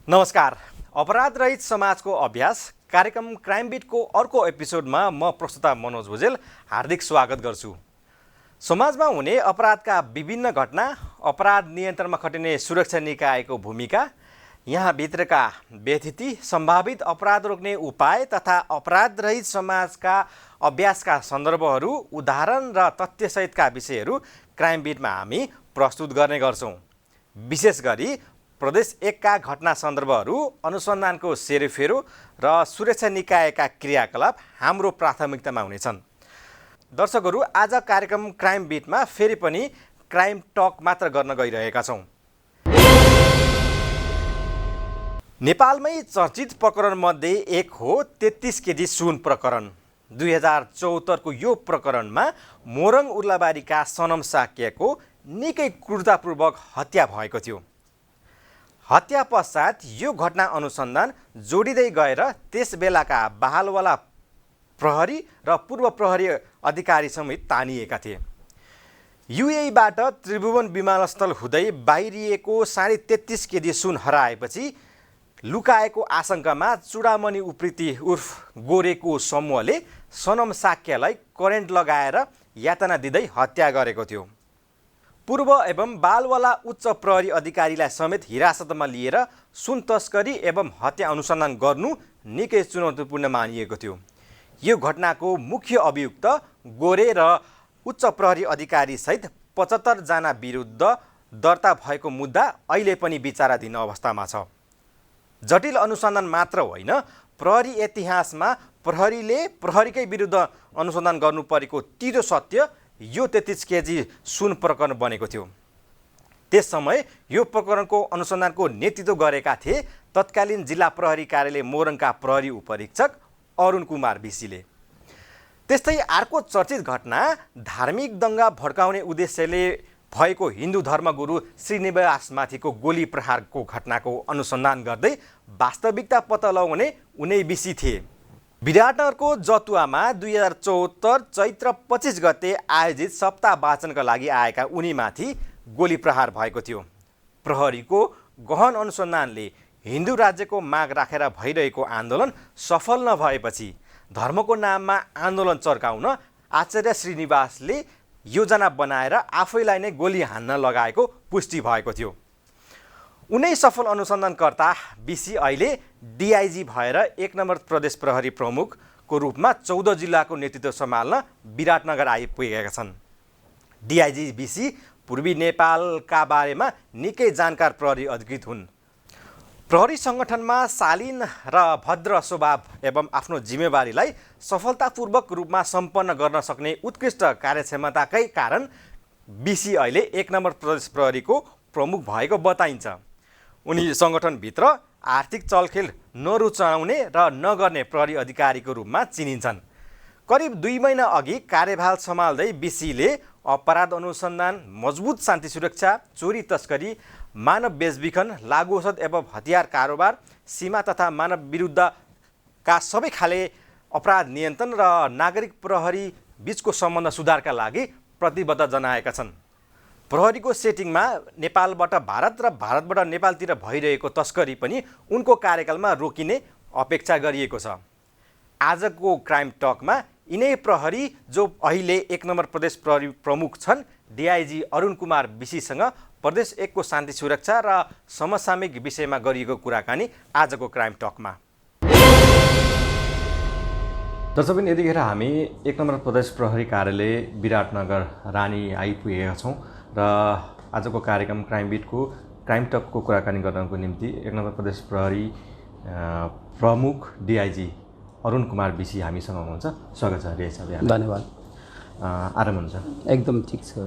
नमस्कार। अपराध रहित समाजको अभ्यास कार्यक्रम क्राइम बिटको अर्को एपिसोडमा म प्रस्तुता मनोज भुजेल हार्दिक स्वागत गर्छु। समाजमा हुने अपराधका विभिन्न घटना, अपराध नियन्त्रणमा खटिने सुरक्षा निकायको भूमिका, यहाँ भित्रका व्यथिति, सम्भावित अपराध रोक्ने उपाय तथा अपराध रहित समाजका अभ्यासका सन्दर्भहरू, उदाहरण र तथ्यसहितका विषयहरू क्राइम बिटमा हामी प्रस्तुत गर्ने गर्छौँ। विशेष गरी प्रदेश 1 का घटना सन्दर्भहरू, अनुसन्धानको सेरोफेरो र सुरक्षा निकायका क्रियाकलाप हाम्रो प्राथमिकतामा हुनेछन्। दर्शकहरू, आज कार्यक्रम क्राइम बिटमा फेरि पनि क्राइम टक मात्र गर्न गइरहेका छौँ। नेपालमै चर्चित प्रकरणमध्ये एक हो 33 केजी सुन प्रकरण। 2074 को यो प्रकरणमा मोरङ उर्लाबारीका सनम साक्यको निकै क्रूरतापूर्वक हत्या भएको थियो। हत्या पश्चात यो घटना अनुसन्धान जोडिँदै गएर त्यस बेलाका बहालवाला प्रहरी र पूर्व प्रहरी अधिकारी समेत तानिएका थिए। युएईबाट त्रिभुवन विमानस्थल हुँदै बाहिरिएको 33.5 केजी सुन हराएपछि लुकाएको आशंकामा चुडामणि उप्रेती उर्फ गोरेको समूहले सनम साक्यलाई करेन्ट लगाएर यातना दिँदै हत्या गरेको थियो। पूर्व एवं बालवाला उच्च प्रहरी अधिकारीलाई समेत हिरासतमा लिएर सुन तस्करी एवं हत्या अनुसन्धान गर्नु निकै चुनौतीपूर्ण मानिएको थियो। यो घटनाको मुख्य अभियुक्त गोरे र उच्च प्रहरी अधिकारीसहित 75 जना विरुद्ध दर्ता भएको मुद्दा अहिले पनि विचाराधीन अवस्थामा छ। जटिल अनुसन्धान मात्र होइन, प्रहरी इतिहासमा प्रहरीले प्रहरीकै विरुद्ध अनुसन्धान गर्नु परेको तिरो सत्य यो 33 केजी सुन प्रकरण बनेको थियो। त्यस समय यो प्रकरणको अनुसन्धानको नेतृत्व गरेका थिए तत्कालीन जिल्ला प्रहरी कार्यालय मोरङका प्रहरी उपरीक्षक अरुण कुमार विसीले। त्यस्तै अर्को चर्चित घटना धार्मिक दङ्गा भड्काउने उद्देश्यले भएको हिन्दू धर्मगुरु श्रीनिवासमाथिको गोली प्रहारको घटनाको अनुसन्धान गर्दै वास्तविकता पत्ता लगाउने उनै विसी थिए। विराटनगरको जतुवामा 2074 चैत्र 25 गते आयोजित सप्ताह वाचनका लागि आएका उनीमाथि गोली प्रहार भएको थियो। प्रहरीको गहन अनुसन्धानले हिन्दू राज्यको माग राखेर भइरहेको आन्दोलन सफल नभएपछि धर्मको नाममा आन्दोलन चर्काउन आचार्य श्रीनिवासले योजना बनाएर आफैलाई नै गोली हान्न लगाएको पुष्टि भएको थियो। उनै सफल अनुसन्धानकर्ता विसी अहिले डिआइजी भएर 1 नम्बर प्रदेश प्रहरी प्रमुखको रूपमा 14 जिल्लाको नेतृत्व सम्हाल्न विराटनगर आइपुगेका छन्। डिआइजी विसी पूर्वी नेपालका बारेमा निकै जानकार प्रहरी अधिकृत हुन्। प्रहरी सङ्गठनमा शालीन र भद्र स्वभाव एवं आफ्नो जिम्मेवारीलाई सफलतापूर्वक रूपमा सम्पन्न गर्न सक्ने उत्कृष्ट कार्यक्षमताकै कारण विसी अहिले 1 नम्बर प्रदेश प्रहरीको प्रमुख भएको बताइन्छ। उनी सङ्गठनभित्र आर्थिक चलखेल नरुचाउने र नगर्ने प्रहरी अधिकारीको रूपमा चिनिन्छन्। करिब 2 महिना अघि कार्यभार सम्हाल्दै विसीले अपराध अनुसन्धान, मजबुत शान्ति सुरक्षा, चोरी तस्करी, मानव बेचबिखन, लागु औषध एवं हतियार कारोबार, सीमा तथा मानव विरुद्धका सबै खाले अपराध नियन्त्रण र नागरिक प्रहरी बीचको सम्बन्ध सुधारका लागि प्रतिबद्ध जनाएका छन्। प्रहरीको सेटिङमा नेपालबाट भारत र भारतबाट नेपालतिर भइरहेको तस्करी पनि उनको कार्यकालमा रोकिने अपेक्षा गरिएको छ। आजको क्राइम टकमा यिनै प्रहरी जो अहिले 1 नम्बर प्रदेश प्रहरी प्रमुख छन् डिआइजी अरुण कुमार विसीसँग प्रदेश 1 को शान्ति सुरक्षा र समसामयिक विषयमा गरिएको कुराकानी आजको क्राइम टकमा। दर्शक, यतिखेर हामी 1 नम्बर प्रदेश प्रहरी कार्यालय विराटनगर रानी आइपुगेका छौँ र आजको कार्यक्रम क्राइम बिटको क्राइम टकको कुराकानी गर्नको निम्ति 1 नम्बर प्रदेश प्रहरी प्रमुख डिआइजी अरुण कुमार विसी हामीसँग हुनुहुन्छ। स्वागत छ डिआइजी साहब। धन्यवाद। आराम हुनुहुन्छ? एकदम ठिक छ।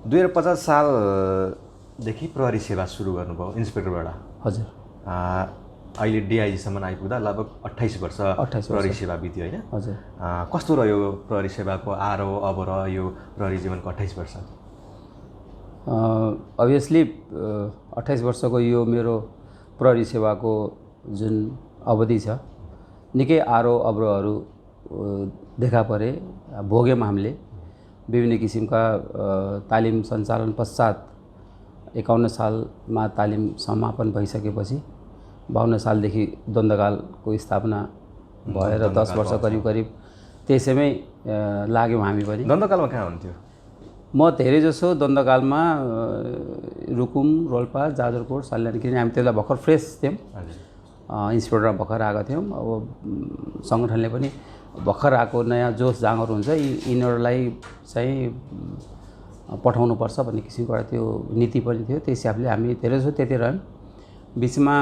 2050 सालदेखि प्रहरी सेवा सुरु गर्नुभयो इन्सपेक्टरबाट। हजुर। अहिले डिआइजीसम्म आइपुग्दा लगभग 28 वर्ष प्रहरी सेवा बित्यो होइन? हजुर। कस्तो रह्यो प्रहरी सेवाको आरोह अवरोह यो प्रहरी जीवनको 28 वर्ष? अभियसली 28 वर्षको यो मेरो प्रहरी सेवाको जुन अवधि छ निकै आरोह अवरोहहरू देखा परे, भोग्यौँ हामीले। विभिन्न किसिमका तालिम सञ्चालन पश्चात 51 सालमा तालिम समापन भइसकेपछि 52 सालदेखि द्वन्द्वकालको स्थापना भएर 10 वर्ष करिब करिब त्यसैमै लाग्यौँ हामी पनि। द्वन्द्वकालमा कहाँ हुन्थ्यो? म धेरै जसो द्वन्द्वकालमा रुकुम, रोल्पा, जाजरकोट, सल्यान, किनभने हामी त्यसलाई भर्खर फ्रेस थियौँ, इन्सपेक्टरमा भर्खर आएको थियौँ। अब सङ्गठनले पनि भर्खर आएको नयाँ जोस जाँगर हुन्छ, यिनीहरूलाई चाहिँ पठाउनुपर्छ भन्ने किसिमको एउटा त्यो नीति पनि थियो। त्यस हिसाबले हामी धेरै जसो त्यति रह्यौँ। बिचमा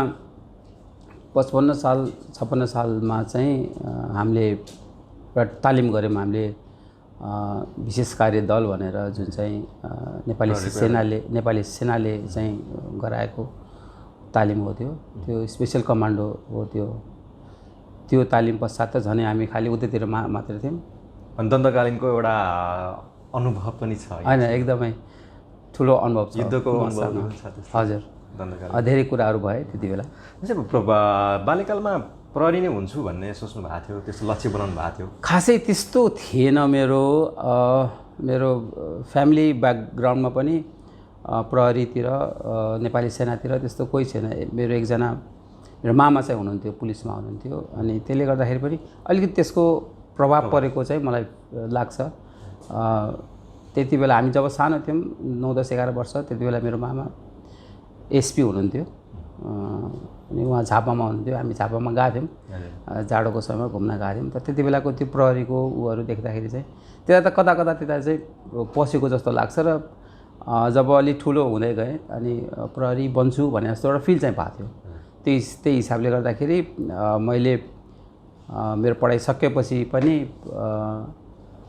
55 साल 56 सालमा चाहिँ हामीले एउटा तालिम गऱ्यौँ। हामीले विशेष कार्य दल भनेर जुन चाहिँ नेपाली सेनाले चाहिँ गराएको तालिम हो त्यो स्पेसल कमान्डो हो। त्यो तालिम पश्चात त झनै हामी खालि उतैतिर मात्र थियौँ। अनि द्वन्द्वकालीनको एउटा अनुभव पनि छ होइन, एकदमै ठुलो अनुभव छ, युद्धको अनुभव छ। हजुर, धेरै कुराहरू भए त्यति बेला। बाल्यकालमा प्रहरी नै हुन्छु भन्ने सोच्नु भएको थियो, त्यस्तो लक्ष्य बनाउनु भएको थियो? खासै त्यस्तो थिएन। मेरो फ्यामिली ब्याकग्राउन्डमा पनि प्रहरीतिर, नेपाली सेनातिर त्यस्तो कोही छैन। मेरो मामा चाहिँ हुनुहुन्थ्यो, पुलिसमा हुनुहुन्थ्यो। अनि त्यसले गर्दाखेरि पनि अलिकति त्यसको प्रभाव परेको चाहिँ मलाई लाग्छ। त्यति बेला हामी जब सानो थियौँ, 9, 10, 11 वर्ष, त्यति बेला मेरो मामा एसपी हुनुहुन्थ्यो। अनि उहाँ झापामा हुनुहुन्थ्यो। हामी झापामा गएको थियौँ, जाडोको समयमा घुम्न गएको थियौँ। त त्यति बेलाको त्यो प्रहरीको उहरू देख्दाखेरि चाहिँ त्यता त कता त्यता चाहिँ पसेको जस्तो लाग्छ। र जब अलि ठुलो हुँदै गएँ अनि प्रहरी बन्छु भन्ने जस्तो एउटा फिल चाहिँ भएको थियो। त्यही हिसाबले गर्दाखेरि मैले मेरो पढाइ सकेपछि पनि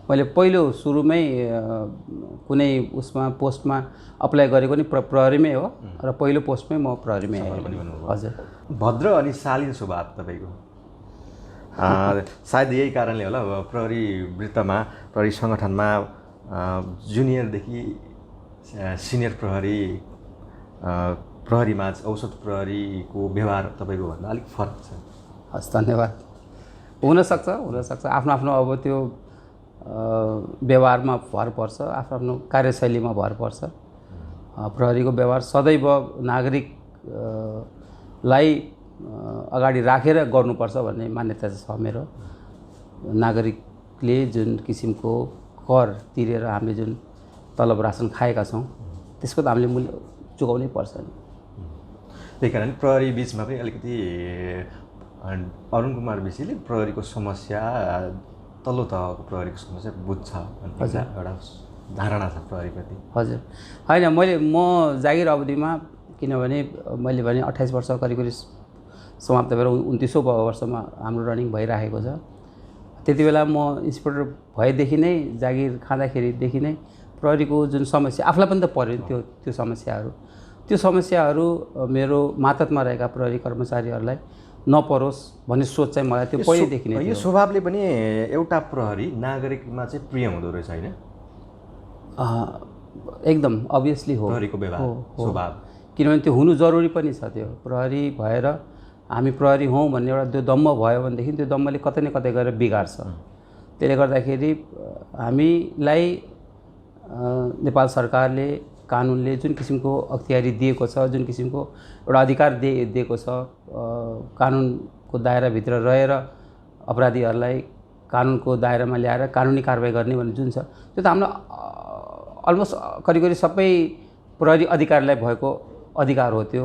मैले पहिलो सुरुमै कुनै उसमा पोस्टमा अप्लाई गरेको नि प्रहरीमै हो र पहिलो पोस्टमै म प्रहरीमै आएँ। हजुर। भद्र अनि शालीन स्वभाव तपाईँको, सायद यही कारणले होला प्रहरी वृत्तमा, प्रहरी सङ्गठनमा जुनियरदेखि सिनियर प्रहरीमा औसत प्रहरीको व्यवहार तपाईँको भन्दा अलिक फरक छ। हस्, धन्यवाद। हुनसक्छ। आफ्नो अब त्यो व्यवहारमा भर पर्छ, आफ्नो कार्यशैलीमा भर पर्छ। प्रहरीको व्यवहार सदैव नागरिकलाई अगाडि राखेर गर्नुपर्छ भन्ने मान्यता छ मेरो। नागरिकले जुन किसिमको कर तिरेर हामीले जुन तलब रासन खाएका छौँ, त्यसको त हामीले मूल्य चुकाउनै पर्छ नि। त्यही कारण प्रहरी बिचमा पनि अलिकति अरुण कुमार विषीले प्रहरीको समस्या, तल्लो तहको प्रहरीको समस्या बुझ्छ भन्ने एउटा धारणा छ प्रहरीप्रति। हजुर, होइन, म जागिर अवधिमा, किनभने मैले भने 28 वर्ष करिब समाप्त भएर 29औँ वर्षमा हाम्रो रनिङ भइरहेको छ। त्यति बेला म इन्सपेक्टर भएदेखि नै, जागिर खाँदाखेरिदेखि नै प्रहरीको जुन समस्या आफूलाई पनि त पर्यो, त्यो समस्याहरू मेरो मातहतमा रहेका प्रहरी कर्मचारीहरूलाई नपरोस् भन्ने सोच चाहिँ मलाई त्यो पहिलेदेखि नै थियो। यो स्वभावले पनि एउटा प्रहरी नागरिकमा चाहिँ प्रिय हुँदो रहेछ होइन? एकदम अभियसली हो प्रहरीको व्यवहार स्वभाव, किनभने त्यो हुनु जरुरी पनि छ। त्यो प्रहरी भएर हामी प्रहरी हौँ भन्ने एउटा त्यो दम्म भयो भनेदेखि त्यो दम्मले कतै न कतै गएर बिगार्छ। त्यसले गर्दाखेरि हामीलाई नेपाल सरकारले, कानुनले जुन किसिमको अख्तियारी दिएको छ, जुन किसिमको एउटा अधिकार दिएको छ, कानुनको दायराभित्र रहेर अपराधीहरूलाई कानुनको दायरामा ल्याएर कानुनी कारबाही गर्ने भन्ने जुन छ, त्यो त हामीलाई अलमोस्ट करिब सबै प्रहरी अधिकारीलाई भएको अधिकार हो। त्यो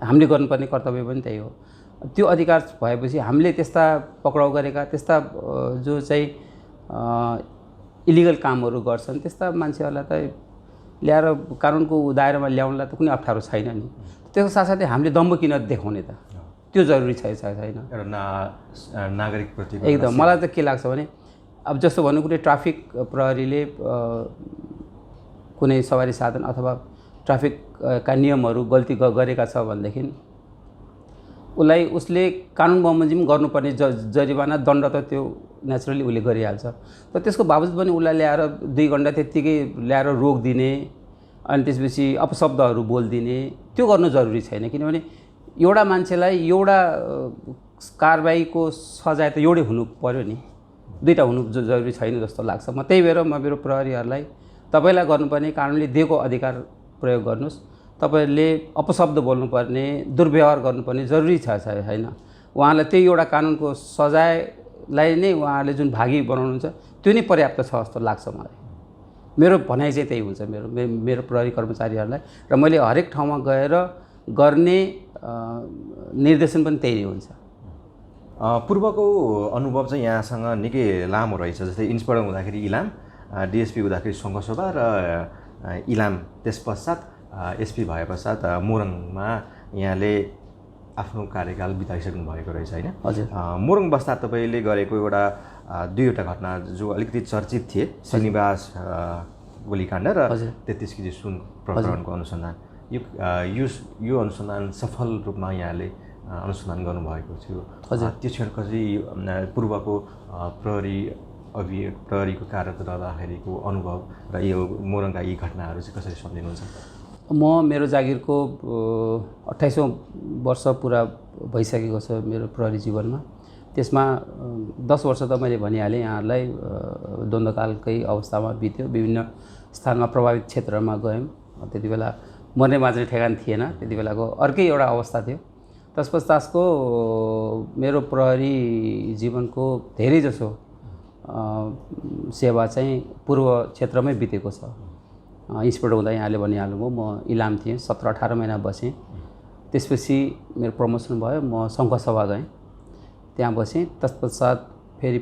हामीले गर्नुपर्ने कर्तव्य पनि त्यही हो। त्यो अधिकार भएपछि हामीले त्यस्ता पक्राउ गरेका, त्यस्ता जो चाहिँ इलिगल कामहरू गर्छन्, त्यस्ता मान्छेहरूलाई त ल्याएर कानुनको दायरामा ल्याउनलाई त कुनै अप्ठ्यारो छैन नि। त्यसको साथसाथै हामीले दम्ब किन देखाउने त, त्यो जरुरी छैन। एउटा नागरिकप्रति एकदम मलाई त के लाग्छ भने, अब जस्तो भन्नु कुनै ट्राफिक प्रहरीले कुनै सवारी साधन अथवा ट्राफिकका नियमहरू गल्ती गरेका छ भनेदेखि उसले कानुन बमोजिम गर्नुपर्ने जरिवाना दण्ड त त्यो नेचुरली उसले गरिहाल्छ। तर त्यसको बावजुद पनि उसलाई ल्याएर 2 घन्टा त्यत्तिकै ल्याएर रोकिदिने, अनि त्यसपछि अपशब्दहरू बोलिदिने, त्यो गर्नु जरुरी छैन। किनभने एउटा मान्छेलाई एउटा कारबाहीको सजाय त एउटै हुनु पर्यो नि, 2टा हुनु जरुरी छैन जस्तो लाग्छ। त्यही भएर म मेरो प्रहरीहरूलाई, तपाईँलाई गर्नुपर्ने कानुनले दिएको अधिकार प्रयोग गर्नुहोस्, तपाईँहरूले अपशब्द बोल्नुपर्ने, दुर्व्यवहार गर्नुपर्ने जरुरी छ होइन। उहाँलाई त्यही एउटा कानुनको सजायलाई नै उहाँहरूले जुन भागी बनाउनुहुन्छ त्यो नै पर्याप्त छ जस्तो लाग्छ मलाई। मेरो भनाइ चाहिँ त्यही हुन्छ मेरो प्रहरी कर्मचारीहरूलाई, र मैले हरेक ठाउँमा गएर गर्ने निर्देशन पनि त्यही नै हुन्छ। पूर्वको अनुभव चाहिँ यहाँसँग निकै लामो रहेछ। जस्तै इन्सपेक्टर हुँदाखेरि इलाम, डिएसपी हुँदाखेरि सङ्घसभा र इलाम, त्यस पश्चात एसपी भए पश्चात मोरङमा यहाँले आफ्नो कार्यकाल बिताइसक्नु भएको रहेछ होइन? हजुर। मोरङ बस्दा तपाईँले गरेको दुईवटा घटना जो अलिकति चर्चित थिए, श्रीनिवास गोलीकाण्ड र 33 केजी सुन प्रकरणको अनुसन्धान, यो अनुसन्धान सफल रूपमा यहाँले अनुसन्धान गर्नुभएको थियो। त्यो क्षणको चाहिँ पूर्वको प्रहरीको कार्यरत रहँदाखेरिको अनुभव र यो मोरङका यी घटनाहरू चाहिँ कसरी सम्झिनुहुन्छ? म मेरो जागिरको 28औं वर्ष पुरा भइसकेको छ मेरो प्रहरी जीवनमा। त्यसमा 10 वर्ष त मैले भनिहालेँ यहाँहरूलाई, द्वन्द्वकालकै अवस्थामा बित्यो। विभिन्न स्थानमा प्रभावित क्षेत्रमा गयौँ। त्यति बेला मर्ने बाँच्ने ठेगान थिएन, त्यति बेलाको अर्कै एउटा अवस्था थियो। तस पश्चातको मेरो प्रहरी जीवनको धेरै जसो सेवा चाहिँ पूर्व क्षेत्रमै बितेको छ। इन्सपेक्टर हुँदा यहाँले भनिहाल्नुभयो, म इलाम थिएँ, 17-18 महिना बसेँ। त्यसपछि मेरो प्रमोसन भयो, म सङ्घसभा गएँ, त्यहाँ बसेँ। तत्पश्चात फेरि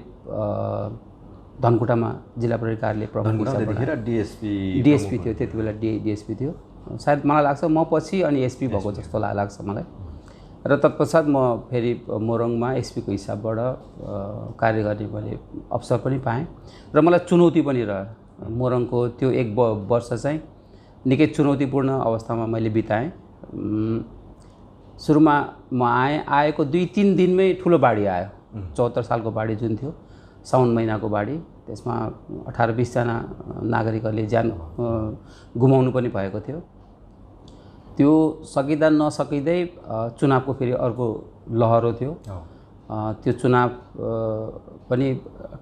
धनकुटामा जिल्ला प्रहरी कार्यालय डिएसपी थियो, त्यति बेला डिएसपी थियो सायद, मलाई लाग्छ म पछि अनि एसपी भएको जस्तो लाग्छ मलाई। र तत्पश्चात म फेरि मोरङमा एसपीको हिसाबबाट कार्य गर्ने मैले अवसर पनि पाएँ र मलाई चुनौती पनि रह्यो। मोरङको त्यो 1 वर्ष चाहिँ निकै चुनौतीपूर्ण अवस्थामा मैले बिताएँ। सुरुमा म आएको 2-3 दिनमै ठुलो बाढी आयो। 74 सालको बाढी जुन थियो, साउन महिनाको बाढी, त्यसमा 18-20 जना नागरिकहरूले ज्यान गुमाउनु पनि भएको थियो। त्यो सकिँदा नसकिँदै चुनावको फेरि अर्को लहरो थियो। त्यो चुनाव पनि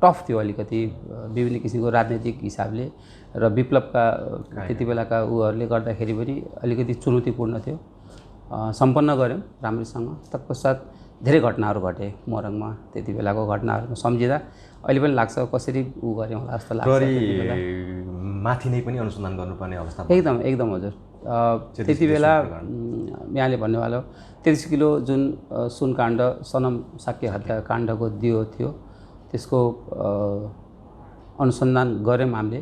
टफ थियो अलिकति, विभिन्न किसिमको राजनैतिक हिसाबले र विप्लवका त्यति बेलाका उहरूले गर्दाखेरि पनि अलिकति चुनौतीपूर्ण थियो। सम्पन्न गऱ्यौँ राम्रोसँग। तत्पश्चात धेरै घटनाहरू घटे मोरङमा। त्यति बेलाको घटनाहरू सम्झिँदा अहिले पनि लाग्छ कसरी गऱ्यौँ होला जस्तो लाग्छ। माथि नै पनि अनुसन्धान गर्नुपर्ने अवस्था। एकदम हजुर। त्यति बेला यहाँले भन्नुभयो 33 किलो जुन सुनकाण्ड, सनम साक्य हत्याकाण्डको दियो थियो, त्यसको अनुसन्धान गऱ्यौँ हामीले।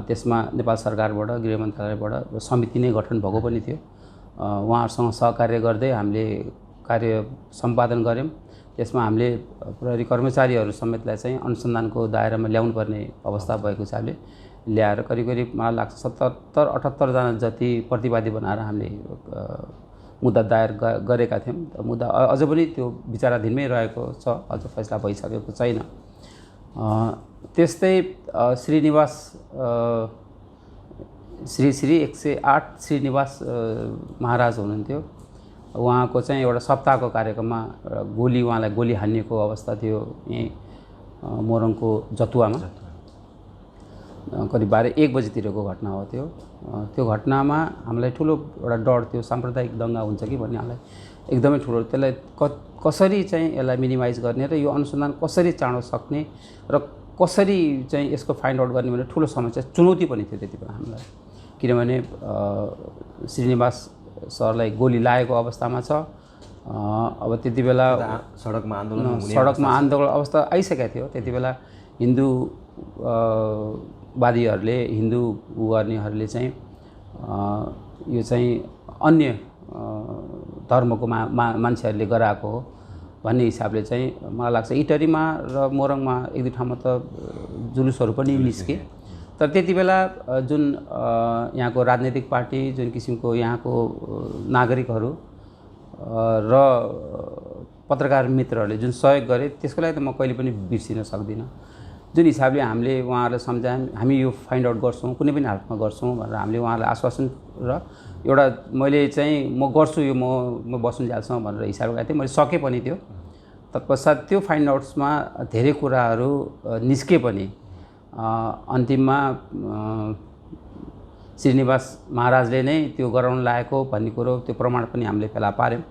त्यसमा नेपाल सरकारबाट, गृह मन्त्रालयबाट समिति नै गठन भएको पनि थियो। उहाँहरूसँग सहकार्य गर्दै हामीले कार्य सम्पादन गऱ्यौँ। त्यसमा हामीले प्रहरी कर्मचारीहरू समेतलाई चाहिँ अनुसन्धानको दायरामा ल्याउनुपर्ने अवस्था भएको हिसाबले ल्याएर करिब मलाई लाग्छ 77-78 जना जति प्रतिवादी बनाएर हामीले मुद्दा दायर गरेका थियौँ। मुद्दा अझ पनि त्यो विचाराधीनमै रहेको छ, अझ फैसला भइसकेको छैन। त्यस्तै श्रीनिवास श्री 108 श्रीनिवास महाराज हुनुहुन्थ्यो। उहाँको चाहिँ एउटा सप्ताहको कार्यक्रममा उहाँलाई गोली हानिएको अवस्था थियो यहीँ मोरङको जतुवामा। करिब 12-1 बजीतिरको घटना हो त्यो। त्यो घटनामा हामीलाई ठुलो एउटा डर थियो, साम्प्रदायिक दङ्गा हुन्छ कि भन्ने हामीलाई एकदमै ठुलो। त्यसलाई कसरी चाहिँ यसलाई मिनिमाइज गर्ने र यो अनुसन्धान कसरी चाँडो सक्ने र कसरी चाहिँ यसको फाइन्ड आउट गर्ने भने ठुलो समस्या, चुनौती पनि थियो त्यति बेला हामीलाई। किनभने श्रीनिवास सरलाई गोली लागेको अवस्थामा छ। अब त्यति बेला सडकमा आन्दोलन अवस्था आइसकेको थियो। त्यति बेला हिन्दू वादीहरूले, हिन्दू गर्नेहरूले चाहिँ यो चाहिँ अन्य धर्मको मान्छेहरूले गराएको हो भन्ने हिसाबले चाहिँ मलाई लाग्छ इटरीमा र मोरङमा 1-2 ठाउँमा त जुलुसहरू पनि निस्के। तर त्यति बेला जुन यहाँको राजनैतिक पार्टी, जुन किसिमको यहाँको नागरिकहरू र पत्रकार मित्रहरूले जुन सहयोग गरे, त्यसको लागि त म कहिले पनि बिर्सिन सक्दिनँ। जुन हिसाबले हामीले उहाँहरूलाई सम्झायौँ, हामी यो फाइन्ड आउट गर्छौँ, कुनै पनि हालतमा गर्छौँ भनेर हामीले उहाँहरूलाई आश्वासन र एउटा मैले चाहिँ म गर्छु यो, म बस्नु जाल्छु भनेर हिसाब गरेको थिएँ। मैले सकेँ पनि त्यो। तत्पश्चात त्यो फाइन्ड आउट्समा धेरै कुराहरू निस्के पनि अन्तिममा श्रीनिवास महाराजले नै त्यो गराउन लागेको भन्ने कुरो त्यो प्रमाण पनि हामीले फेला पार्यौँ।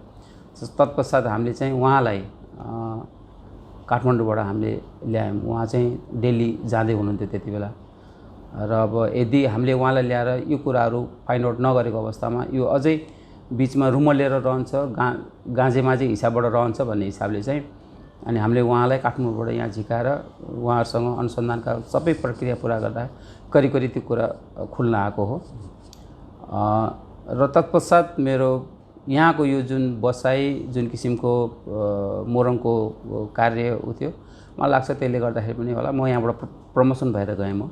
तत्पश्चात हामीले चाहिँ उहाँलाई काठमाडौँबाट हामीले ल्यायौँ। उहाँ चाहिँ दिल्ली जाँदै हुनुहुन्थ्यो त्यति बेला र अब यदि हामीले उहाँलाई ल्याएर यो कुराहरू फाइन्ड आउट नगरेको अवस्थामा यो अझै बिचमा रुमलेर रहन्छ, गाँजेमाझे हिसाबबाट रहन्छ भन्ने हिसाबले चाहिँ अनि हामीले उहाँलाई काठमाडौँबाट यहाँ झिकाएर उहाँहरूसँग अनुसन्धानका सबै प्रक्रिया पुरा गर्दा करिब त्यो कुरा खुल्न आएको हो। र तत्पश्चात मेरो यहाँको यो जुन बसाइ जुन किसिमको मोरङको कार्य थियो, मलाई लाग्छ त्यसले गर्दाखेरि पनि होला म यहाँबाट प्रमोसन भएर गएँ। म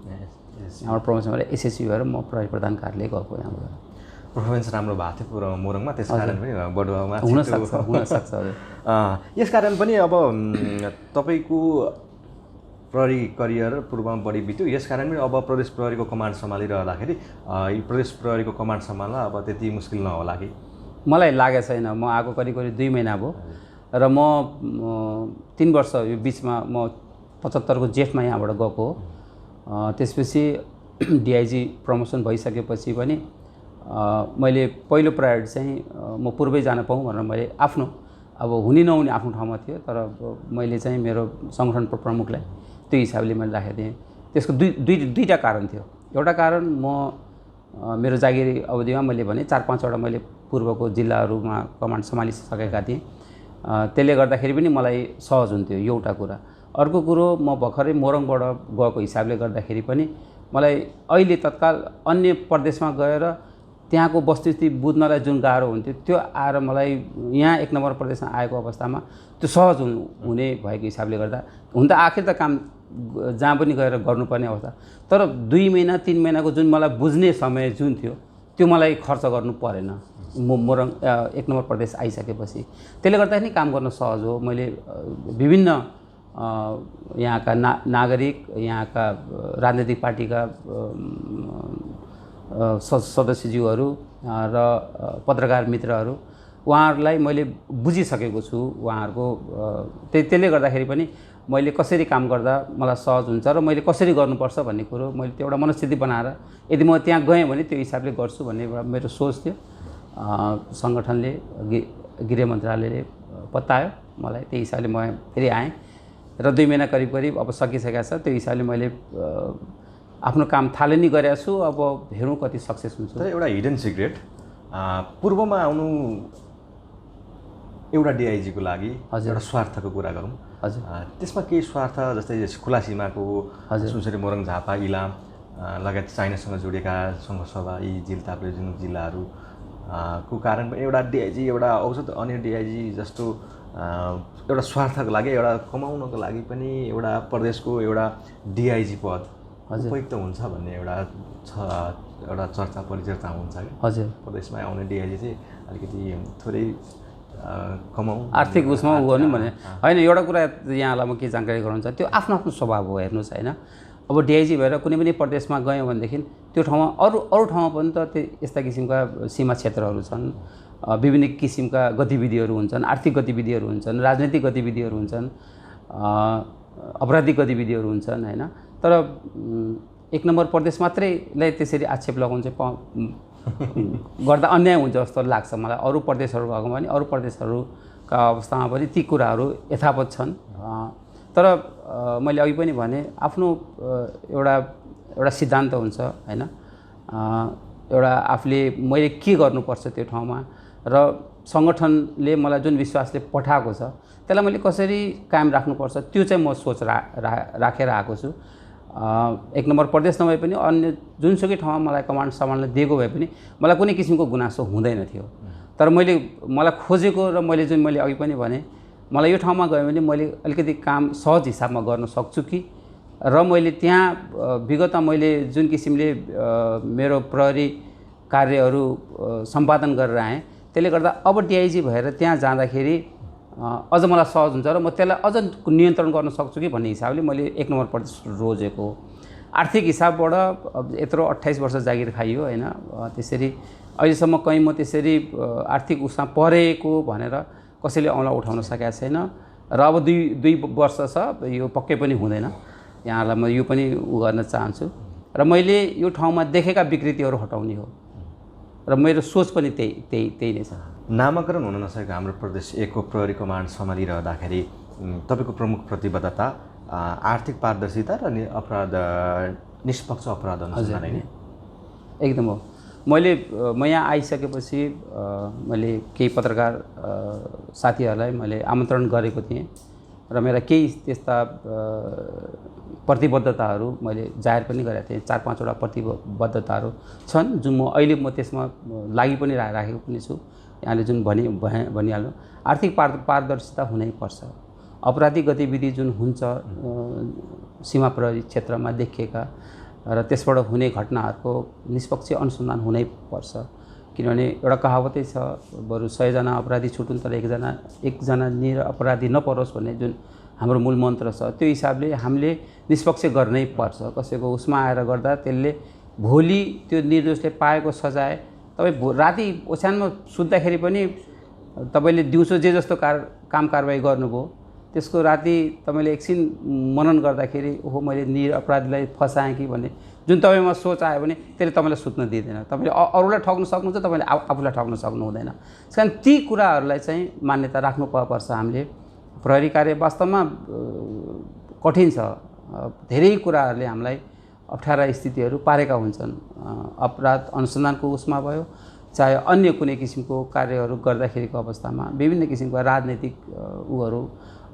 यहाँबाट प्रमोसन भएर एसएससी भएर म प्रहरी प्रधान कार्यालय गएको यहाँबाट। पर्फर्मेन्स राम्रो भएको थियो मोरङमा, त्यस कारण पनि बडुवामा हुनसक्छ। यस कारण पनि अब तपाईँको प्रहरी करियर पूर्वमा बढी बित्यो, यस कारण पनि अब प्रदेश प्रहरीको कमान्ड सम्हालिरहँदाखेरि प्रदेश प्रहरीको कमान्ड सम्हाल्न अब त्यति मुस्किल नहोला कि? मलाई लागेको छैन। म आएको करिब 2 महिना भयो र म 3 वर्ष यो बिचमा म 75 को जेठमा यहाँबाट गएको हो। त्यसपछि डिआइजी प्रमोसन भइसकेपछि पनि मैले पहिलो प्रायोरिटी चाहिँ म पूर्वै जान पाऊँ भनेर मैले आफ्नो अब हुने नहुने आफ्नो ठाउँमा थियो, तर मैले चाहिँ मेरो सङ्गठन प्रमुखलाई त्यो हिसाबले मैले राखेको थिएँ। त्यसको दुईवटा कारण थियो। एउटा कारण म मेरो जागिरी अवधिमा मैले भने 4-5वटा मैले पूर्वको जिल्लाहरूमा कमान्ड सम्हालिसकेका थिएँ, त्यसले गर्दाखेरि पनि मलाई सहज हुन्थ्यो एउटा कुरा। अर्को कुरो म भर्खरै मोरङबाट गएको हिसाबले गर्दाखेरि पनि मलाई अहिले तत्काल अन्य प्रदेशमा गएर त्यहाँको वस्तुस्थिति बुझ्नलाई जुन गाह्रो हुन्थ्यो त्यो आएर मलाई यहाँ 1 नम्बर प्रदेशमा आएको अवस्थामा त्यो सहज हुने भएको हिसाबले गर्दा हुन त आखिर त काम जहाँ पनि गएर गर्नुपर्ने अवस्था, तर 2 महिना 3 महिनाको जुन मलाई बुझ्ने समय जुन थियो त्यो मलाई खर्च गर्नु परेन मोरङ 1 नम्बर प्रदेश आइसकेपछि। त्यसले गर्दाखेरि काम गर्न सहज हो। मैले विभिन्न यहाँका नागरिक, यहाँका राजनीतिक पार्टीका सदस्यज्यूहरू र पत्रकार मित्रहरू उहाँहरूलाई मैले बुझिसकेको छु। उहाँहरूको त्यसले गर्दाखेरि पनि मैले कसरी काम गर्दा मलाई सहज हुन्छ र मैले कसरी गर्नुपर्छ भन्ने कुरो मैले त्यो एउटा मनस्थिति बनाएर यदि म त्यहाँ गएँ भने त्यो हिसाबले गर्छु भन्ने एउटा मेरो सोच थियो। सङ्गठनले गृह मन्त्रालयले बतायो मलाई, त्यही हिसाबले म फेरि आएँ र 2 महिना करिब अब सकिसकेको छ। त्यो हिसाबले मैले आफ्नो काम थालनी गरेको छु। अब हेरौँ कति सक्सेस हुन्छ। तर एउटा हिडन सिक्रेट, पूर्वमा आउनु एउटा डिआइजीको लागि एउटा स्वार्थको कुरा गरौँ। हजुर, त्यसमा केही स्वार्थ जस्तै खुला सीमाको सुनसरी, मोरङ, झापा, इलाम लगायत चाइनासँग जोडिएका सङ्घसभा यी ताप्ले जुन जिल्लाहरू को कारण पनि एउटा डिआइजी एउटा औसत अन्य डिआइजी जस्तो एउटा स्वार्थको लागि, एउटा कमाउनको लागि पनि एउटा प्रदेशको एउटा डिआइजी पद उपयुक्त हुन्छ भन्ने एउटा चर्चा परिचर्चा हुन्छ कि? हजुर, प्रदेशमा आउने डिआइजी चाहिँ अलिकति थोरै कमाउ आर्थिक उसमा गर्नु भने होइन। एउटा कुरा यहाँलाई म के जानकारी गराउनु चाहन्छु, त्यो आफ्नो आफ्नो स्वभाव हो। हेर्नुहोस् होइन, अब डिआइजी भएर कुनै पनि प्रदेशमा गयौँ भनेदेखि त्यो ठाउँमा अरू ठाउँमा पनि त यस्ता किसिमका सीमा क्षेत्रहरू छन्, विभिन्न किसिमका गतिविधिहरू हुन्छन्, आर्थिक गतिविधिहरू हुन्छन्, राजनैतिक गतिविधिहरू हुन्छन्, अपराधिक गतिविधिहरू हुन्छन् होइन। तर 1 नम्बर प्रदेश मात्रैलाई त्यसरी आक्षेप लगाउनु चाहिँ गर्दा अन्याय हुन्छ जस्तो लाग्छ मलाई। अरू प्रदेशहरू गएको भने अरू प्रदेशहरूका अवस्थामा पनि ती कुराहरू यथावत छन्। तर मैले अघि पनि भने आफ्नो एउटा सिद्धान्त हुन्छ होइन, एउटा आफूले मैले के गर्नुपर्छ त्यो ठाउँमा र सङ्गठनले मलाई जुन विश्वासले पठाएको छ त्यसलाई मैले कसरी कायम राख्नुपर्छ त्यो चाहिँ म सोच राखेर आएको छु। 1 नम्बर प्रदेश नभए पनि अन्य जुनसुकै ठाउँमा मलाई कमान्ड सम्हाल्न दिएको भए पनि मलाई कुनै किसिमको गुनासो हुँदैन थियो। तर मलाई खोजेको र मैले अघि पनि भने मलाई यो ठाउँमा गयो भने मैले अलिकति काम सहज हिसाबमा गर्न सक्छु कि, र मैले त्यहाँ विगतमा मैले जुन किसिमले मेरो प्रहरी कार्यहरू सम्पादन गरेर आएँ त्यसले गर्दा अब डिआइजी भएर त्यहाँ जाँदाखेरि अझ मलाई सहज हुन्छ र म त्यसलाई अझ नियन्त्रण गर्न सक्छु कि भन्ने हिसाबले मैले 1 नम्बर प्रदेश रोजेको। आर्थिक हिसाबबाट यत्रो 28 वर्ष जागिर खाइयो होइन, त्यसरी अहिलेसम्म कहीँ म त्यसरी आर्थिक उसमा परेको भनेर कसैले औँला उठाउन सकेको छैन। र अब 2 वर्ष छ, यो पक्कै पनि हुँदैन। यहाँलाई म यो पनि गर्न चाहन्छु। र मैले यो ठाउँमा देखेका विकृतिहरू हटाउने हो र मेरो सोच पनि त्यही नै छ। नामाकरण हुन नसकेको हाम्रो प्रदेश 1 को प्रहरी कमान्ड सम्हालिरहँदाखेरि तपाईँको प्रमुख प्रतिबद्धता आर्थिक पारदर्शिता र निष्पक्ष अपराध अनुसन्धान हैन? एकदम हो। म यहाँ आइसकेपछि मैले केही पत्रकार साथीहरूलाई मैले आमन्त्रण गरेको थिएँ र मेरा केही त्यस्ता प्रतिबद्धताहरू मैले जाहेर पनि गरेको थिएँ। 4-5 वटा प्रतिबद्धताहरू छन् जुन म त्यसमा लागि पनि राखेको पनि छु। यहाँले जुन भनिहाल्नु, आर्थिक पारदर्शिता हुनैपर्छ। अपराधिक गतिविधि जुन हुन्छ सीमा प्रहरी क्षेत्रमा देखिएका र त्यसबाट हुने घटनाहरूको निष्पक्ष अनुसन्धान हुनैपर्छ। किनभने एउटा कहावतै छ, बरु 100 जना अपराधी छुटुन् तर एकजना निरपराधी नपरोस् भन्ने जुन हाम्रो मूल मन्त्र छ। त्यो हिसाबले हामीले निष्पक्ष गर्नै पर्छ। कसैको उसमा आएर गर्दा त्यसले भोलि त्यो निर्दोषले पाएको सजाय तपाईँ राति ओछ्यानमा सुत्दाखेरि पनि तपाईँले दिउँसो जे जस्तो काम कारबाही गर्नुभयो त्यसको राति तपाईँले एकछिन मनन गर्दाखेरि ओहो मैले निरपराधीलाई फसाएँ कि भन्ने जुन तपाईँमा सोच आयो भने त्यसले तपाईँलाई सुत्न दिँदैन। तपाईँले अरूलाई ठग्न सक्नुहुन्छ, तपाईँले आफूलाई ठग्न सक्नु हुँदैन। त्यस कारण ती कुराहरूलाई चाहिँ मान्यता राख्नुपर्छ। हामीले प्रहरी कार्य वास्तवमा कठिन छ। धेरै कुराहरूले हामीलाई अप्ठ्यारा स्थितिहरू पारेका हुन्छन्। अपराध अनुसन्धानको उसमा भयो, चाहे अन्य कुनै किसिमको कार्यहरू गर्दाखेरिको अवस्थामा विभिन्न किसिमका राजनैतिक उहरू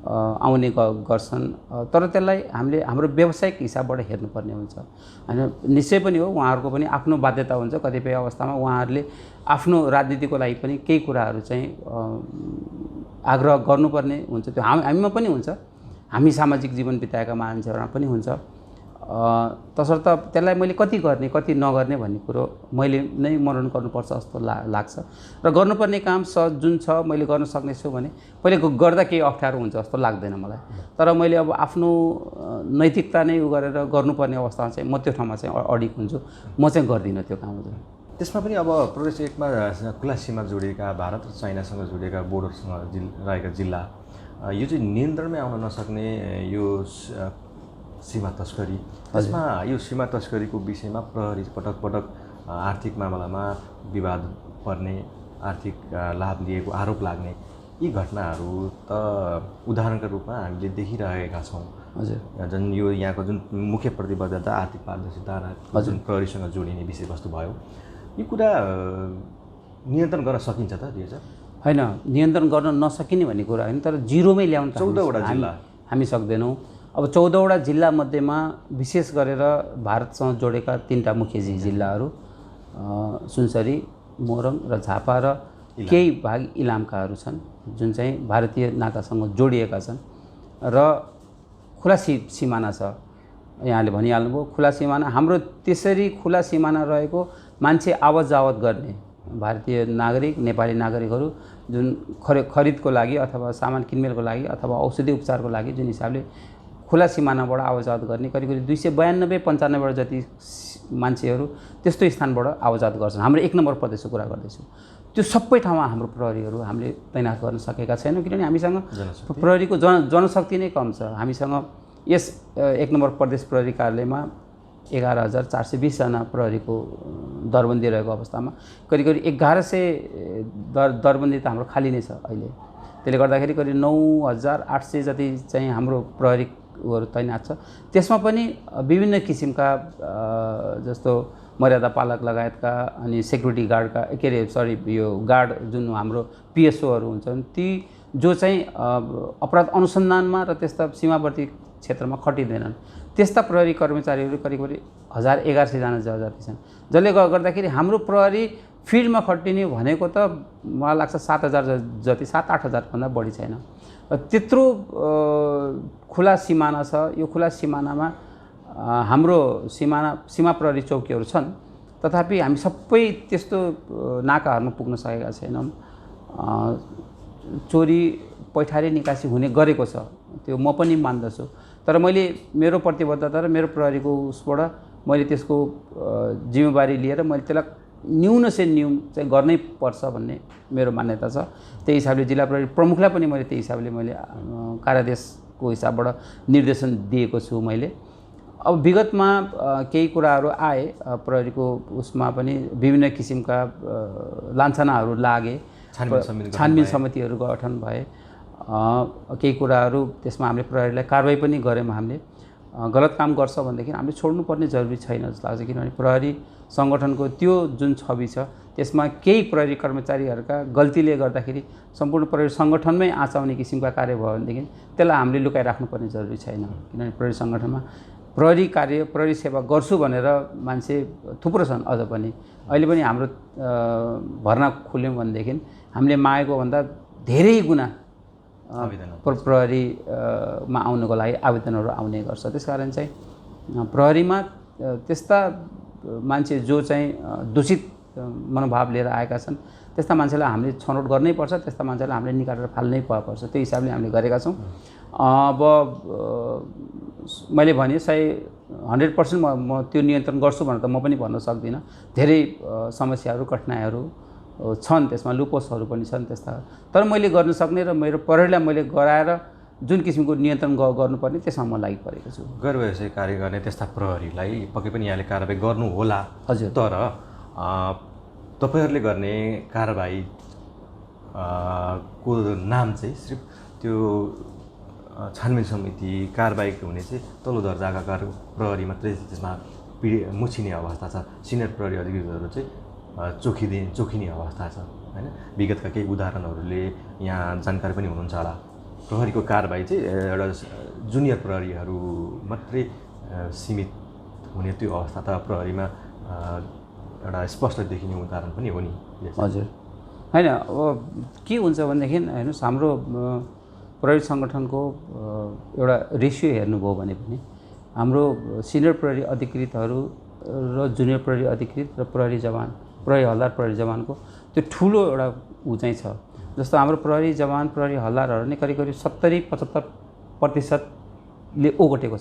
आउने गर्छन्। तर त्यसलाई हामीले हाम्रो व्यावसायिक हिसाबबाट हेर्नुपर्ने हुन्छ हैन। निश्चय पनि हो, उहाँहरूको पनि आफ्नो बाध्यता हुन्छ। कतिपय अवस्थामा उहाँहरूले आफ्नो राजनीतिको लागि पनि केही कुराहरू चाहिँ आग्रह गर्नुपर्ने हुन्छ। त्यो हामीमा पनि हुन्छ, हामी सामाजिक जीवन बिताएका मान्छेहरूमा पनि हुन्छ। तसर्थ त्यसलाई मैले कति गर्ने कति नगर्ने भन्ने कुरो मैले नै मनन गर्नुपर्छ जस्तो लाग्छ। र गर्नुपर्ने काम जुन छ मैले गर्न सक्ने छु भने पहिले गर्दा केही अप्ठ्यारो हुन्छ जस्तो लाग्दैन मलाई। तर मैले अब आफ्नो नैतिकता नै गरेर गर्नुपर्ने अवस्थामा चाहिँ म त्यो ठाउँमा चाहिँ अडिक हुन्छु। म चाहिँ गर्दिनँ त्यो कामहरू। त्यसमा पनि अब प्रदेश 1 मा खुला सीमा जोडिएका, भारत र चाइनासँग जोडिएका बोर्डरसँग रहेका जिल्ला, यो चाहिँ नियन्त्रणमै आउन नसक्ने यो सीमा तस्करी, त्यसमा यो सीमा तस्करीको विषयमा प्रहरी पटक आर्थिक मामलामा विवाद पर्ने, आर्थिक लाभ लिएको आरोप लाग्ने यी घटनाहरू त उदाहरणका रूपमा हामीले देखिरहेका छौँ। हजुर, जुन यो यहाँको जुन मुख्य प्रतिबद्धता आर्थिक पारदर्शिता र जुन प्रहरीसँग जोडिने विषयवस्तु भयो, यो कुरा नियन्त्रण गर्न सकिन्छ त? होइन, नियन्त्रण गर्न नसकिने भन्ने कुरा होइन, तर जिरोमै ल्याउन 14 वटा जिल्ला हामी सक्दैनौँ। अब 14 वटा जिल्ला मध्येमा विशेष गरेर भारतसँग जोडेका 3टा मुख्य जिल्लाहरू सुनसरी, मोरङ र झापा र केही भाग इलामकाहरू छन् जुन चाहिँ भारतीय नाकासँग जोडिएका छन् र खुला सिमाना छ। यहाँले भनिहाल्नुभयो खुला सिमाना। हाम्रो त्यसरी खुला सिमाना रहेको मान्छे आवत जावत गर्ने भारतीय नागरिक, नेपाली नागरिकहरू जुन खरिदको लागि अथवा सामान किनमेलको लागि अथवा औषधि उपचारको लागि जुन हिसाबले खुला सिमानाबाट आवत गर्ने करिब 292-95 जति मान्छेहरू त्यस्तो स्थानबाट आवत गर्छन्। हाम्रो 1 नम्बर प्रदेशको कुरा गर्दैछु। त्यो सबै ठाउँमा हाम्रो प्रहरीहरू हामीले तैनात गर्न सकेका छैनौँ किनभने हामीसँग प्रहरीको जनशक्ति नै कम छ। हामीसँग यस 1 नम्बर प्रदेश प्रहरी कार्यालयमा 11,420 जना प्रहरीको दरबन्दी रहेको अवस्थामा करिब 1100 दरबन्दी त हाम्रो खाली नै छ अहिले। त्यसले गर्दाखेरि करिब 9,800 जति चाहिँ हाम्रो प्रहरीहरू तैनात छ। त्यसमा पनि विभिन्न किसिमका जस्तो मर्यादा पालक लगायतका अनि सेक्युरिटी गार्डका यो गार्ड जुन हाम्रो पिएसओहरू हुन्छन् ती जो चाहिँ अपराध अनुसन्धानमा र त्यस्ता सीमावर्ती क्षेत्रमा खटिँदैनन् त्यस्ता प्रहरी कर्मचारीहरू करिब 1,100 जना जति छन्। जसले गर्दाखेरि हाम्रो प्रहरी फिल्डमा खटिने भनेको त मलाई लाग्छ 7,000 जति, 7-8,000 भन्दा बढी छैन। त्यत्रो खुला सिमाना छ। यो खुला सिमानामा हाम्रो सीमा प्रहरी चौकीहरू छन्, तथापि हामी सबै त्यस्तो नाकाहरूमा पुग्न सकेका छैनौँ। चोरी पैठारी निकासी हुने गरेको छ, त्यो म पनि मान्दछु। तर मैले मेरो प्रतिबद्धता र मेरो प्रहरीको उसबाट मैले त्यसको जिम्मेवारी लिएर मैले त्यसलाई न्यून से न्यून चाहिँ गर्नै पर्छ भन्ने मेरो मान्यता छ। त्यही हिसाबले जिल्ला प्रहरी प्रमुखलाई पनि मैले त्यही हिसाबले मैले कार्यादेशको हिसाबबाट निर्देशन दिएको छु मैले। अब विगतमा केही कुराहरू आए, प्रहरीको उसमा पनि विभिन्न किसिमका लान्छनाहरू लागे, छानबिन समितिहरू गठन भए, केही कुराहरू त्यसमा हामीले प्रहरीलाई कारबाही पनि गऱ्यौँ। हामीले गलत काम गर्छ भनेदेखि हामीले छोड्नुपर्ने जरुरी छैन जस्तो लाग्छ, किनभने प्रहरी सङ्गठनको त्यो जुन छवि छ त्यसमा केही प्रहरी कर्मचारीहरूका गल्तीले गर्दाखेरि सम्पूर्ण प्रहरी सङ्गठनमै आँच आउने किसिमका कार्य भयो भनेदेखि त्यसलाई हामीले लुकाइराख्नुपर्ने जरुरी छैन, किनभने प्रहरी सङ्गठनमा प्रहरी कार्य प्रहरी सेवा गर्छु भनेर मान्छे थुप्रो छन्। अझ पनि अहिले पनि हाम्रो भर्ना खुल्यौँ भनेदेखि हामीले मागेको भन्दा धेरै गुणा प्रहरीमा आउनको लागि आवेदनहरू आउने गर्छ। त्यसकारण चाहिँ प्रहरीमा त्यस्ता मान्छे जो चाहिँ दूषित मनोभाव लिएर आएका छन् त्यस्ता मान्छेलाई हामीले छनौट गर्नै पर्छ, त्यस्ता मान्छेलाई हामीले निकालेर फाल्नै पर्छ। त्यो हिसाबले हामीले गरेका छौँ। अब मैले भने 100% म त्यो नियन्त्रण गर्छु भनेर त म पनि भन्न सक्दिनँ। धेरै समस्याहरू कठिनाइहरू छन्, त्यसमा लुपोसहरू पनि छन् त्यस्ता। तर मैले गर्न सक्ने र मेरो प्रहरीलाई मैले गराएर जुन किसिमको नियन्त्रण गर्नुपर्ने त्यसमा म लागि परेको छु। गैर व्यवसायिक कार्य गर्ने त्यस्ता प्रहरीलाई पक्कै पनि यहाँले कारबाही गर्नु होला। हजुर। तर तपाईँहरूले गर्ने कारबाही को नाम चाहिँ सिर्फ त्यो छानबिन समिति कारबाहीको हुने चाहिँ तल्लो दर्जाका प्रहरी मात्रै त्यसमा मुछिने अवस्था छ। सिनियर प्रहरी अधिकृतहरू चाहिँ चोखिने अवस्था छ होइन। विगतका केही उदाहरणहरूले यहाँ जानकारी पनि हुनुहुन्छ होला। प्रहरीको कारबाही चाहिँ एउटा जुनियर प्रहरीहरू मात्रै सीमित हुने त्यो अवस्था त प्रहरीमा एउटा स्पष्ट देखिने उदाहरण पनि हो नि। हजुर, होइन अब के हुन्छ भनेदेखि हेर्नुहोस्, हाम्रो प्रहरी सङ्गठनको एउटा रेसियो हेर्नुभयो भने पनि हाम्रो सिनियर प्रहरी अधिकृतहरू र जुनियर प्रहरी अधिकृत र प्रहरी जवान, प्रहरी हल्दार प्रहरी जवानको त्यो ठुलो एउटा ऊ चाहिँ छ। जस्तो हाम्रो प्रहरी जवान प्रहरी हल्दारहरू नै करिब 70-75%ले ओगटेको छ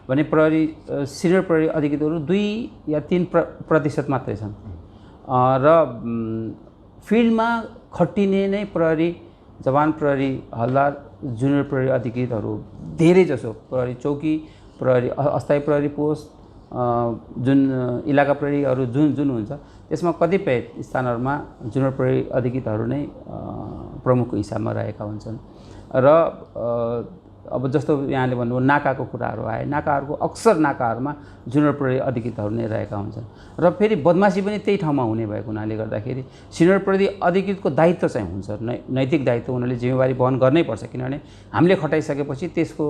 भने प्रहरी सिनियर प्रहरी अधिकृतहरू 2 या 3% मात्रै छन्। र फिल्डमा खटिने नै प्रहरी जवान प्रहरी हल्दार जुनियर प्रहरी अधिकृतहरू धेरै जसो प्रहरी चौकी प्रहरी अस्थायी प्रहरी पोस्ट जुन इलाका प्रहरीहरू जुन हुन्छ त्यसमा कतिपय स्थानहरूमा जुनियर प्रहरी अधिकृतहरू नै प्रमुख हिसाबमा रहेका हुन्छन्। र अब जस्तो यहाँले भन्नुभयो नाकाको कुराहरू आए, नाकाहरूको अक्सर नाकाहरूमा जुनियर प्रहरी अधिकृतहरू नै रहेका हुन्छन्। र फेरि बदमासी पनि त्यही ठाउँमा हुने भएको हुनाले गर्दाखेरि सिनियर प्रहरी अधिकृतको दायित्व चाहिँ हुन्छ, नैतिक दायित्व उनीहरूले जिम्मेवारी वहन गर्नै पर्छ, किनभने हामीले खटाइसकेपछि त्यसको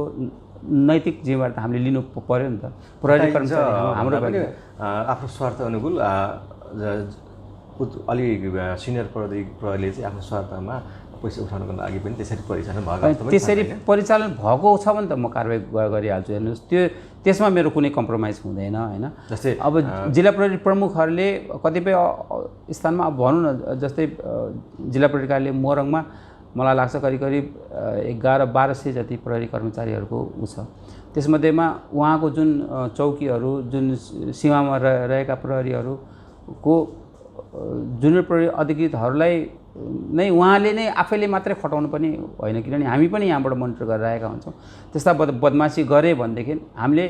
नैतिक जिम्मेवारी त हामीले लिनु पर्यो नि त। प्रहरी कर्मचारी हाम्रो आफ्नो स्वार्थ अनुकूल अलि सिनियर प्रहरीले चाहिँ आफ्नो स्वार्थमा पैसा उठाउनको लागि पनि त्यसरी परिचालन भएको त्यसरी परिचालन भएको छ भने त म कारबाही गरिहाल्छु। हेर्नुहोस्, त्यसमा मेरो कुनै कम्प्रोमाइज हुँदैन होइन। जस्तै अब जिल्ला प्रहरी प्रमुखहरूले कतिपय स्थानमा अब भनौँ न, जस्तै जिल्ला प्रहरी कार्यालय मोरङमा मलाई लाग्छ करिब 1100-1200 जति प्रहरी कर्मचारीहरूको ऊ छ। त्यसमध्येमा उहाँको जुन चौकीहरू जुन सीमामा रहेका प्रहरीहरूको जुनियर प्रहरी अधिकृतहरूलाई नै उहाँले नै आफैले मात्रै खटाउनु पनि होइन, किनभने हामी पनि यहाँबाट मोनिटर गरेर आएका हुन्छौँ। त्यस्ता बदमासी गरे भनेदेखि हामीले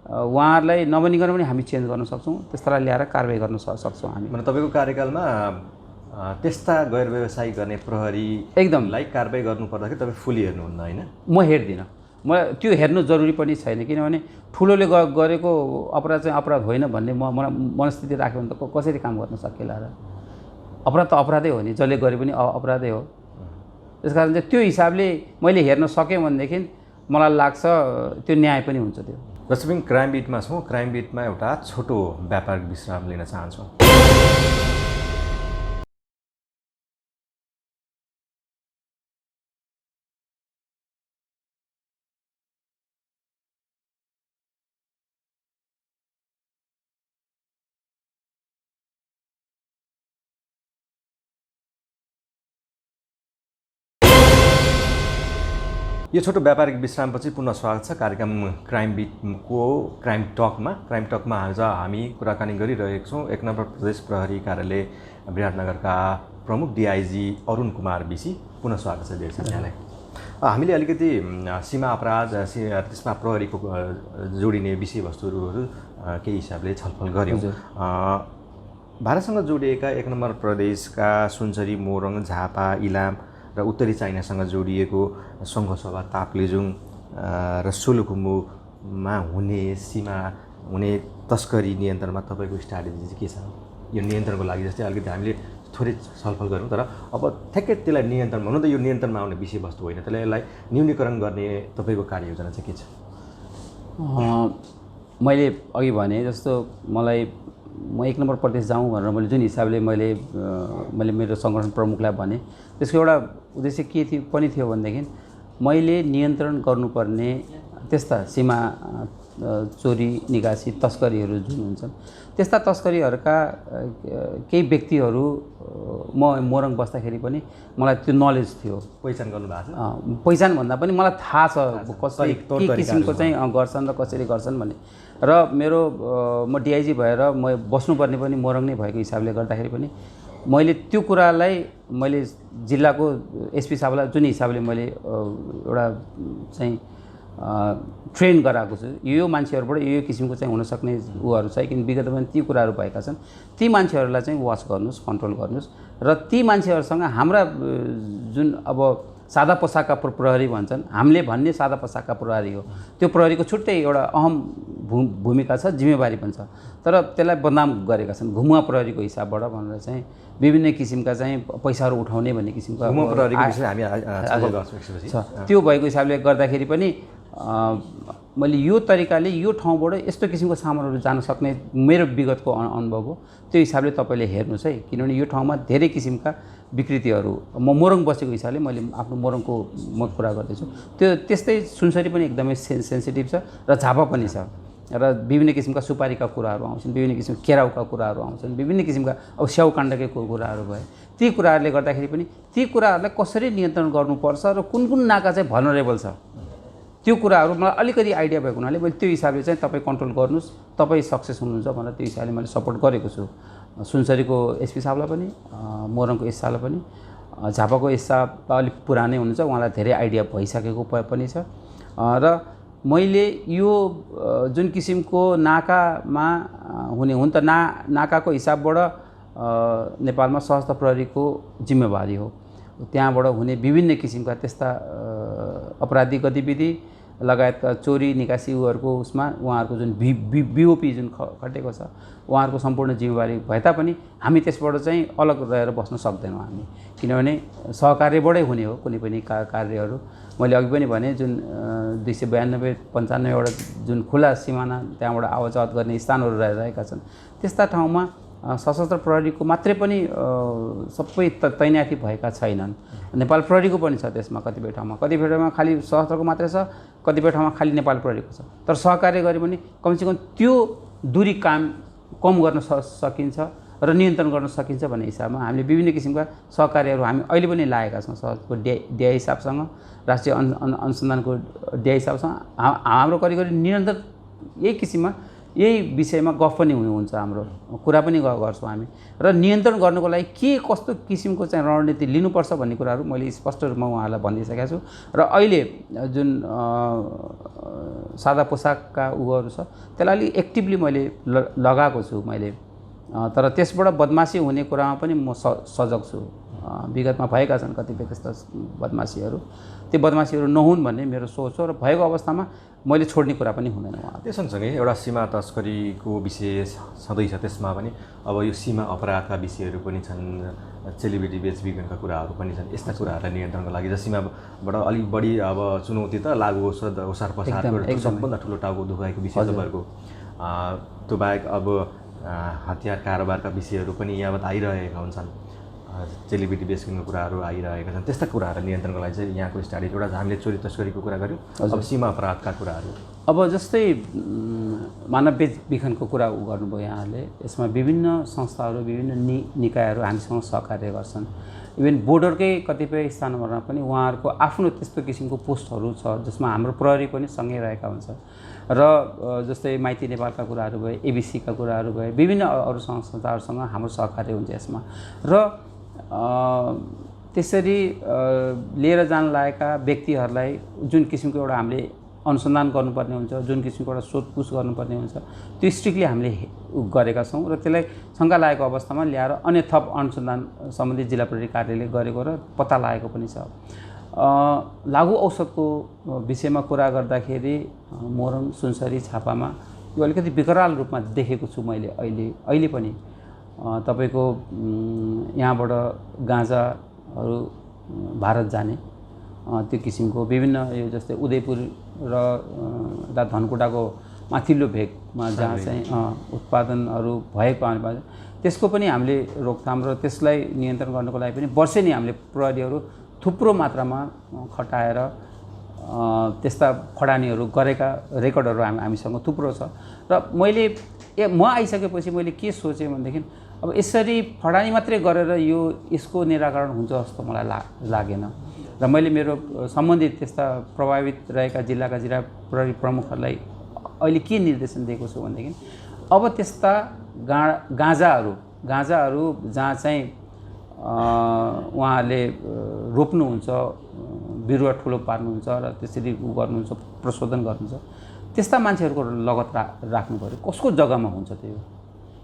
उहाँहरूलाई नबनिकन पनि हामी चेन्ज गर्न सक्छौँ, त्यस्तालाई ल्याएर कारबाही गर्न सक्छौँ हामी। मतलब तपाईँको कार्यकालमा त्यस्ता गैर व्यवसायिक गर्ने प्रहरी एकदमलाई कारबाही गर्नु पर्दाखेरि तपाईँ फुली हेर्नुहुन्न होइन? म हेर्दिनँ, म त्यो हेर्नु जरुरी पनि छैन, किनभने ठुलोले गरेको अपराध चाहिँ अपराध होइन भन्ने मलाई मनस्थिति राख्यो भने त कसरी काम गर्न सकेला र? अपराध त अपराधै हो नि, जसले गरे पनि अपराधै हो। त्यसकारण चाहिँ त्यो हिसाबले मैले हेर्न सकेँ भनेदेखि मलाई लाग्छ त्यो न्याय पनि हुन्छ। त्यो जस्तो पनि क्राइम बिटमा छौँ, क्राइम बिटमा एउटा छोटो व्यापारिक विश्राम लिन चाहन्छौँ। यो छोटो व्यापारिक विश्रामपछि पुनः स्वागत छ कार्यक्रम क्राइम बिटको क्राइम टकमा आज हामी कुराकानी गरिरहेका छौँ 1 नम्बर प्रदेश प्रहरी कार्यालय विराटनगरका प्रमुख डिआइजी अरुण कुमार बिसी। पुनः स्वागत छ डिआइजी यहाँलाई। हामीले अलिकति सीमा अपराध त्यसमा प्रहरीको जोडिने विषयवस्तुहरू केही हिसाबले छलफल गऱ्यौँ। भारतसँग जोडिएका 1 नम्बर प्रदेशका सुनसरी, मोरङ, झापा, इलाम र उत्तरी चाइनासँग जोडिएको सङ्घसभा, ताप्लेजुङ र सोलुखुम्बुमा हुने सीमा हुने तस्करी नियन्त्रणमा तपाईँको स्ट्राटेजी चाहिँ के छ? यो नियन्त्रणको लागि जस्तै अलिकति हामीले थोरै छलफल गरौँ, तर अब ठ्याक्कै त्यसलाई नियन्त्रणमा हुनु त यो नियन्त्रणमा आउने विषयवस्तु होइन, त्यसलाई न्यूनीकरण गर्ने तपाईँको कार्ययोजना चाहिँ के छ? मैले अघि भने जस्तो म 1 नम्बर प्रदेश जाउँ भनेर मैले जुन हिसाबले मैले मेरो सङ्गठन प्रमुखलाई भने त्यसको एउटा उद्देश्य के थियो भनेदेखि मैले नियन्त्रण गर्नुपर्ने त्यस्ता सीमा चोरी, निकासी, तस्करीहरू जुन हुन्छन् त्यस्ता तस्करीहरूका केही व्यक्तिहरू म मोरङ बस्दाखेरि पनि मलाई त्यो नलेज थियो। पहिचान गर्नु भएको छ? पहिचान भन्दा पनि मलाई थाहा छ कसरी के किसिमको चाहिँ गर्छन् र कसरी गर्छन् भन्ने। र म डिआइजी भएर म बस्नुपर्ने पनि मोरङ नै भएको हिसाबले गर्दाखेरि पनि मैले त्यो कुरालाई मैले जिल्लाको एसपी साहबलाई जुन हिसाबले मैले एउटा चाहिँ ट्रेन गराएको छु, यो मान्छेहरूबाट यो किसिमको चाहिँ हुनसक्ने उहरू छ, किन विगतमा ती कुराहरू भएका छन्, ती मान्छेहरूलाई चाहिँ वाच गर्नुहोस्, कन्ट्रोल गर्नुहोस्। र ती मान्छेहरूसँग हाम्रा जुन अब सादा पोसाकका प्रहरी भन्छन्, हामीले भन्ने सादा पोसाकका प्रहरी हो, त्यो प्रहरीको छुट्टै एउटा अहम भूमिका छ, जिम्मेवारी पनि छ, तर त्यसलाई बदनाम गरेका छन् घुमुवा प्रहरीको हिसाबबाट भनेर चाहिँ विभिन्न किसिमका चाहिँ पैसाहरू उठाउने भन्ने किसिमको त्यो भएको हिसाबले गर्दाखेरि पनि मैले यो तरिकाले यो ठाउँबाट यस्तो किसिमको सामानहरू जान सक्ने मेरो विगतको अनुभव हो। त्यो हिसाबले तपाईँले हेर्नुहोस् है, किनभने यो ठाउँमा धेरै किसिमका विकृतिहरू, म मोरङ बसेको हिसाबले मैले आफ्नो मोरङको म कुरा गर्दैछु, त्यो त्यस्तै सुनसरी पनि एकदमै सेन्सिटिभ छ र झापा पनि छ, र विभिन्न किसिमका सुपारीका कुराहरू आउँछन्, विभिन्न किसिमका केराउका कुराहरू आउँछन्, विभिन्न किसिमका अब स्याउकाण्डकै कुराहरू भए, ती कुराहरूले गर्दाखेरि पनि ती कुराहरूलाई कसरी नियन्त्रण गर्नुपर्छ र कुन नाका चाहिँ भनरेबल छ त्यो कुराहरू मलाई अलिकति आइडिया भएको हुनाले मैले त्यो हिसाबले चाहिँ तपाईँ कन्ट्रोल गर्नुहोस्, तपाईँ सक्सेस हुनुहुन्छ भनेर त्यो हिसाबले मैले सपोर्ट गरेको छु। सुनसरीको एसपी साहबलाई पनि, मोरङको एस साहबलाई पनि, झापाको एस साहब अलिक पुरानै हुनुहुन्छ, उहाँलाई धेरै आइडिया भइसकेको पनि छ। र मैले यो जुन किसिमको नाकामा हुने हुन त नाकाको हिसाबबाट नेपालमा सशस्त्र प्रहरीको जिम्मेवारी हो, त्यहाँबाट हुने विभिन्न किसिमका त्यस्ता अपराधिक गतिविधि लगायतका चोरी निकासी उहरूको उसमा उहाँहरूको जुन बिओपी जुन खटेको छ उहाँहरूको सम्पूर्ण जिम्मेवारी भए तापनि हामी त्यसबाट चाहिँ अलग रहेर बस्न सक्दैनौँ हामी, किनभने सहकार्यबाटै हुने हो कुनै पनि कार्यहरू। मैले अघि पनि भने जुन 292-95वटा जुन खुला सिमाना त्यहाँबाट आवत गर्ने स्थानहरू रहेका छन्, त्यस्ता ठाउँमा सशस्त्र प्रहरीको मात्रै पनि सबै तैनाती भएका छैनन्, नेपाल प्रहरीको पनि छ त्यसमा, कतिपय ठाउँमा खालि सशस्त्रको मात्रै छ, कतिपय ठाउँमा खालि नेपाल प्रहरीको छ। तर सहकार्य गरे पनि कमसेकम त्यो दूरी कम गर्न सकिन्छ र नियन्त्रण गर्न सकिन्छ भन्ने हिसाबमा हामीले विभिन्न किसिमका सहकार्यहरू हामी अहिले पनि लागेका छौँ। सशस्त्रको डिआई साहबसँग, राष्ट्रिय अनुसन्धानको डिआई साहबसँग हाम्रो करिब निरन्तर यही किसिममा यही विषयमा गफ पनि हुन्छ, हाम्रो कुरा पनि गर्छौँ हामी, र नियन्त्रण गर्नको लागि के कस्तो किसिमको चाहिँ रणनीति लिनुपर्छ भन्ने कुराहरू मैले स्पष्ट रूपमा उहाँहरूलाई भनिसकेको छु। र अहिले जुन सादा पोसाकका उहरू छ त्यसलाई अलिक एक्टिभली मैले लगाएको छु मैले, तर त्यसबाट बदमासी हुने कुरामा पनि म सजग छु। विगतमा भएका छन् कतिपय त्यस्ता बदमासीहरू, त्यो बदमासीहरू नहुन् भन्ने मेरो सोच हो, र भएको अवस्थामा मैले छोड्ने कुरा पनि हुँदैन। उहाँ त्यो सँगसँगै एउटा सीमा तस्करीको विषय छँदैछ, त्यसमा पनि अब यो सीमा अपराधका विषयहरू पनि छन्, चेलीबेटी बेचबिखनका कुराहरू पनि छन्। यस्ता कुराहरूलाई नियन्त्रणको लागि चाहिँ सीमाबाट अलिक बढी अब चुनौती त लागु ओसार पसारको सबभन्दा ठुलो टाउको दुखाएको विषय तपाईँहरूको। त्यो बाहेक अब हतियार कारोबारका विषयहरू पनि यावत आइरहेका हुन्छन्, चेलीबेटी बेचबिखनको कुराहरू आइरहेका छन्। त्यस्ता कुराहरू नियन्त्रणको लागि चाहिँ यहाँको स्ट्राटेजी एउटा हामीले चोरी तस्करीको कुरा गऱ्यौँ, अब सीमा अपराधका कुराहरू अब जस्तै मानव बेचबिखनको कुरा गर्नुभयो यहाँले, यसमा विभिन्न संस्थाहरू विभिन्न निकायहरू हामीसँग सहकार्य गर्छन्। इभन बोर्डरकै कतिपय स्थानहरूमा पनि उहाँहरूको आफ्नो त्यस्तो किसिमको पोस्टहरू छ जसमा हाम्रो प्रहरी पनि सँगै रहेका हुन्छ, र जस्तै माइती नेपालका कुराहरू भए, एबिसीका कुराहरू भए, विभिन्न अरू संस्थाहरूसँग हाम्रो सहकार्य हुन्छ यसमा। र त्यसरी लिएर जान लागेका व्यक्तिहरूलाई जुन किसिमको एउटा हामीले अनुसन्धान गर्नुपर्ने हुन्छ, जुन किसिमको एउटा सोधपुछ गर्नुपर्ने हुन्छ, त्यो स्ट्रिक्टली हामीले गरेका छौँ र त्यसलाई शङ्का लागेको अवस्थामा ल्याएर अन्य थप अनुसन्धान सम्बन्धित जिल्ला प्रहरी कार्यालयले गरेको र पत्ता लागेको पनि छ। लागु औषधको विषयमा कुरा गर्दाखेरि मोरङ सुनसरी झापामा यो अलिकति विकराल रूपमा देखेको छु मैले अहिले पनि। तपाईँको यहाँबाट गाँजाहरू भारत जाने त्यो किसिमको विभिन्न यो जस्तै उदयपुर र धनकुटाको माथिल्लो भेगमा जहाँ चाहिँ उत्पादनहरू भएको त्यसको पनि हामीले रोकथाम र त्यसलाई नियन्त्रण गर्नको लागि पनि वर्षेनी हामीले प्रहरीहरू थुप्रो मात्रामा खटाएर त्यस्ता फडानीहरू गरेका रेकर्डहरू हामीसँग थुप्रो छ। र म आइसकेपछि मैले के सोचेँ भनेदेखि अब यसरी फडानी मात्रै गरेर यसको निराकरण हुन्छ जस्तो मलाई लागेन र मैले मेरो सम्बन्धित त्यस्ता प्रभावित रहेका जिल्ला प्रहरी प्रमुखहरूलाई अहिले के निर्देशन दिएको छु भनेदेखि अब त्यस्ता गाँजाहरू जहाँ चाहिँ उहाँहरूले रोप्नुहुन्छ, बिरुवा ठुलो पार्नुहुन्छ र त्यसरी गर्नुहुन्छ, प्रशोधन गर्नुहुन्छ, त्यस्ता मान्छेहरूको लगत राख्नु पऱ्यो। कसको जग्गामा हुन्छ त्यो?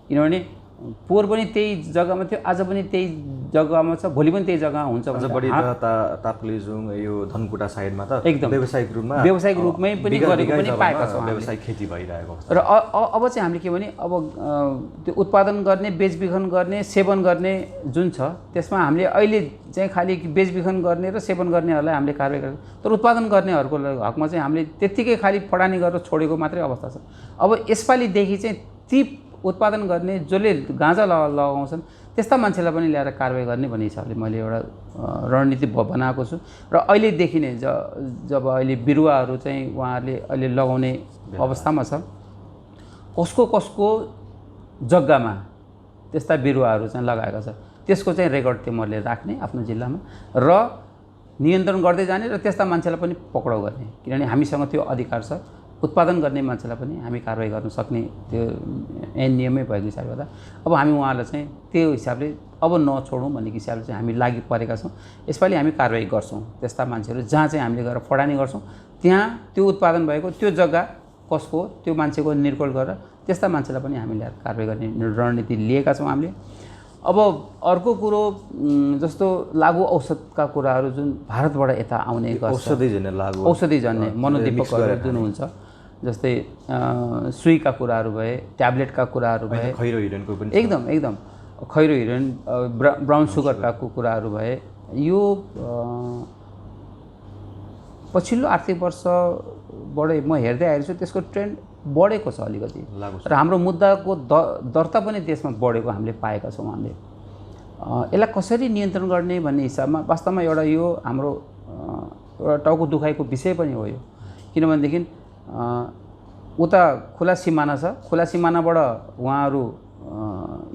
किनभने पोहोर पनि त्यही जग्गामा थियो, आज पनि त्यही जग्गामा छ, भोलि पनि त्यही जग्गामा हुन्छ। अझ बढी ताप्लेजुङ यो धनकुटा साइडमा त एकदम व्यावसायिक रूपमै पनि गरेको पनि पाएका छौँ। व्यावसायिक खेती भइरहेको र अब चाहिँ हामीले के भने अब त्यो उत्पादन गर्ने, बेचबिखन गर्ने, सेवन गर्ने जुन छ त्यसमा हामीले अहिले चाहिँ खालि बेचबिखन गर्ने र सेवन गर्नेहरूलाई हामीले कारबाही गर्छौँ, तर उत्पादन गर्नेहरूको हकमा चाहिँ हामीले त्यत्तिकै खालि फडानी गरेर छोडेको मात्रै अवस्था छ। अब यसपालिदेखि चाहिँ ती उत्पादन गर्ने जसले गाँजा लगाउँछन् त्यस्ता मान्छेलाई पनि ल्याएर कारबाही गर्ने भन्ने हिसाबले मैले एउटा रणनीति बनाएको छु। र अहिलेदेखि नै जब अहिले बिरुवाहरू चाहिँ उहाँहरूले अहिले लगाउने अवस्थामा छ, कसको जग्गामा त्यस्ता बिरुवाहरू चाहिँ लगाएका छ त्यसको चाहिँ रेकर्ड तिमीहरूले राख्ने आफ्नो जिल्लामा र नियन्त्रण गर्दै जाने र त्यस्ता मान्छेलाई पनि पक्राउ गर्ने। किनभने हामीसँग त्यो अधिकार छ, उत्पादन गर्ने मान्छेलाई पनि हामी कारबाही गर्न सक्ने त्यो ऐन नियमै भएको हिसाबले गर्दा अब हामी उहाँहरूलाई चाहिँ त्यो हिसाबले अब नछोडौँ भन्ने हिसाबले चाहिँ हामी लागि परेका छौँ। यसपालि हामी कारबाही गर्छौँ त्यस्ता मान्छेहरू जहाँ चाहिँ हामीले गएर फडानी गर्छौँ त्यहाँ त्यो उत्पादन भएको त्यो जग्गा कसको त्यो मान्छेको निर्कोल गरेर त्यस्ता मान्छेलाई पनि हामीले कारबाही गर्ने रणनीति लिएका छौँ हामीले। अब अर्को कुरो जस्तो लागु औषधका कुराहरू जुन भारतबाट यता आउने औषधिजन्य मनोदीपकहरू जुन हुन्छ, जस्तै सुईका कुराहरू भए, ट्याब्लेटका कुराहरू भए, खैरो हिरोइनको पनि एकदम खैरो हिरोइन, ब्राउन सुगरका कुराहरू भए, यो पछिल्लो आर्थिक वर्षबाटै म हेर्दै आएको छु त्यसको ट्रेन्ड बढेको छ अलिकति र हाम्रो मुद्दाको दर्ता पनि देशमा बढेको हामीले पाएका छौँ। हामीले यसलाई कसरी नियन्त्रण गर्ने भन्ने हिसाबमा वास्तवमा एउटा यो हाम्रो एउटा टाउको दुखाइको विषय पनि हो यो। किनभनेदेखि उता खुला सिमाना छ, खुला सिमानाबाट उहाँहरू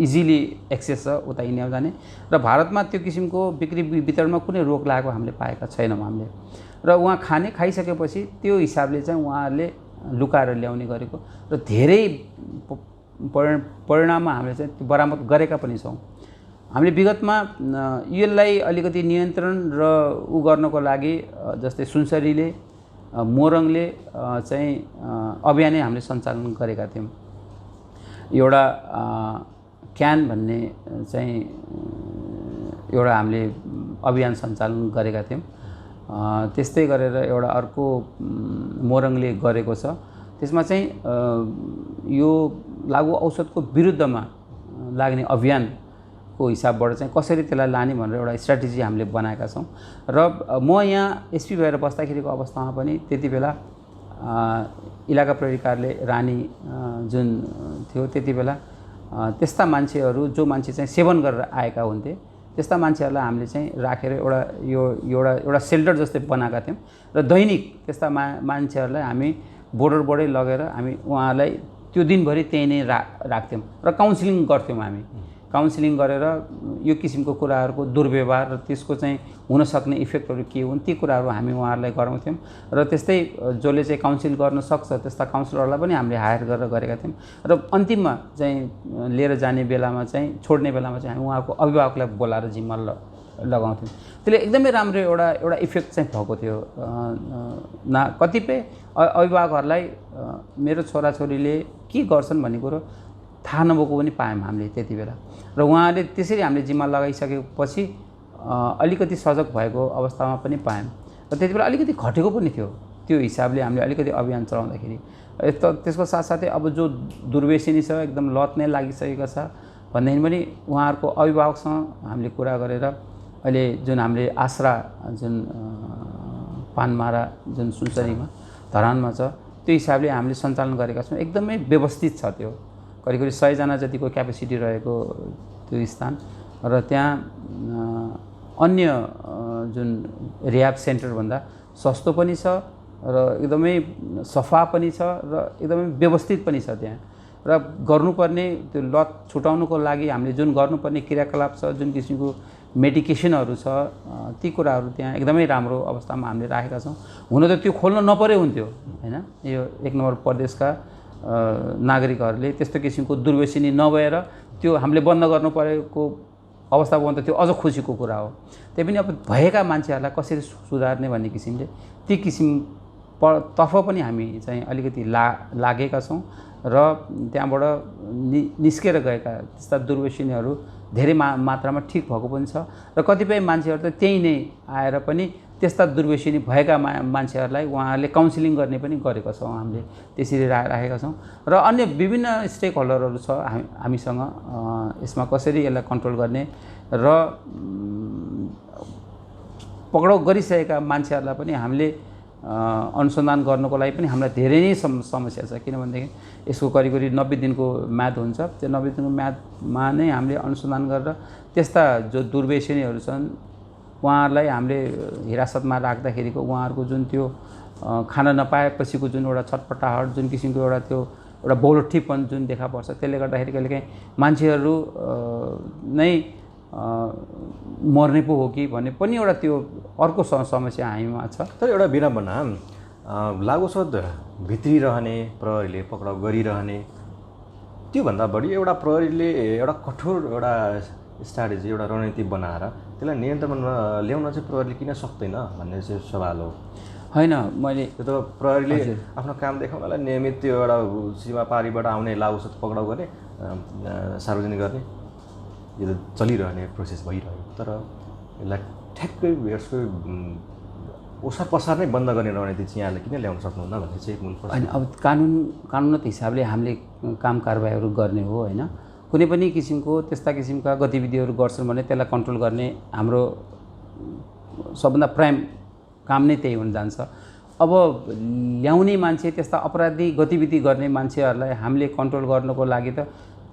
इजिली एक्सेस छ उता इन्डिया जाने र भारतमा त्यो किसिमको बिक्री वितरणमा कुनै रोक लागेको हामीले पाएका छैनौँ हामीले। र उहाँ खाइसकेपछि त्यो हिसाबले चाहिँ उहाँहरूले लुकाएर ल्याउने गरेको र धेरै परिणाममा हामीले चाहिँ त्यो बरामद गरेका पनि छौँ। हामीले विगतमा यसलाई अलिकति नियन्त्रण र गर्नको लागि जस्तै सुनसरीले, मोरङले चाहिँ अभियानै हामीले सञ्चालन गरेका थियौँ। एउटा क्यान भन्ने चाहिँ एउटा हामीले अभियान सञ्चालन गरेका थियौँ। त्यस्तै गरेर एउटा अर्को मोरङले गरेको छ, त्यसमा चाहिँ यो लागु औषधको विरुद्धमा लाग्ने अभियानको हिसाबबाट चाहिँ कसरी त्यसलाई लाने भनेर एउटा स्ट्राटेजी हामीले बनाएका छौँ। र म यहाँ एसपी भएर बस्दाखेरिको अवस्थामा पनि त्यति बेला इलाका प्रहरी कार्यालय रानी जुन थियो त्यति बेला त्यस्ता मान्छेहरू जो मान्छे चाहिँ सेवन गरेर आएका हुन्थे त्यस्ता मान्छेहरूलाई हामीले चाहिँ राखेर एउटा सेल्टर जस्तै बनाएका थियौँ र दैनिक त्यस्ता मान्छेहरूलाई हामी बोर्डरबाटै लगेर हामी उहाँहरूलाई त्यो दिनभरि त्यहीँ नै राख्थ्यौँ र काउन्सिलिङ गर्थ्यौँ। हामी काउन्सिलिङ गरेर यो किसिमको कुराहरूको दुर्व्यवहार र त्यसको चाहिँ हुनसक्ने इफेक्टहरू के हुन् ती कुराहरू हामी उहाँहरूलाई गराउँथ्यौँ र त्यस्तै जसले चाहिँ काउन्सिल गर्न सक्छ त्यस्ता काउन्सिलरलाई पनि हामीले हायर गरेर गरेका थियौँ। र अन्तिममा चाहिँ लिएर जाने बेलामा चाहिँ छोड्ने बेलामा चाहिँ हामी उहाँको अभिभावकलाई बोलाएर जिम्मा लगाउँथ्यौँ। त्यसले एकदमै राम्रो एउटा इफेक्ट चाहिँ भएको थियो। कतिपय अभिभावकहरूलाई मेरो छोराछोरीले के गर्छन् भन्ने कुरो थाहा नभएको पनि पायौँ हामीले त्यति बेला, र उहाँले त्यसरी हामीले जिम्मा लगाइसकेपछि अलिकति सजग भएको अवस्थामा पनि पायौँ, र त्यति बेला अलिकति घटेको पनि थियो। त्यो हिसाबले हामीले अलिकति अभियान चलाउँदाखेरि त्यसको साथसाथै अब जो दुर्व्यसनी छ, एकदम लत नै लागिसकेको छ भनेदेखि पनि उहाँहरूको अभिभावकसँग हामीले कुरा गरेर अहिले जुन हामीले आश्रा जुन पानमारा जुन सुनसरीमा धरानमा छ त्यो हिसाबले हामीले सञ्चालन गरेका छौँ। एकदमै व्यवस्थित छ त्यो, करिब 100 जना जतिको क्यापेसिटी रहेको त्यो स्थान, र त्यहाँ अन्य जुन रिह्याब सेन्टरभन्दा सस्तो पनि छ र एकदमै सफा पनि छ र एकदमै व्यवस्थित पनि छ त्यहाँ। र गर्नुपर्ने त्यो लत छुटाउनुको लागि हामीले जुन गर्नुपर्ने क्रियाकलाप छ, जुन किसिमको मेडिकेसनहरू छ, ती कुराहरू त्यहाँ एकदमै राम्रो अवस्थामा हामीले राखेका छौँ। हुन त त्यो खोल्न नपरे हुन्थ्यो हैन, यो 1 नम्बर प्रदेशका नागरिकहरूले त्यस्तो किसिमको दुर्व्यसनी नभएर त्यो हामीले बन्द गर्नु परेको अवस्था भयो भने त त्यो अझ खुसीको कुरा हो। त्यही पनि अब भएका मान्छेहरूलाई कसरी सुधार्ने भन्ने किसिमले ती किसिम तर्फ पनि हामी चाहिँ अलिकति लागेका छौँ, र त्यहाँबाट निस्केर गएका त्यस्ता दुर्व्यसनीहरू धेरै मात्रामा ठिक भएको पनि छ, र कतिपय मान्छेहरू त त्यही नै आएर पनि त्यस्ता दुर्व्यसनी भएका मान्छेहरूलाई उहाँहरूले काउन्सिलिङ गर्ने पनि गरेका छौँ हामीले, त्यसरी राखेका छौँ। र अन्य विभिन्न स्टेक होल्डरहरू छ हामीसँग यसमा कसरी यसलाई कन्ट्रोल गर्ने, र पक्राउ गरिसकेका मान्छेहरूलाई पनि हामीले अनुसन्धान गर्नको लागि पनि हामीलाई धेरै नै समस्या छ। किनभनेदेखि यसको करिब 90 दिनको म्याद हुन्छ, त्यो 90 दिनको म्यादमा नै हामीले अनुसन्धान गरेर त्यस्ता जो दुर्व्यसनीहरू छन् उहाँहरूलाई हामीले हिरासतमा राख्दाखेरिको उहाँहरूको जुन त्यो खाना नपाएपछिको जुन एउटा छटपटाहट, जुन किसिमको एउटा बोलठीपन जुन देखा पर्छ, त्यसले गर्दाखेरि कहिलेकाहीँ मान्छेहरू नै मर्ने पो हो कि भन्ने पनि एउटा त्यो अर्को समस्या हामीमा छ। तर एउटा विडम्बना, लागुसद भित्रिरहने, प्रहरीले पक्राउ गरिरहने, त्योभन्दा बढी एउटा प्रहरीले एउटा कठोर एउटा स्ट्राटेजी, एउटा रणनीति बनाएर त्यसलाई नियन्त्रणमा ल्याउन चाहिँ प्रहरीले किन सक्दैन भन्ने चाहिँ सवाल हो। होइन, मैले त्यो त प्रहरीले आफ्नो काम देखाउनलाई नियमित त्यो एउटा सीमा पारीबाट आउने लागुसद पक्राउ गर्ने, सार्वजनिक गर्ने, यो त चलिरहने प्रोसेस भइरह्यो। तर यसलाई ठ्याक्कै यसको ओसार पसार नै बन्द गर्ने रणनीति चाहिँ यहाँले किन ल्याउन सक्नुहुन्न भन्ने चाहिँ मूल प्रश्न। होइन, अब कानुनगत हिसाबले हामीले काम कारबाहीहरू गर्ने हो होइन। कुनै पनि किसिमको त्यस्ता किसिमका गतिविधिहरू गर्छन् भने त्यसलाई कन्ट्रोल गर्ने हाम्रो सबभन्दा प्राइम काम नै त्यही हुन जान्छ। अब ल्याउने मान्छे, त्यस्ता अपराधी गतिविधि गर्ने मान्छेहरूलाई हामीले कन्ट्रोल गर्नको लागि त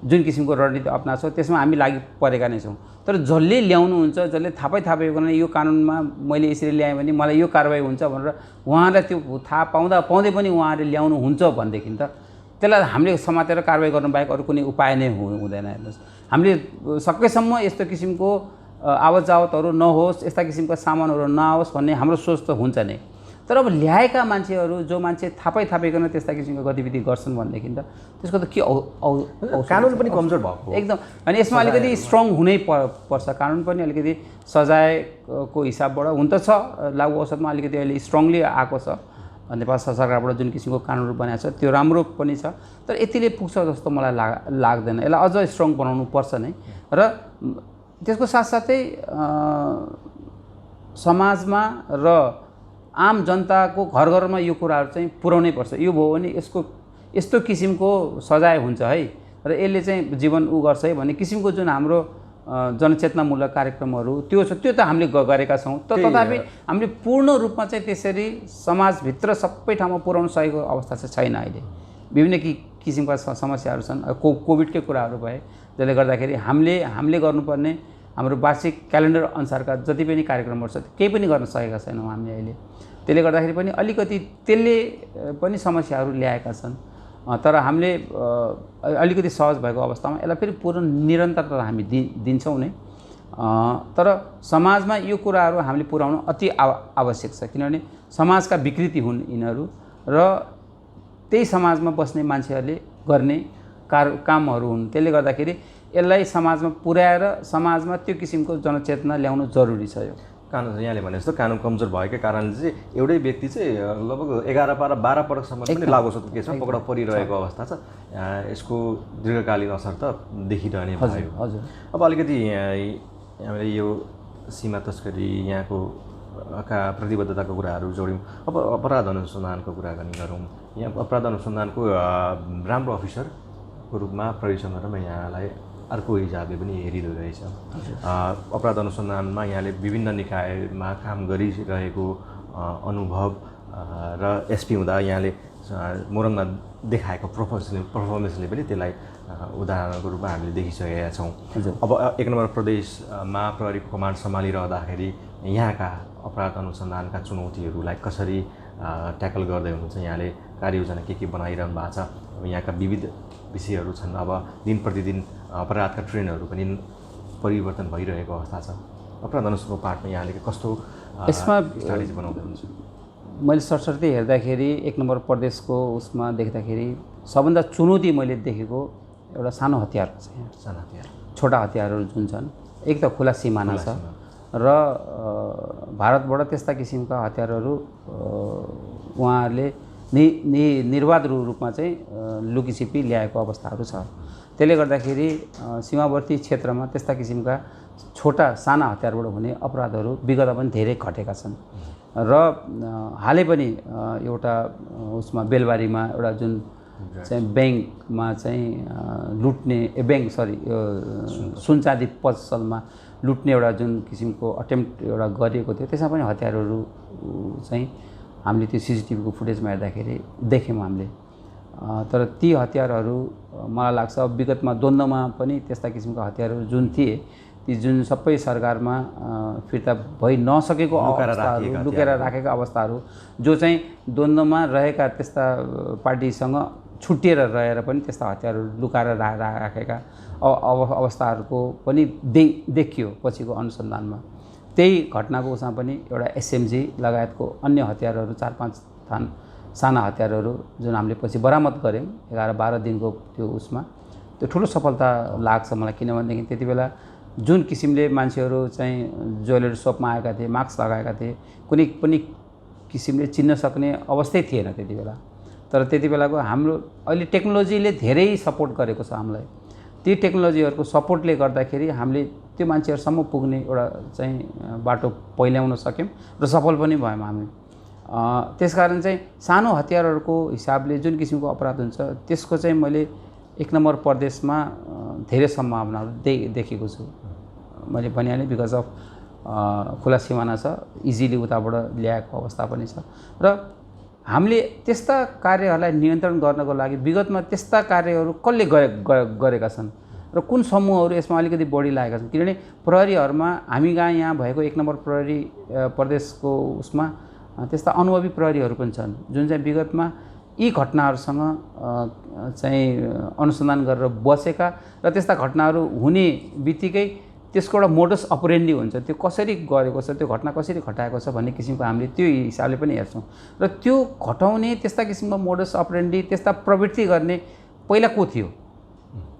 जुन किसिमको रणनीति अप्नाउँछौँ त्यसमा हामी लागि परेका नै छौँ। तर जसले ल्याउनुहुन्छ, जसले थाहै गर्न यो कानुनमा मैले यसरी ल्याएँ भने मलाई यो कारबाही हुन्छ भनेर उहाँलाई त्यो थाहा पाउँदै पनि उहाँहरूले ल्याउनु हुन्छ भनेदेखि त त्यसलाई हामीले समातेर कारबाही गर्नु बाहेक अरू कुनै उपाय नै हुँदैन। हेर्नुहोस्, हामीले सकेसम्म यस्तो किसिमको आवत जावतहरू नहोस्, यस्ता किसिमका सामानहरू नआओस् भन्ने हाम्रो सोच त हुन्छ नै। तर अब ल्याएका मान्छेहरू, जो मान्छे थाहैकन त्यस्ता किसिमको गतिविधि गर्छन् भनेदेखि त त्यसको त के कानुन पनि कमजोर भएको एकदम। अनि यसमा अलिकति स्ट्रङ हुनै पर्छ कानुन पनि। अलिकति सजायको हिसाबबाट हुन त छ, लागु औषधमा अलिकति अहिले स्ट्रङली आएको छ नेपाल सरकारबाट जुन किसिमको कानुनहरू बनाएको छ त्यो राम्रो पनि छ। तर यतिले पुग्छ जस्तो मलाई लाग्दैन। यसलाई अझ स्ट्रङ बनाउनु पर्छ नै। र त्यसको साथसाथै समाजमा र आम जनताको घर घरमा यो कुराहरू चाहिँ पुर्याउनै पर्छ। यो भयो भने यस्तो किसिमको सजाय हुन्छ है, र यसले चाहिँ जीवन गर्छ है भन्ने किसिमको जुन हाम्रो जनचेतनामूलक कार्यक्रमहरू त्यो छ, त्यो त हामीले गरेका छौँ। तथापि हामीले पूर्ण रूपमा चाहिँ त्यसरी समाजभित्र सबै ठाउँमा पुर्याउन सकेको अवस्था चाहिँ छैन। अहिले विभिन्न किसिमका समस्याहरू छन्। कोभिडकै कुराहरू भए, जसले गर्दाखेरि हामीले गर्नुपर्ने हाम्रो वार्षिक क्यालेन्डर अनुसारका जति पनि कार्यक्रमहरू छ केही पनि गर्न सकेका छैनौँ हामीले अहिले। त्यसले गर्दाखेरि पनि अलिकति त्यसले पनि समस्याहरू ल्याएका छन्। तर हामीले अलिकति सहज भएको अवस्थामा यसलाई फेरि पूर्ण निरन्तरता हामी दिन्छौँ नै। तर समाजमा यो कुराहरू हामीले पुर्याउनु अति आवश्यक छ, किनभने समाजका विकृति हुन् यिनीहरू, र त्यही समाजमा बस्ने मान्छेहरूले गर्ने कामहरू हुन्। त्यसले गर्दाखेरि यसलाई समाजमा पुर्याएर समाजमा त्यो किसिमको जनचेतना ल्याउनु जरुरी छ। यो कानुन यहाँले भने जस्तो कानुन कमजोर भएको कारणले चाहिँ एउटै व्यक्ति चाहिँ लगभग 11-12 पटकसम्म पनि लागुसक्दो केसमा पक्राउ परिरहेको अवस्था छ। यसको दीर्घकालीन असर त देखिरहने भयो। हजुर। अब अलिकति हामीले यो सीमा तस्करी यहाँको का प्रतिबद्धताको कुराहरू जोड्यौँ। अब अपराध अनुसन्धानको कुराकानी गरौँ। यहाँ अपराध अनुसन्धानको राम्रो अफिसरको रूपमा प्रवेशन गरेर म यहाँलाई अर्को हिसाबले पनि हेरिँदो रहेछ। अपराध अनुसन्धानमा यहाँले विभिन्न निकायमा काम गरिरहेको अनुभव र एसपी हुँदा यहाँले मोरङमा देखाएको पर्फर्मेन्सले पनि त्यसलाई उदाहरणको रूपमा हामीले देखिसकेका छौँ। अब 1 नम्बर प्रदेशमा प्रहरीको कमान्ड सम्हालिरहँदाखेरि यहाँका अपराध अनुसन्धानका चुनौतीहरूलाई कसरी ट्याकल गर्दै हुनुहुन्छ? यहाँले कार्ययोजना के बनाइरहनु भएको छ? अब यहाँका विविध विषयहरू छन्। अब दिन प्रतिदिन अपराधका ट्रेन्डहरू पनि परिवर्तन भइरहेको अवस्था छ। अपराध अनुसन्धानको पार्टमा यहाँले कस्तो यसमा स्ट्राटेजी बनाउँदै हुनुहुन्छ? मैले सरसर्ती हेर्दाखेरि 1 नम्बर प्रदेशको उसमा देख्दाखेरि सबभन्दा चुनौती मैले देखेको एउटा सानो हतियारको छ। यहाँ सानो हतियार, छोटा हतियारहरू जुन छन्, एक त खुला सिमाना छ र भारतबाट त्यस्ता किसिमका हतियारहरू उहाँहरूले निर्वाध रूपमा चाहिँ लुकीछिपी ल्याएको अवस्थाहरू छ। त्यसले गर्दाखेरि सीमावर्ती क्षेत्रमा त्यस्ता किसिमका छोटा साना हतियारबाट हुने अपराधहरू विगतमा पनि धेरै घटेका छन् र हालै पनि एउटा उसमा बेलबारीमा एउटा जुन चाहिँ ब्याङ्कमा चाहिँ लुट्ने सुन चाँदी पसलमा लुट्ने एउटा जुन किसिमको अटेम्प्ट एउटा गरिएको थियो, त्यसमा पनि हतियारहरू चाहिँ हामीले त्यो सिसिटिभीको फुटेजमा हेर्दाखेरि देख्यौँ हामीले। तर ती हतियारहरू मलाई लाग्छ विगतमा द्वन्द्वमा पनि त्यस्ता किसिमका हतियारहरू जुन थिए, ती जुन सबै सरकारमा फिर्ता भइ नसकेको अवस्थाहरू, लुकेर राखेका अवस्थाहरू, जो चाहिँ द्वन्द्वमा रहेका त्यस्ता पार्टीसँग छुट्टिएर रहेर पनि त्यस्ता हतियारहरू लुकाएर राखेका अवस्थाहरूको पनि देखियो पछिको अनुसन्धानमा। त्यही घटनाको उसमा पनि एउटा एसएमजी लगायतको अन्य हतियारहरू 4-5 थान साना हतियारहरू जुन हामीले पछि बरामद गऱ्यौँ 11-12 दिनको त्यो उसमा, त्यो ठुलो सफलता लाग्छ मलाई। किनभनेदेखि त्यति बेला जुन किसिमले मान्छेहरू चाहिँ ज्वेलरी सपमा आएका थिए, मास्क लगाएका थिए, कुनै पनि किसिमले चिन्न सक्ने अवस्थै थिएन त्यति बेला। तर त्यति बेलाको हाम्रो अहिले टेक्नोलोजीले धेरै सपोर्ट गरेको छ हामीलाई। ती टेक्नोलोजीहरूको सपोर्टले गर्दाखेरि हामीले त्यो मान्छेहरूसम्म पुग्ने एउटा चाहिँ बाटो पहिल्याउन सक्यौँ र सफल पनि भयौँ हामी। त्यसकारण चाहिँ सानो हतियारहरूको हिसाबले जुन किसिमको अपराध हुन्छ त्यसको चाहिँ मैले 1 नम्बर प्रदेशमा धेरै सम्भावनाहरू देखेको छु। मैले भनिहालेँ बिकज अफ खुला सिमाना छ, इजिली उताबाट ल्याएको अवस्था पनि छ र हामीले त्यस्ता कार्यहरूलाई नियन्त्रण गर्नको लागि विगतमा त्यस्ता कार्यहरू कसले गरेका छन् र कुन समूहहरू यसमा अलिकति बढी लागेका छन्। किनभने प्रहरीहरूमा हामी यहाँ भएको 1 नम्बर प्रहरी प्रदेशको उसमा त्यस्ता अनुभवी प्रहरीहरू पनि छन् जुन चाहिँ विगतमा यी घटनाहरूसँग चाहिँ अनुसन्धान गरेर बसेका र त्यस्ता घटनाहरू हुने बित्तिकै त्यसको एउटा मोडस अपरेन्डी हुन्छ, त्यो कसरी गरेको छ, त्यो घटना कसरी घटाएको छ भन्ने किसिमको हामीले त्यो हिसाबले पनि हेर्छौँ र त्यो घटाउने त्यस्ता किसिमको मोडस अपरेन्डी, त्यस्ता प्रवृत्ति गर्ने पहिला को थियो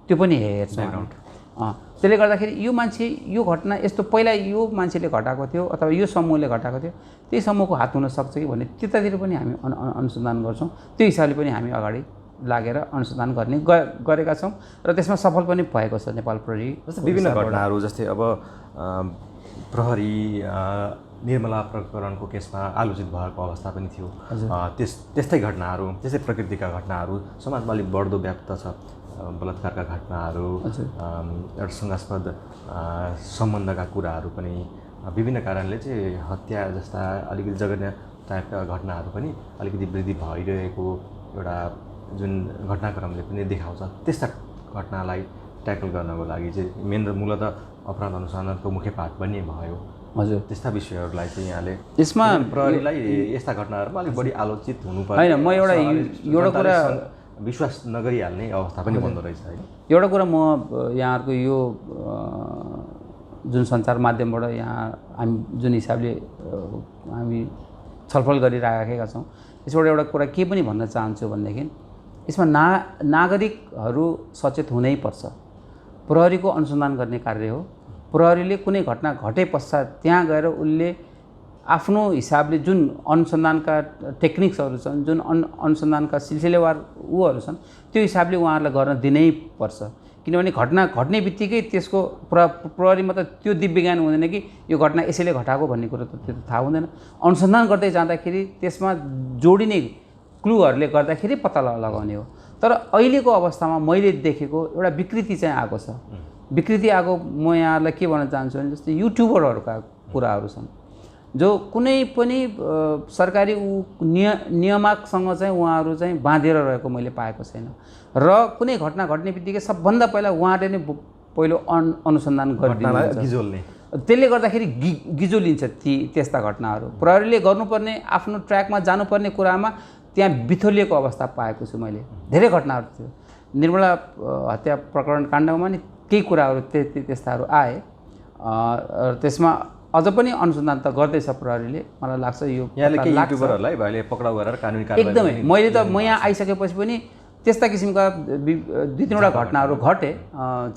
त्यो पनि हेर्छौँ। त्यसले गर्दाखेरि यो मान्छे यो घटना यस्तो पहिला यो मान्छेले घटाएको थियो अथवा यो समूहले घटाएको थियो, त्यही समूहको हात हुनसक्छ कि भन्ने त्यतातिर पनि हामी अनुसन्धान गर्छौँ। त्यो हिसाबले पनि हामी अगाडि लागेर अनुसन्धान गरेका छौँ र त्यसमा सफल पनि भएको छ नेपाल प्रहरी। जस्तै विभिन्न घटनाहरू जस्तै अब प्रहरी निर्मला प्रकरणको केसमा आलोचित भएको अवस्था पनि थियो। त्यस्तै घटनाहरू, त्यस्तै प्रकृतिका घटनाहरू समाजमा अलिक बढ्दो व्याप्त छ। बलात्कारका घटनाहरू, एउटा शङ्कास्पद सम्बन्धका कुराहरू पनि विभिन्न कारणले चाहिँ हत्या जस्ता अलिकति जघन्य टाइपका घटनाहरू पनि अलिकति वृद्धि भइरहेको एउटा जुन घटनाक्रमले पनि देखाउँछ। त्यस्ता घटनालाई ट्याकल गर्नको लागि चाहिँ मेन र मूलतः अपराध अनुसन्धानको मुख्य पाठ पनि भयो। हजुर, त्यस्ता विषयहरूलाई चाहिँ यहाँले यसमा प्रहरीलाई यस्ता घटनाहरूमा अलिक बढी आलोचित हुनुपर्छ होइन। म एउटा कुरा विश्वास नगरिहाल्ने अवस्था पनि बन्दो रहेछ होइन। एउटा कुरा म यहाँहरूको यो जुन सञ्चार माध्यमबाट यहाँ हामी जुन हिसाबले हामी छलफल गरिराखेका छौँ यसबाट एउटा कुरा के पनि भन्न चाहन्छु भनेदेखि यसमा नागरिकहरू सचेत हुनै पर्छ। प्रहरीको अनुसन्धान गर्ने कार्य हो। प्रहरीले कुनै घटना घटे पश्चात त्यहाँ गएर उसले आफ्नो हिसाबले जुन अनुसन्धानका टेक्निक्सहरू छन्, जुन अनुसन्धानका सिलसिलेवार ऊहरू छन्, त्यो हिसाबले उहाँहरूलाई गर्न दिनै पर्छ। किनभने घटना घट्ने बित्तिकै त्यसको प्रहरीमा त त्यो दिव्य ज्ञान हुँदैन कि यो घटना यसैले घटाएको भन्ने कुरो त त्यो थाहा हुँदैन। अनुसन्धान गर्दै जाँदाखेरि त्यसमा जोडिने क्लुहरूले गर्दाखेरि पत्ता लगाउने हो। तर अहिलेको अवस्थामा मैले देखेको एउटा विकृति चाहिँ आएको छ। विकृति आएको म यहाँहरूलाई के भन्न चाहन्छु भने जस्तै युट्युबरहरूका कुराहरू छन् जो कुनै पनि सरकारी नियामकसँग चाहिँ उहाँहरू चाहिँ बाँधेर रहेको मैले पाएको छैन र कुनै घटना घट्ने बित्तिकै सबभन्दा पहिला उहाँले नै पहिलो अनुसन्धान गरिदिनुहुन्छ। त्यसले गर्दाखेरि गिजोलिन्छ त्यस्ता घटनाहरू। प्रहरीले गर्नुपर्ने आफ्नो ट्र्याकमा जानुपर्ने कुरामा त्यहाँ बिथोलिएको अवस्था पाएको छु मैले। धेरै घटनाहरू थियो, निर्मला हत्या प्रकरण काण्डमा नि केही कुराहरू त्यस्ताहरू आए। त्यसमा अझ पनि अनुसन्धान त गर्दैछ प्रहरीले, मलाई लाग्छ यो युट्युबरहरूलाई भाइले पक्राउ गरेर कानुनी कारबाही एकदमै। मैले त म यहाँ आइसकेपछि पनि त्यस्ता किसिमका 2-3वटा घटनाहरू घटे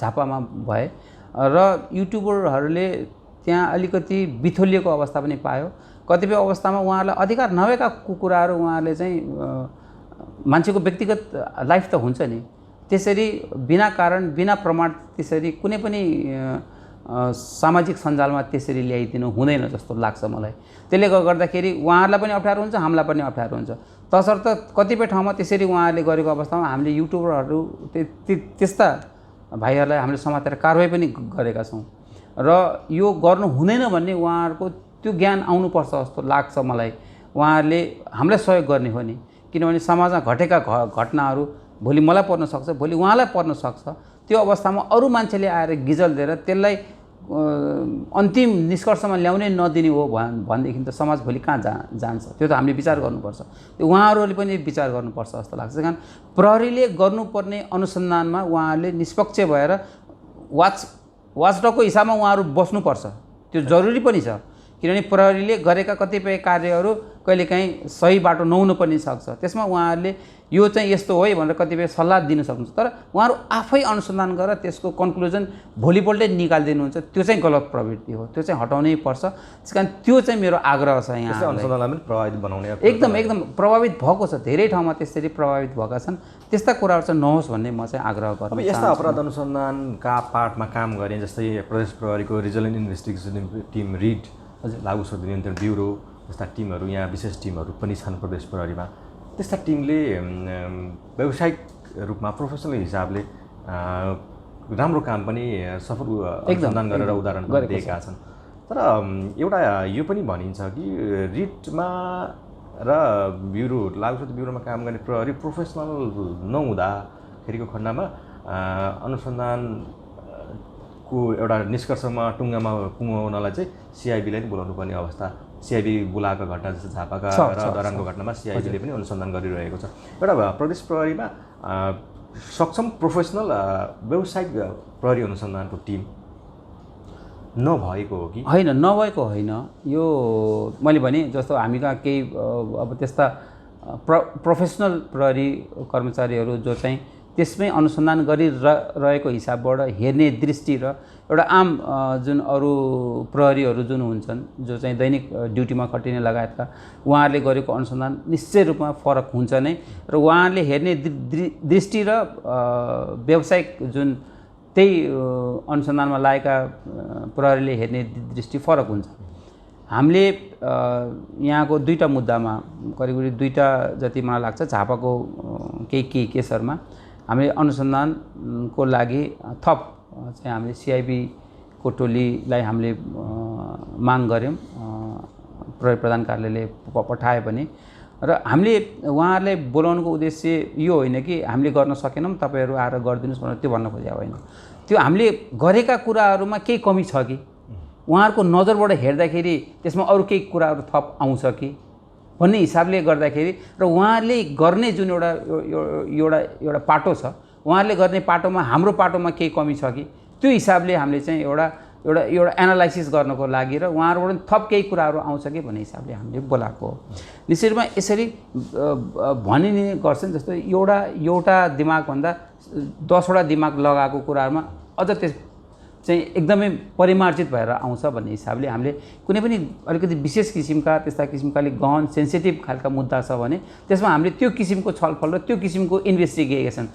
झापामा भए र युट्युबरहरूले त्यहाँ अलिकति बिथोलिएको अवस्था पनि पायो। कतिपय अवस्थामा उहाँहरूलाई अधिकार नभएका कुराहरू उहाँहरूले चाहिँ मान्छेको व्यक्तिगत लाइफ त हुन्छ नि, त्यसरी बिना कारण बिना प्रमाण त्यसरी कुनै पनि सामाजिक सञ्जालमा त्यसरी ल्याइदिनु हुँदैन जस्तो लाग्छ मलाई। त्यसले गर्दाखेरि उहाँहरूलाई पनि अप्ठ्यारो हुन्छ, हामीलाई पनि अप्ठ्यारो हुन्छ। तसर्थ कतिपय ठाउँमा त्यसरी उहाँहरूले गरेको अवस्थामा हामीले युट्युबरहरू त्यस्ता भाइहरूलाई हामीले समातेर कारबाही पनि गरेका छौँ र यो गर्नु हुँदैन भन्ने उहाँहरूको त्यो ज्ञान आउनुपर्छ जस्तो लाग्छ मलाई। उहाँहरूले हामीलाई सहयोग गर्ने हो नि, किनभने समाजमा घटेका घटनाहरू भोलि मलाई पर्न सक्छ, भोलि उहाँलाई पर्न सक्छ। त्यो अवस्थामा अरू मान्छेले आएर गिजल दिएर त्यसलाई अन्तिम निष्कर्षमा ल्याउनै नदिने हो भनेदेखि त समाज भोलि कहाँ जान्छ? त्यो त हामीले विचार गर्नुपर्छ। त्यो उहाँहरूले पनि विचार गर्नुपर्छ जस्तो लाग्छ। कारण प्रहरीले गर्नुपर्ने अनुसन्धानमा उहाँहरूले निष्पक्ष भएर वाचडगको हिसाबमा उहाँहरू बस्नुपर्छ, त्यो जरुरी पनि छ। किनभने प्रहरीले गरेका कतिपय कार्यहरू कहिलेकाहीँ सही बाटो नहुन पनि सक्छ। त्यसमा उहाँहरूले यो चाहिँ यस्तो हो भनेर कतिपय सल्लाह दिन सक्नुहुन्छ, तर उहाँहरू आफै अनुसन्धान गरेर त्यसको कन्क्लुजन भोलिपल्टै निकालिदिनुहुन्छ। त्यो चाहिँ गलत प्रवृत्ति हो, त्यो चाहिँ हटाउनै पर्छ। त्यस कारण त्यो चाहिँ मेरो आग्रह छ यहाँ। अनुसन्धानलाई पनि प्रभावित बनाउने एकदम प्रभावित भएको छ, धेरै ठाउँमा त्यसरी प्रभावित भएका छन्। त्यस्ता कुराहरू चाहिँ नहोस् भन्ने म चाहिँ आग्रह गर्छु। अब यस्ता अपराध अनुसन्धानका पार्टमा काम गरे जस्तै प्रदेश प्रहरीको रिजनल इन्भेस्टिगेसन टिम, रिड, लागु शक्ति नियन्त्रण ब्युरो जस्ता टिमहरू, यहाँ विशेष टिमहरू पनि छन् प्रदेश प्रहरीमा। त्यस्ता टिमले व्यावसायिक रूपमा प्रोफेसनल हिसाबले राम्रो काम पनि सफल अनुसन्धान गरेर उदाहरण दिएका छन्। तर एउटा यो पनि भनिन्छ कि रिटमा र ब्युरो, लागु शक्ति ब्युरोमा काम गर्ने प्रहरी प्रोफेसनल नहुँदाखेरिको खण्डमा अनुसन्धानको एउटा निष्कर्षमा टुङ्गामा पुगाउनलाई चाहिँ सिआइबीलाई नै बोलाउनु पर्ने अवस्था। सिआइबी बोलाएको घटना जस्तो झापाका र दराङको घटनामा सिआइबीले पनि अनुसन्धान गरिरहेको छ। एउटा प्रदेश प्रहरीमा सक्षम प्रोफेसनल व्यावसायिक प्रहरी अनुसन्धानको टिम नभएको हो कि होइन? नभएको होइन। यो मैले भने जस्तो हामी कहाँ केही अब त्यस्ता प्रोफेसनल प्रहरी कर्मचारीहरू जो चाहिँ त्यसमै अनुसन्धान गरिरहेको हिसाबबाट हेर्ने दृष्टि र एउटा आम जुन अरू प्रहरीहरू जुन हुन्छन् जो चाहिँ दैनिक ड्युटीमा खटिने लगायतका उहाँहरूले गरेको अनुसन्धान निश्चय रूपमा फरक हुन्छ नै र उहाँहरूले हेर्ने दृष्टि र व्यावसायिक जुन त्यही अनुसन्धानमा लागेका प्रहरीले हेर्ने दृष्टि फरक हुन्छ। हामीले यहाँको 2टा मुद्दामा करिब 2टा जति मलाई लाग्छ झापाको केही केसहरूमा हामीले अनुसन्धानको लागि थप चाहिँ हामीले सिआइबीको टोलीलाई हामीले माग गऱ्यौँ। प्रहरी प्रधान कार्यालयले पठाए पनि र हामीले उहाँहरूलाई बोलाउनुको उद्देश्य यो होइन कि हामीले गर्न सकेनौँ तपाईँहरू आएर गरिदिनुहोस् भनेर त्यो भन्न खोजेको होइन। त्यो हामीले गरेका कुराहरूमा केही कमी छ कि उहाँहरूको नजरबाट हेर्दाखेरि त्यसमा अरू केही कुराहरू थप आउँछ कि भन्ने हिसाबले गर्दाखेरि र उहाँहरूले गर्ने जुन एउटा पाटो छ, उहाँहरूले गर्ने पाटोमा हाम्रो पाटोमा केही कमी छ कि त्यो हिसाबले हामीले चाहिँ एउटा एनालाइसिस गर्नको लागि र उहाँहरूबाट थप केही कुराहरू आउँछ कि भन्ने हिसाबले हामीले बोलाएको हो। निश्चित रूपमा यसरी भनिने गर्छन् जस्तो एउटा दिमागभन्दा 10वटा दिमाग लगाएको कुराहरूमा अझ त्यस चाहिँ एकदमै परिमार्जित भएर आउँछ भन्ने हिसाबले हामीले कुनै पनि अलिकति विशेष किसिमका त्यस्ता किसिमका अलिक गहन सेन्सिटिभ खालका मुद्दा छ भने त्यसमा हामीले त्यो किसिमको छलफल र त्यो किसिमको इन्भेस्टिगेसन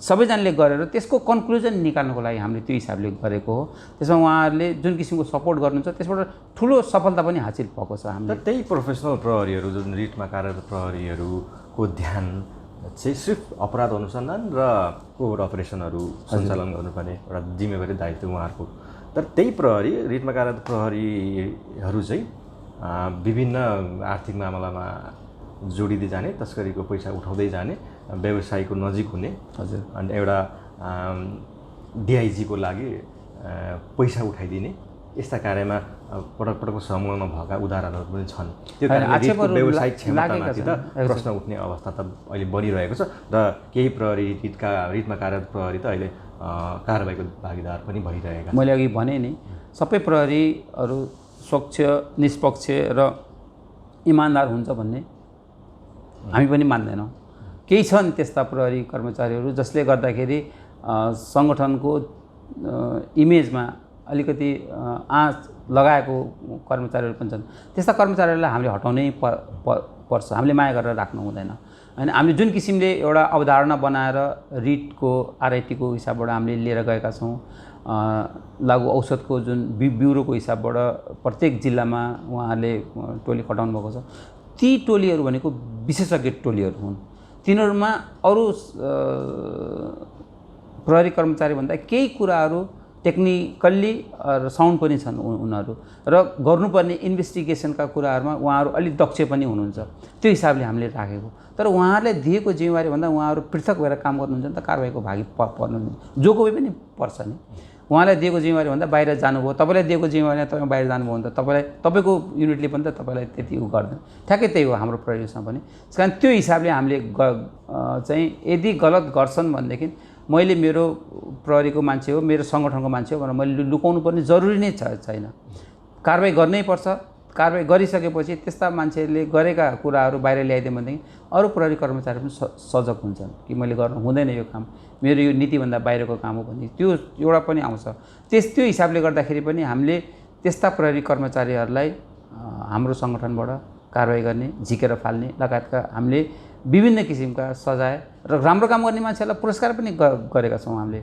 सबैजनाले गरेर त्यसको कन्क्लुजन निकाल्नको लागि हामीले त्यो हिसाबले गरेको हो। त्यसमा उहाँहरूले जुन किसिमको सपोर्ट गर्नुहुन्छ त्यसबाट ठुलो सफलता पनि हासिल भएको छ। हामीले त्यही प्रोफेसनल प्रहरीहरू जुन रिटमा कार्यरत प्रहरीहरूको ध्यान चाहिँ सिर्फ अपराध अनुसन्धान र कोभिड अपरेसनहरू सञ्चालन गर्नुपर्ने एउटा जिम्मेवारी दायित्व उहाँहरूको। तर त्यही प्रहरी रिटमा कार्यरत प्रहरीहरू चाहिँ विभिन्न आर्थिक मामलामा जोडिँदै जाने, तस्करीको पैसा उठाउँदै जाने, व्यवसायको नजिक हुने, हजुर, अनि एउटा डिआइजीको लागि पैसा उठाइदिने यस्ता कार्यमा पटक पटक संलग्न भएका उदाहरणहरू पनि छन्। त्यो कारणले व्यवसायिक क्षमतामाथि त प्रश्न उठ्ने अवस्था त अहिले बनिरहेको छ र केही प्रहरी रिटमा कार्यरत प्रहरी त अहिले कारबाहीको भागीदार पनि भइरहेका छन्। मैले अघि भने नि सबै प्रहरीहरू स्वच्छ, निष्पक्ष र इमान्दार हुन्छ भन्ने हामी पनि मान्दैनौँ। केही छन् त्यस्ता प्रहरी कर्मचारीहरू जसले गर्दाखेरि सङ्गठनको इमेजमा अलिकति आँच लगाएको कर्मचारीहरू पनि छन्। त्यस्ता कर्मचारीहरूलाई हामीले हटाउनै पर्छ, हामीले माया गरेर राख्नु हुँदैन। होइन, हामीले जुन किसिमले एउटा अवधारणा बनाएर रिटको आरआइटीको हिसाबबाट हामीले लिएर गएका छौँ, लागु औषधको जुन ब्युरोको हिसाबबाट प्रत्येक जिल्लामा उहाँहरूले टोली खटाउनु भएको छ। ती टोलीहरू भनेको विशेषज्ञ टोलीहरू हुन्। तिनीहरूमा अरू प्रहरी कर्मचारीभन्दा केही कुराहरू टेक्निकल्ली र साउन्ड पनि छन् उनीहरू, र गर्नुपर्ने इन्भेस्टिगेसनका कुराहरूमा उहाँहरू अलिक दक्ष पनि हुनुहुन्छ। त्यो हिसाबले हामीले राखेको। तर उहाँहरूले दिएको जिम्मेवारी भन्दा उहाँहरू पृथक भएर काम गर्नुहुन्छ भने त कारबाहीको भागी पर्नु जो कोही पनि पर्छ नि। उहाँलाई दिएको जिम्मेवारी भन्दा बाहिर जानुभयो, तपाईँलाई दिएको जिम्मेवारी तपाईँ बाहिर जानुभयो भने त तपाईँको युनिटले पनि त तपाईँलाई त्यति उ गर्दैन। ठ्याक्कै त्यही हो हाम्रो प्रहरीसँग पनि। त्यस कारण त्यो हिसाबले हामीले चाहिँ यदि गलत गर्छन् भनेदेखि मैले मेरो प्रहरीको मान्छे हो, मेरो सङ्गठनको मान्छे हो भनेर मैले लुकाउनु पर्ने जरुरी नै छैन। कारबाही गर्नै पर्छ। कारबाही गरिसकेपछि त्यस्ता मान्छेहरूले गरेका कुराहरू बाहिर ल्याइदियो भनेदेखि अरू प्रहरी कर्मचारी पनि सजग हुन्छन् कि मैले गर्नु हुँदैन यो काम, मेरो यो नीतिभन्दा बाहिरको काम हो भन्ने त्यो एउटा पनि आउँछ। त्यो हिसाबले गर्दाखेरि पनि हामीले त्यस्ता प्रहरी कर्मचारीहरूलाई हाम्रो सङ्गठनबाट कारबाही गर्ने, झिकेर फाल्ने लगायतका हामीले विभिन्न किसिमका सजाय र राम्रो काम गर्ने मान्छेहरूलाई पुरस्कार पनि गरेका छौँ। हामीले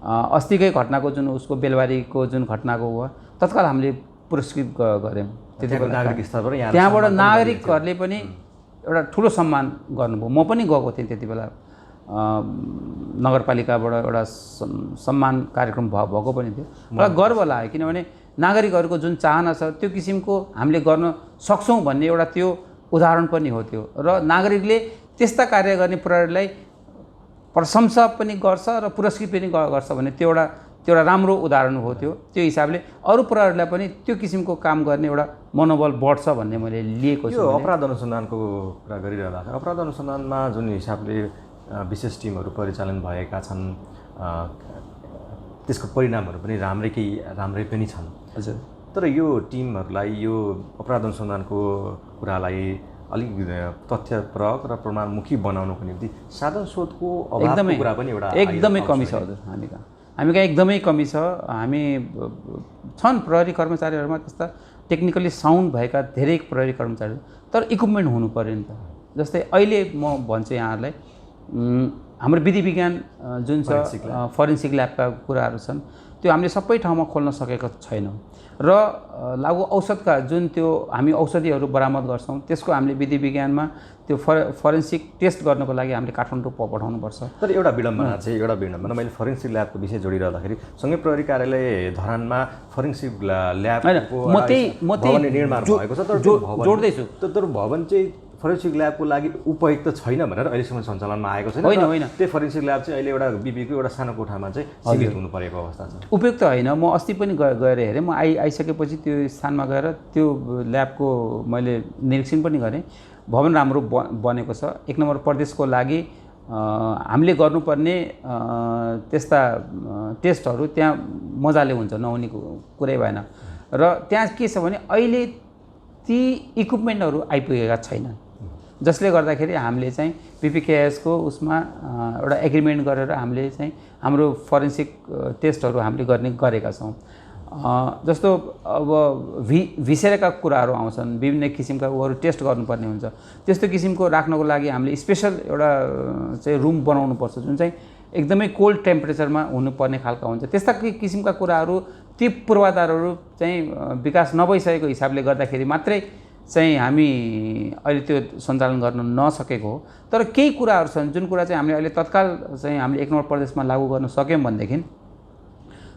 अस्तिकै घटनाको जुन उसको बेलबारीको जुन घटनाको हो तत्काल हामीले पुरस्कृत गऱ्यौँ। त्यहाँबाट नागरिकहरूले पनि एउटा ठुलो सम्मान गर्नुभयो। म पनि गएको थिएँ त्यति बेला, नगरपालिकाबाट एउटा सम्मान कार्यक्रम भएको पनि थियो। मलाई गर्व लाग्यो किनभने नागरिकहरूको जुन चाहना छ त्यो किसिमको हामीले गर्न सक्छौँ भन्ने एउटा त्यो उदाहरण पनि हो त्यो। र नागरिकले त्यस्ता कार्य गर्ने प्रहरीलाई प्रशंसा पनि गर्छ र पुरस्कृत पनि गर्छ भन्ने त्यो एउटा राम्रो उदाहरण हो त्यो हिसाबले अरू प्रहरीलाई पनि त्यो किसिमको काम गर्ने एउटा मनोबल बढ्छ भन्ने मैले लिएको छु। यो अपराध अनुसन्धानको कुरा गरिरहँदा अपराध अनुसन्धानमा जुन हिसाबले विशेष टिमहरू परिचालन भएका छन् त्यसको परिणामहरू पनि राम्रै पनि छन्। हजुर। तर यो टिमहरूलाई यो अपराध अनुसन्धानको कुरालाई अलिक तथ्यप्रक र प्रमाणमुखी बनाउनको निम्ति साधन स्रोतको अभावको कुरा पनि एउटा एकदमै कमी छ। हजुर, हामी कहाँ एकदमै कमी छ। हामी छन् प्रहरी कर्मचारीहरूमा त्यस्ता टेक्निकली साउन्ड भएका धेरै प्रहरी कर्मचारी, तर इक्विपमेन्ट हुनु पऱ्यो नि त। जस्तै अहिले म भन्छु यहाँहरूलाई हाम्रो विधि विज्ञान जुन छ फरेन्सिक ल्याबका कुराहरू छन् त्यो हामीले सबै ठाउँमा खोल्न सकेको छैनौँ। र लागु औषधका जुन त्यो हामी औषधिहरू बरामद गर्छौँ त्यसको हामीले विधि विज्ञानमा त्यो फरेन्सिक टेस्ट गर्नको लागि हामीले काठमाडौँ पठाउनुपर्छ। तर एउटा विडम्बना मैले फरेन्सिक ल्याबको विषय जोडिरहँदाखेरि सँगै प्रहरी कार्यालय धरानमा फरेन्सिक ल्याबको निर्माण भएको छ। तर जोड्दैछु तर भवन चाहिँ फरेन्सिक ल्याबको लागि उपयुक्त छैन भनेर अहिलेसम्म सञ्चालनमा आएको छैन। होइन, त्यो फरेन्सिक ल्याब चाहिँ अहिले एउटा बिपीको एउटा सानो कोठामा चाहिँ सीमित हुनु परेको अवस्था छ। उपयुक्त होइन। म अस्ति पनि गएर हेरेँ। म आइसकेपछि त्यो स्थानमा गएर त्यो ल्याबको मैले निरीक्षण पनि गरेँ। भवन राम्रो बनेको छ। एक नम्बर प्रदेशको लागि हामीले गर्नुपर्ने त्यस्ता टेस्टहरू त्यहाँ मजाले हुन्छ, नहुने कुरै भएन। र त्यहाँ के छ भने अहिले ती इक्विपमेन्टहरू आइपुगेका छैनन्। जसले गर्दाखेरि हामीले चाहिँ PPKS को उसमा एउटा एग्रिमेन्ट गरेर हामीले चाहिँ हाम्रो फरेन्सिक टेस्टहरू हामीले गरेका छौँ। जस्तो अब भिसेरेका कुराहरू आउँछन्, विभिन्न किसिमका उहरू टेस्ट गर्नुपर्ने हुन्छ, त्यस्तो किसिमको राख्नको लागि हामीले स्पेसल एउटा चाहिँ रुम बनाउनुपर्छ जुन चाहिँ एकदमै कोल्ड टेम्परेचरमा हुनुपर्ने खालका हुन्छ। त्यस्ता किसिमका कुराहरू ती पूर्वाधारहरू चाहिँ विकास नभइसकेको हिसाबले गर्दाखेरि मात्रै चाहिँ हामी अहिले त्यो सञ्चालन गर्न नसकेको हो। तर केही कुराहरू छन् जुन कुरा चाहिँ हामीले अहिले तत्काल चाहिँ हामीले 1 नम्बर प्रदेशमा लागू गर्न सक्यौँ भनेदेखि,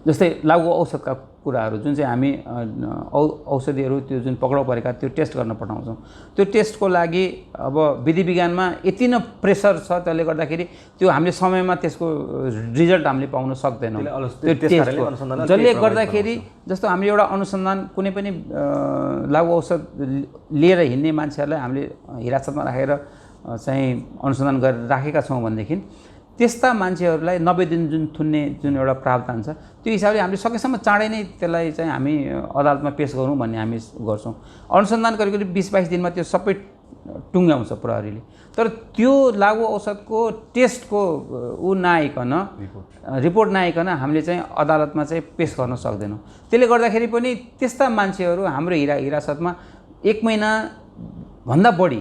जस्तै लागु औषधका कुराहरू जुन चाहिँ हामी औषधिहरू त्यो जुन पक्राउ परेका त्यो टेस्ट गर्न पठाउँछौँ, त्यो टेस्टको लागि अब विधि विज्ञानमा यति न प्रेसर छ त्यसले गर्दाखेरि त्यो हामीले समयमा त्यसको रिजल्ट हामीले पाउन सक्दैनौँ। त्यो टेस्टको जसले गर्दाखेरि जस्तो हामीले एउटा अनुसन्धान कुनै पनि लागु औषध लिएर हिँड्ने मान्छेहरूलाई हामीले हिरासतमा राखेर चाहिँ अनुसन्धान गरेर राखेका छौँ भनेदेखि त्यस्ता मान्छेहरूलाई 90 दिन जुन थुन्ने जुन एउटा प्रावधान छ त्यो हिसाबले हामीले सकेसम्म चाँडै नै त्यसलाई चाहिँ हामी अदालतमा पेश गरौँ भन्ने हामी गर्छौँ। अनुसन्धान गरेको 20-22 दिनमा त्यो सबै टुङ्ग्याउँछ प्रहरीले। तर त्यो लागु औषधको टेस्टको नआइकन रिपोर्ट नआइकन हामीले चाहिँ अदालतमा चाहिँ पेश गर्न सक्दैनौँ। त्यसले गर्दाखेरि पनि त्यस्ता मान्छेहरू हाम्रो हिरासतमा 1 महिनाभन्दा बढी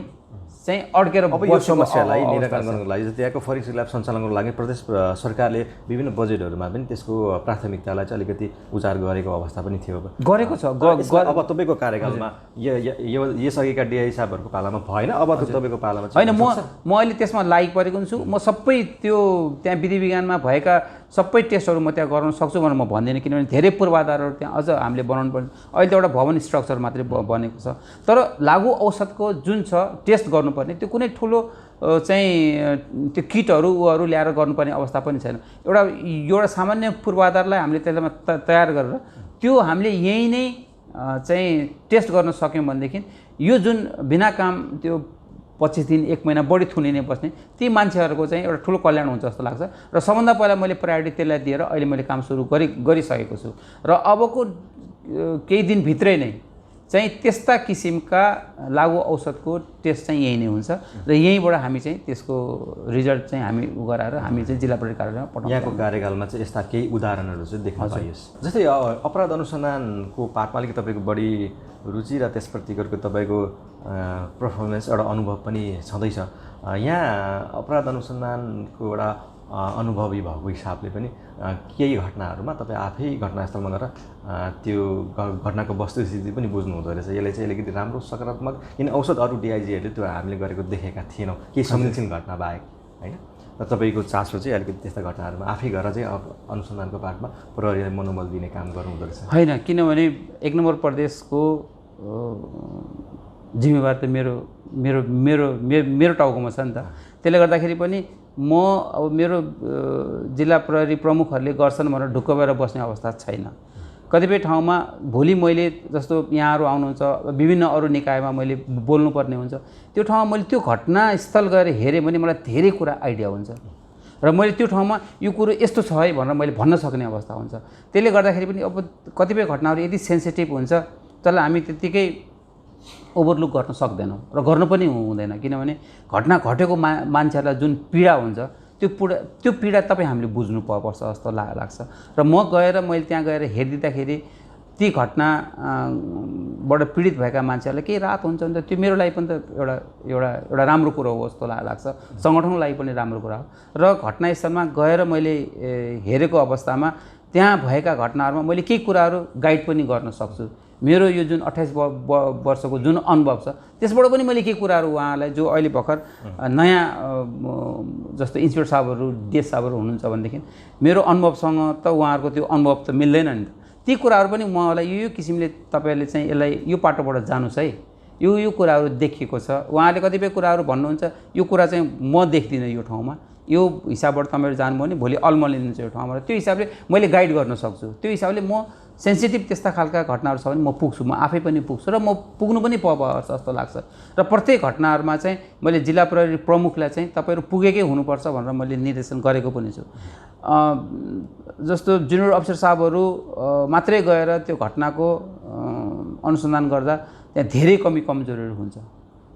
चाहिँ अड्केर अब यो समस्यालाई निराकरण गर्नको लागि त्यहाँको फरेन्सिक ल्याब सञ्चालन गर्नको लागि प्रदेश सरकारले विभिन्न बजेटहरूमा पनि त्यसको प्राथमिकतालाई चाहिँ अलिकति उचार गरेको अवस्था पनि थियो। गरेको छ। अब तपाईँको कार्यकालमा यसअघिका डिआई साहबहरूको पालामा भएन, अब तपाईँको पालामा होइन। म अहिले त्यसमा लागिपरेको छु। म सबै त्यो त्यहाँ विधि विज्ञानमा भएका सबै टेस्टहरू म त्यहाँ गराउन सक्छु भनेर म भन्दिनँ, किनभने धेरै पूर्वाधारहरू त्यहाँ अझ हामीले बनाउनु पर्छ। अहिले त एउटा भवन स्ट्रक्चर मात्रै बनेको छ, तर लागु औषधको जुन छ टेस्ट गर्नुपर्ने त्यो कुनै ठुलो चाहिँ त्यो किटहरू उहरू ल्याएर गर्नुपर्ने अवस्था पनि छैन। एउटा सामान्य पूर्वाधारलाई हामीले त्यसमा तयार गरेर त्यो हामीले यहीँ नै चाहिँ टेस्ट गर्न सक्यौँ भनेदेखि यो जुन बिना काम त्यो 25 दिन 1 महिना बढी थुनिने बस्ने ती मान्छेहरूको चाहिँ एउटा ठुलो कल्याण हुन्छ जस्तो लाग्छ। र सबभन्दा पहिला मैले प्रायोरिटी त्यसलाई दिएर अहिले मैले काम सुरु गरिसकेको छु। र अबको केही दिनभित्रै नै चाहिँ त्यस्ता किसिमका लागु औषधको टेस्ट चाहिँ यही नै हुन्छ र यहीँबाट हामी चाहिँ त्यसको रिजल्ट चाहिँ हामी गराएर हामी चाहिँ जिल्ला प्रहरी कार्यालयमा पठाउँछौँ। यहाँको कार्यकालमा चाहिँ यस्ता केही उदाहरणहरू चाहिँ देख्न पाइयोस्। जस्तै अपराध अनुसन्धानको पार्टमा अलिकति तपाईँको बढी रुचि र त्यसप्रतिको तपाईँको पर्फर्मेन्स एउटा अनुभव पनि छँदैछ। यहाँ अपराध अनुसन्धानको एउटा अनुभवी भएको हिसाबले पनि केही घटनाहरूमा तपाईँ आफै घटनास्थलमा गएर त्यो घटनाको वस्तुस्थिति पनि बुझ्नु हुँदो रहेछ। यसले चाहिँ अलिकति राम्रो सकारात्मक, किन औषध अरू डिआइजीहरूले त्यो हामीले गरेको देखेका थिएनौँ केही संवेदनशील घटना बाहेक, होइन? र तपाईँको चासो चाहिँ अलिकति त्यस्ता घटनाहरूमा आफै गएर चाहिँ अनुसन्धानको पार्टमा प्रहरीलाई मनोबल दिने काम गर्नुहुँदो रहेछ। होइन, किनभने 1 नम्बर प्रदेशको जिम्मेवार त मेरो टाउकोमा छ नि त। त्यसले गर्दाखेरि पनि म अब मेरो जिल्ला प्रहरी प्रमुखहरूले गर्छन् भनेर ढुक्क भएर बस्ने अवस्था छैन। कतिपय ठाउँमा भोलि मैले जस्तो यहाँहरू आउनुहुन्छ, विभिन्न अरू निकायमा मैले बोल्नुपर्ने हुन्छ, त्यो ठाउँमा मैले त्यो घटनास्थल गएर हेरेँ भने मलाई धेरै कुरा आइडिया हुन्छ र मैले त्यो ठाउँमा यो कुरो यस्तो छ है भनेर मैले भन्न सक्ने अवस्था हुन्छ। त्यसले गर्दाखेरि पनि अब कतिपय घटनाहरू यदि सेन्सिटिभ हुन्छ त्यसलाई हामी त्यत्तिकै ओभरलुक गर्न सक्दैनौँ र गर्नु पनि हुँदैन, किनभने घटना घटेको मान्छेहरूलाई जुन पीडा हुन्छ त्यो पीडा तपाईँ हामीले बुझ्नु पर्छ जस्तो लाग्छ। र मैले त्यहाँ गएर हेरिदिँदाखेरि ती घटनाबाट पीडित भएका मान्छेहरूलाई केही राहत हुन्छ भने त त्यो मेरो लागि पनि त एउटा राम्रो कुरो हो जस्तो लाग्छ, सङ्गठनको लागि पनि राम्रो कुरा हो। र घटनास्थलमा गएर मैले हेरेको अवस्थामा त्यहाँ भएका घटनाहरूमा मैले केही कुराहरू गाइड पनि गर्न सक्छु। मेरो यो जुन 28 वर्षको जुन अनुभव छ त्यसबाट पनि मैले केही कुराहरू उहाँलाई जो अहिले भर्खर नयाँ जस्तो इन्सपेक्टर साहबहरू डिएस साहबहरू हुनुहुन्छ भनेदेखि मेरो अनुभवसँग त उहाँहरूको त्यो अनुभव त मिल्दैन नि त। ती कुराहरू पनि उहाँलाई यो किसिमले तपाईँहरूले चाहिँ यसलाई यो पाटोबाट जानुहोस् है, यो कुराहरू देखिएको छ। उहाँले कतिपय कुराहरू भन्नुहुन्छ यो कुरा चाहिँ म देख्दिनँ यो ठाउँमा, यो हिसाबबाट तपाईँहरू जानुभयो भने भोलि अल्मलिन्छ यो ठाउँबाट, त्यो हिसाबले मैले गाइड गर्न सक्छु। त्यो हिसाबले म सेन्सिटिभ त्यस्ता खालका घटनाहरू छ भने म पुग्छु, म आफै पनि पुग्छु र म पुग्नु पनि पर्छ जस्तो लाग्छ। र प्रत्येक घटनाहरूमा चाहिँ मैले जिल्ला प्रहरी प्रमुखलाई चाहिँ तपाईँहरू पुगेकै हुनुपर्छ भनेर मैले निर्देशन गरेको पनि छु। जस्तो जुनियर अफिसर साहबहरू मात्रै गएर त्यो घटनाको अनुसन्धान गर्दा त्यहाँ धेरै कमी कमजोरीहरू हुन्छ।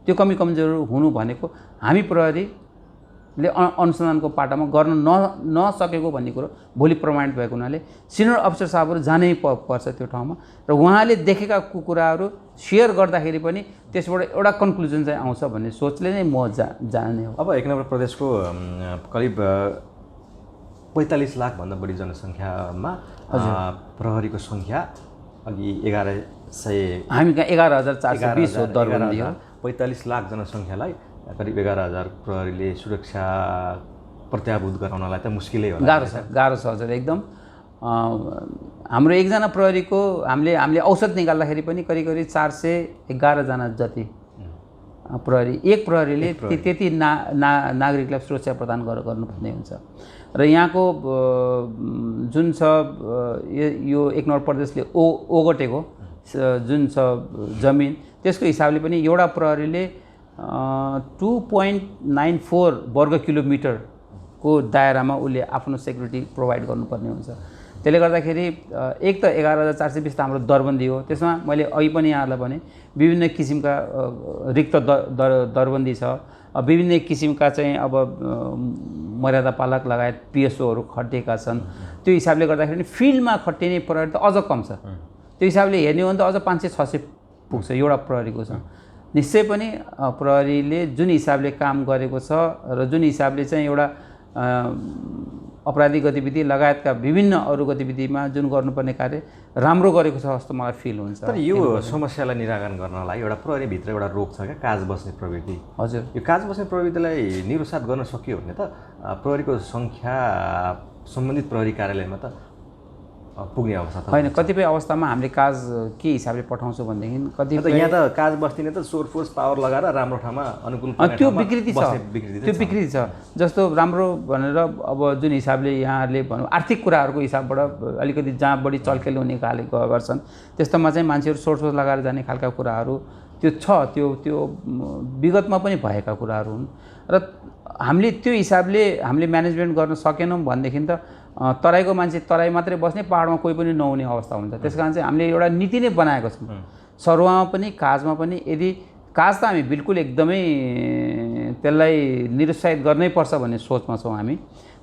त्यो कमी कमजोरी हुनु भनेको हामी प्रहरीले अनुसन्धानको पाटामा गर्न नसकेको भन्ने कुरो भोलि प्रमाणित भएको हुनाले सिनियर अफिसर साहबहरू जानै पर्छ त्यो ठाउँमा र उहाँले देखेका कुराहरू सेयर गर्दाखेरि पनि त्यसबाट एउटा कन्क्लुजन चाहिँ आउँछ भन्ने सोचले नै म जाने हो। अब 1 नम्बर प्रदेशको करिब 45 लाखभन्दा बढी जनसङ्ख्यामा प्रहरीको सङ्ख्या अघि 1100 हामी कहाँ 11,420 हो दरबन्दी हो। 45 लाख जनसङ्ख्यालाई करिब 11,000 प्रहरीले सुरक्षा प्रत्याभूत गराउनलाई त मुस्किलै होला। गाह्रो छ हजुर एकदम। हाम्रो एकजना प्रहरीको हामीले औसत निकाल्दाखेरि पनि करिब 411 जना जति प्रहरी एक प्रहरीले त्यति नागरिकलाई सुरक्षा प्रदान गर्नुपर्ने हुन्छ र यहाँको जुन छ यो 1 नम्बर प्रदेशले ओगटेको जुन छ जमिन त्यसको हिसाबले पनि एउटा प्रहरीले 2.94 वर्ग किलोमिटरको दायरामा उसले आफ्नो सेक्युरिटी प्रोभाइड गर्नुपर्ने हुन्छ। त्यसले गर्दाखेरि एक त 11,420 त हाम्रो दरबन्दी हो। त्यसमा मैले अघि पनि यहाँहरूलाई भने विभिन्न किसिमका रिक्त दरबन्दी छ, विभिन्न किसिमका चाहिँ अब मर्यादा पालक लगायत पिएसओहरू खटिएका छन्। त्यो हिसाबले गर्दाखेरि फिल्डमा खटिने प्रहरी त अझ कम छ। त्यो हिसाबले हेर्ने हो भने त अझ 500-600 पुग्छ एउटा प्रहरीको छ। निश्चय पनि प्रहरीले जुन हिसाबले काम गरेको छ र जुन हिसाबले चाहिँ एउटा अपराधिक गतिविधि लगायतका विभिन्न अरू गतिविधिमा जुन गर्नुपर्ने कार्य राम्रो गरेको छ जस्तो मलाई फिल हुन्छ। तर यो समस्यालाई निराकरण गर्नलाई एउटा प्रहरीभित्र एउटा रोग छ क्या, काज बस्ने प्रवृत्ति। हजुर, यो काज बस्ने प्रवृत्तिलाई निरुसात गर्न सकियो भने त प्रहरीको सङ्ख्या सम्बन्धित प्रहरी कार्यालयमा त पुग्ने अवस्था त होइन। कतिपय अवस्थामा हामीले काज के हिसाबले पठाउँछौँ भनेदेखि कतिपय यहाँ त काज बस्दिने त सोर फोर्स पावर लगाएर राम्रो ठाउँमा अनुकूल त्यो विकृति छ। जस्तो राम्रो भनेर अब जुन हिसाबले यहाँहरूले भनौँ आर्थिक कुराहरूको हिसाबबाट अलिकति जहाँ बढी चलखेल हुने खाले गर्छन् त्यस्तोमा चाहिँ मान्छेहरू सोर्स फोर्स लगाएर जाने खालका कुराहरू त्यो छ। त्यो विगतमा पनि भएका कुराहरू हुन् र हामीले त्यो हिसाबले हामीले म्यानेजमेन्ट गर्न सकेनौँ भनेदेखि त तराईको मान्छे तराई मात्रै बस्ने, पहाडमा कोही पनि नहुने अवस्था हुन्छ। त्यस कारण चाहिँ हामीले एउटा नीति नै बनाएको छौँ सरुवामा पनि काजमा पनि। यदि काज त हामी बिल्कुल एकदमै त्यसलाई निरुत्साहित गर्नै पर्छ भन्ने सोचमा छौँ हामी।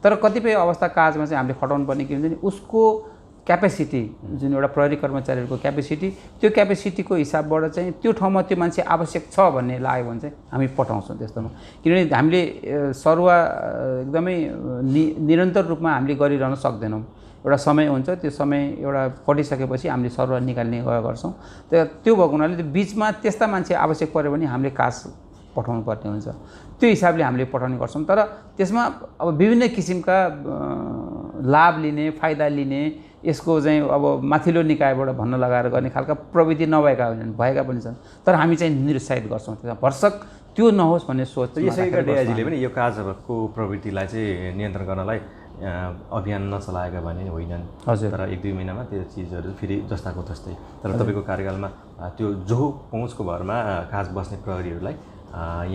तर कतिपय अवस्था काजमा चाहिँ हामीले खटाउनु पर्ने के हुन्छ नि, उसको क्यापेसिटी जुन एउटा प्रहरी कर्मचारीहरूको क्यापेसिटी, त्यो क्यापेसिटीको हिसाबबाट चाहिँ त्यो ठाउँमा त्यो मान्छे आवश्यक छ भन्ने लाग्यो भने चाहिँ हामी पठाउँछौँ त्यस्तोमा। किनभने हामीले सरुवा एकदमै निरन्तर रूपमा हामीले गरिरहन सक्दैनौँ। एउटा समय हुन्छ, त्यो समय एउटा कटिसकेपछि हामीले सरुवा निकाल्ने गर्छौँ। त्यो भएको हुनाले त्यो बिचमा त्यस्ता मान्छे आवश्यक पऱ्यो भने हामीले काज पठाउनु पर्ने हुन्छ। त्यो हिसाबले हामीले पठाउने गर्छौँ। तर त्यसमा अब विभिन्न किसिमका लाभ लिने, फाइदा लिने, यसको चाहिँ अब माथिल्लो निकायबाट भन्न लगाएर गर्ने खालका प्रवृत्ति नभएका भएका पनि छन्। तर हामी चाहिँ निरुत्साहित गर्छौँ। त्यसमा भरसक त्यो नहोस् भन्ने सोच। यसैका डिआइजीले पनि यो काजको प्रवृत्तिलाई चाहिँ नियन्त्रण गर्नलाई अभियान नचलाएका भने होइनन्। हजुर, तर 1-2 महिनामा त्यो चिजहरू फेरि जस्ताको तस्तै। तर तपाईँको कार्यकालमा त्यो जो पहुँचको भरमा काज बस्ने प्रहरीहरूलाई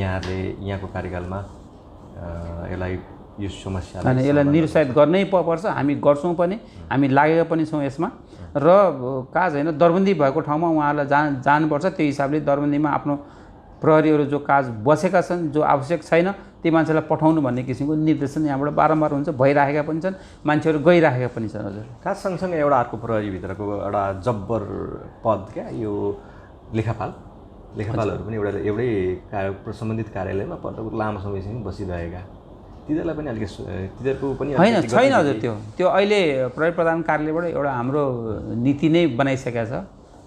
यहाँहरूले यहाँको कार्यकालमा यसलाई यो समस्यालाई निरुत्साहित गर्नै पर्छ। हामी गर्छौँ पनि, हामी लागेका पनि छौँ यसमा। र काज होइन, दरबन्दी भएको ठाउँमा उहाँहरूलाई जानुपर्छ। त्यो हिसाबले दरबन्दीमा आफ्नो प्रहरीहरू जो काज बसेका छन्, जो आवश्यक छैन ती मान्छेलाई पठाउनु भन्ने किसिमको निर्देशन यहाँबाट बारम्बार हुन्छ, भइराखेका पनि छन्, मान्छेहरू गइराखेका पनि छन्। हजुर, काज सँगसँगै एउटा अर्को प्रहरीभित्रको एउटा जब्बर पद क्या, यो लेखापालहरू पनि एउटै सम्बन्धित कार्यालयमा पटक लामो समयसम्म बसिरहेका, तिनीहरूलाई पनि अलिकति तिनीहरूको पनि होइन छैन। हजुर, त्यो अहिले प्रहरी प्रधान कार्यालयबाट एउटा हाम्रो नीति नै बनाइसकेका छ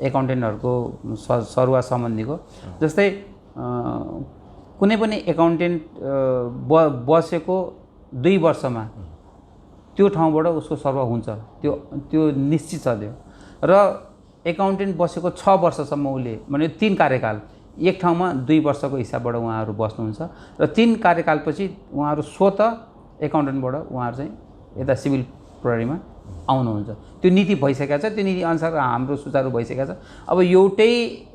एकाउन्टेन्टहरूको सरुवा सम्बन्धीको। जस्तै कुनै पनि एकाउन्टेन्ट बसेको 2 वर्षमा त्यो ठाउँबाट उसको सरुवा हुन्छ, त्यो निश्चित छ त्यो। र एकाउन्टेन्ट बसेको 6 वर्षसम्म उसले भने 3 कार्यकाल एक ठाउँमा 2 वर्षको हिसाबबाट उहाँहरू बस्नुहुन्छ र 3 कार्यकालपछि उहाँहरू स्वतः एकाउन्टेन्टबाट उहाँहरू चाहिँ यता सिभिल प्रहरीमा आउनुहुन्छ। त्यो नीति भइसकेको छ, त्यो नीति अनुसार हाम्रो सुचारू भइसकेको छ। अब एउटै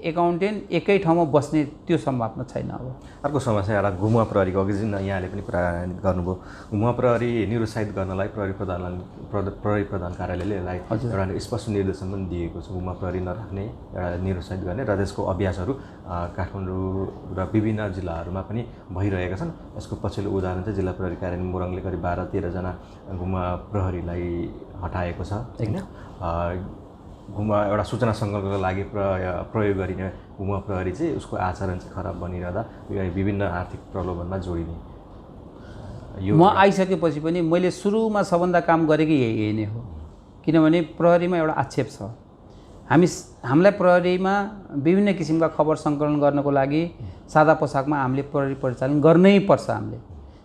एकाउन्टेन्ट एकै ठाउँमा बस्ने त्यो सम्भावना छैन। अब अर्को समस्या एउटा घुमुवा प्रहरीको, अघि जुन यहाँले पनि कुरा गर्नुभयो, घुमुवा प्रहरी निरुत्साहित गर्नलाई प्रहरी प्रधान कार्यालयले यसलाई एउटा स्पष्ट निर्देशन पनि दिएको छ, घुमुवा प्रहरी नराख्ने, एउटा निरुत्साहित गर्ने, र त्यसको अभ्यासहरू काठमाडौँ र विभिन्न जिल्लाहरूमा पनि भइरहेका छन्। यसको पछिल्लो उदाहरण चाहिँ जिल्ला प्रहरी कार्यालय मोरङले करिब 12-13 जना घुमुवा प्रहरीलाई हटाएको छ होइन। घुमुवा एउटा सूचना सङ्कलनको लागि प्रयोग गरिने घुमुवा प्रहरी चाहिँ उसको आचरण चाहिँ खराब बनिरहँदा विभिन्न आर्थिक प्रलोभनमा जोडिने। म आइसकेपछि पनि मैले सुरुमा सबभन्दा काम गरेकै यही नै हो, किनभने प्रहरीमा एउटा आक्षेप छ। हामीलाई प्रहरीमा विभिन्न किसिमका खबर सङ्कलन गर्नको लागि सादा पोसाकमा हामीले प्रहरी परिचालन गर्नै पर्छ। हामीले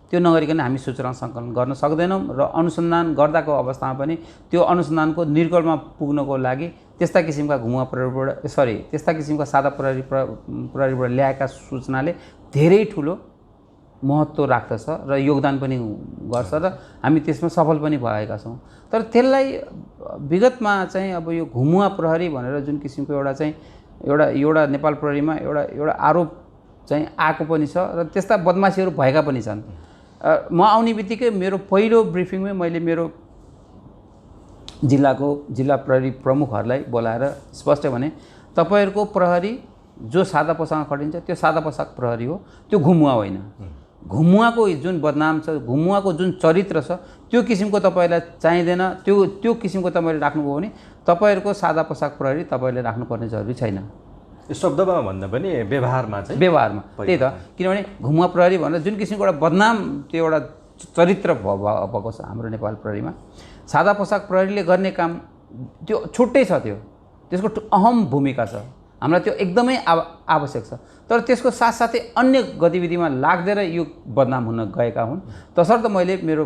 त्यो नगरिकन हामी सूचना सङ्कलन गर्न सक्दैनौँ र अनुसन्धान गर्दाको अवस्थामा पनि त्यो अनुसन्धानको निर्गलमा पुग्नको लागि त्यस्ता किसिमका घुमुवा प्रहरीबाट त्यस्ता किसिमका सादा प्रहरीबाट ल्याएका सूचनाले धेरै ठुलो महत्त्व राख्दछ र योगदान पनि गर्छ र हामी त्यसमा सफल पनि भएका छौँ। तर त्यसलाई विगतमा चाहिँ अब यो घुमुवा प्रहरी भनेर जुन किसिमको एउटा नेपाल प्रहरीमा एउटा आरोप चाहिँ आएको पनि छ र त्यस्ता बदमासीहरू भएका पनि छन्। म आउने बित्तिकै मेरो पहिलो ब्रिफिङमै मैले मेरो जिल्ला प्रहरी प्रमुखहरूलाई बोलाएर स्पष्ट भने, तपाईँहरूको प्रहरी जो सादा पोसाकमा खटिन्छ त्यो सादा पोसाक प्रहरी हो, त्यो घुमुवा होइन। घुमुवाको जुन बदनाम छ, घुमुवाको जुन चरित्र छ, त्यो किसिमको तपाईँलाई चाहिँदैन। त्यो किसिमको तपाईँले राख्नुभयो भने तपाईँहरूको सादा पोसाक प्रहरी तपाईँले राख्नुपर्ने जरुरी छैन। यो शब्दमा भन्दा पनि व्यवहारमा त्यही त, किनभने घुमुवा प्रहरी भनेर जुन किसिमको एउटा बदनाम त्यो एउटा चरित्र भएको छ हाम्रो नेपाल प्रहरीमा। सादा पोसाक प्रहरीले गर्ने काम त्यो छुट्टै छ, त्यसको अहम भूमिका छ, हामीलाई त्यो एकदमै आवश्यक छ। तर त्यसको साथसाथै अन्य गतिविधिमा लाग्दैन यो बदनाम हुन गएका हुन्। तसर्थ मैले मेरो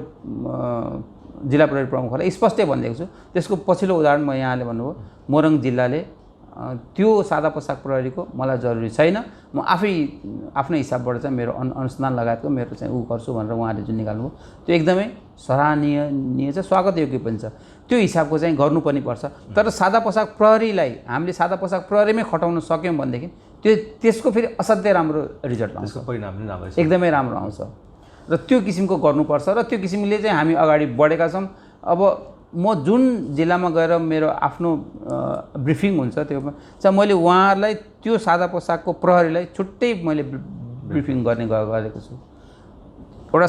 जिल्ला प्रहरी प्रमुखहरूलाई स्पष्टै भनिदिएको छु। त्यसको पछिल्लो उदाहरण म यहाँले भन्नुभयो, मोरङ जिल्लाले त्यो सादा पोसाक प्रहरीको मलाई जरुरी छैन, म आफ्नै हिसाबबाट चाहिँ मेरो अनुसन्धान लगायतको मेरो चाहिँ गर्छु भनेर उहाँले जुन निकाल्नुभयो त्यो एकदमै सराहनीय छ, स्वागत योग्य पनि छ। त्यो हिसाबको चाहिँ गर्नु पनि पर्छ। तर सादा पोसाक प्रहरीलाई हामीले सादा पोसाक प्रहरीमै खटाउन सक्यौँ भनेदेखि त्यसको फेरि असाध्यै राम्रो रिजल्ट आउँछ, एकदमै राम्रो आउँछ र त्यो किसिमको गर्नुपर्छ र त्यो किसिमले चाहिँ हामी अगाडि बढेका छौँ। अब म जुन जिल्लामा गएर मेरो आफ्नो ब्रिफिङ हुन्छ त्यो चाहिँ मैले उहाँहरूलाई त्यो सादा पोसाकको प्रहरीलाई छुट्टै मैले ब्रिफिङ गरेको छु। एउटा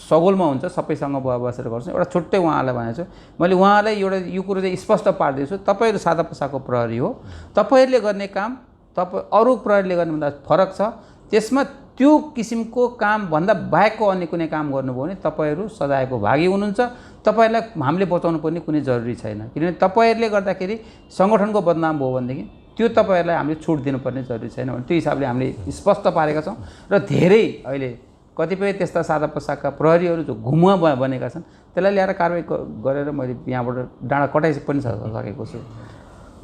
सगोलमा हुन्छ, सबैसँग बसेर गर्छु, एउटा छुट्टै उहाँहरूलाई भनेको छु। मैले उहाँलाई यो कुरो चाहिँ स्पष्ट पारिदिएको छु, तपाईँहरू सादा पोसाकको प्रहरी हो, तपाईँहरूले गर्ने काम अरू प्रहरीले गर्नुभन्दा फरक छ। त्यसमा त्यो किसिमको कामभन्दा बाहेकको अन्य कुनै काम गर्नुभयो भने तपाईँहरू सजायको भागी हुनुहुन्छ। तपाईँहरूलाई हामीले बचाउनु पर्ने कुनै जरुरी छैन, किनभने तपाईँहरूले गर्दाखेरि सङ्गठनको बदनाम भयो भनेदेखि त्यो तपाईँहरूलाई हामीले छुट दिनुपर्ने जरुरी छैन भने त्यो हिसाबले हामीले स्पष्ट पारेका छौँ। र धेरै अहिले कतिपय त्यस्ता सादा पोसाकका प्रहरीहरू जो घुमुवा बनेका छन् त्यसलाई ल्याएर कारवाही गरेर मैले यहाँबाट डाँडा कटाइ पनि सकेको छु।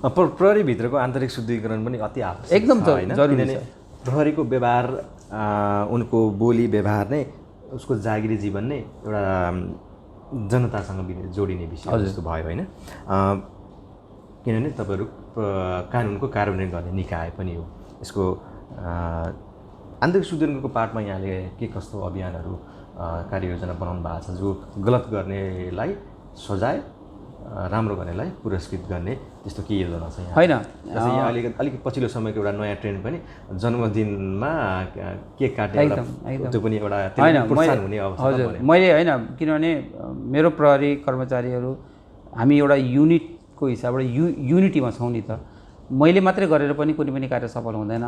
प्रहरीभित्रको आन्तरिक शुद्धिकरण पनि अति आवश्यक, एकदम जरुरी छ। प्रहरीको व्यवहार, उनको बोली व्यवहार नै उसको जागिरी जीवन नै एउटा जनतासँग जोडिने विषय जस्तो भयो होइन। किनभने तपाईँहरू कानुनको कार्यान्वयन गर्ने निकाय पनि हो। यसको आन्तरिक शुद्धिकरणको पार्टमा यहाँले के कस्तो अभियानहरू कार्ययोजना बनाउनु भएको छ जो गलत गर्नेलाई सजाय, राम्रो गर्नेलाई पुरस्कृत गर्ने त्यस्तो के योजना छ यहाँ? होइन, अलिकति पछिल्लो समयको एउटा नयाँ ट्रेन्ड पनि जन्मदिनमा केक काट्ने, त्यो पनि एउटा प्रोत्साहन हुने अवस्था। हजुर, मैले होइन, किनभने मेरो प्रहरी कर्मचारीहरू हामी एउटा युनिटको हिसाबबाट युनिटीमा छौँ नि त। मैले मात्रै गरेर पनि कुनै पनि कार्य सफल हुँदैन।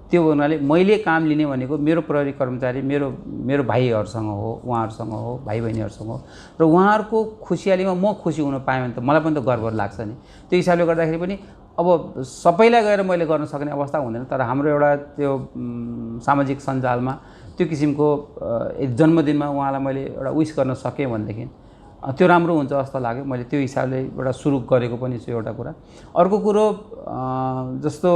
त्यो हुनाले मैले काम लिने भनेको मेरो प्रहरी कर्मचारी मेरो भाइहरूसँग हो, उहाँहरूसँग हो, भाइ बहिनीहरूसँग हो र उहाँहरूको खुसियालीमा म खुसी हुन पाएँ भने त मलाई पनि त गर्व लाग्छ नि। त्यो हिसाबले गर्दाखेरि पनि अब सबैलाई गएर मैले गर्न सक्ने अवस्था हुँदैन। तर हाम्रो एउटा त्यो सामाजिक सञ्जालमा त्यो किसिमको जन्मदिनमा उहाँलाई मैले एउटा विश गर्न सकेँ भनेदेखि त्यो राम्रो हुन्छ जस्तो लाग्यो। मैले त्यो हिसाबले एउटा सुरु गरेको पनि छु एउटा कुरा। अर्को कुरो जस्तो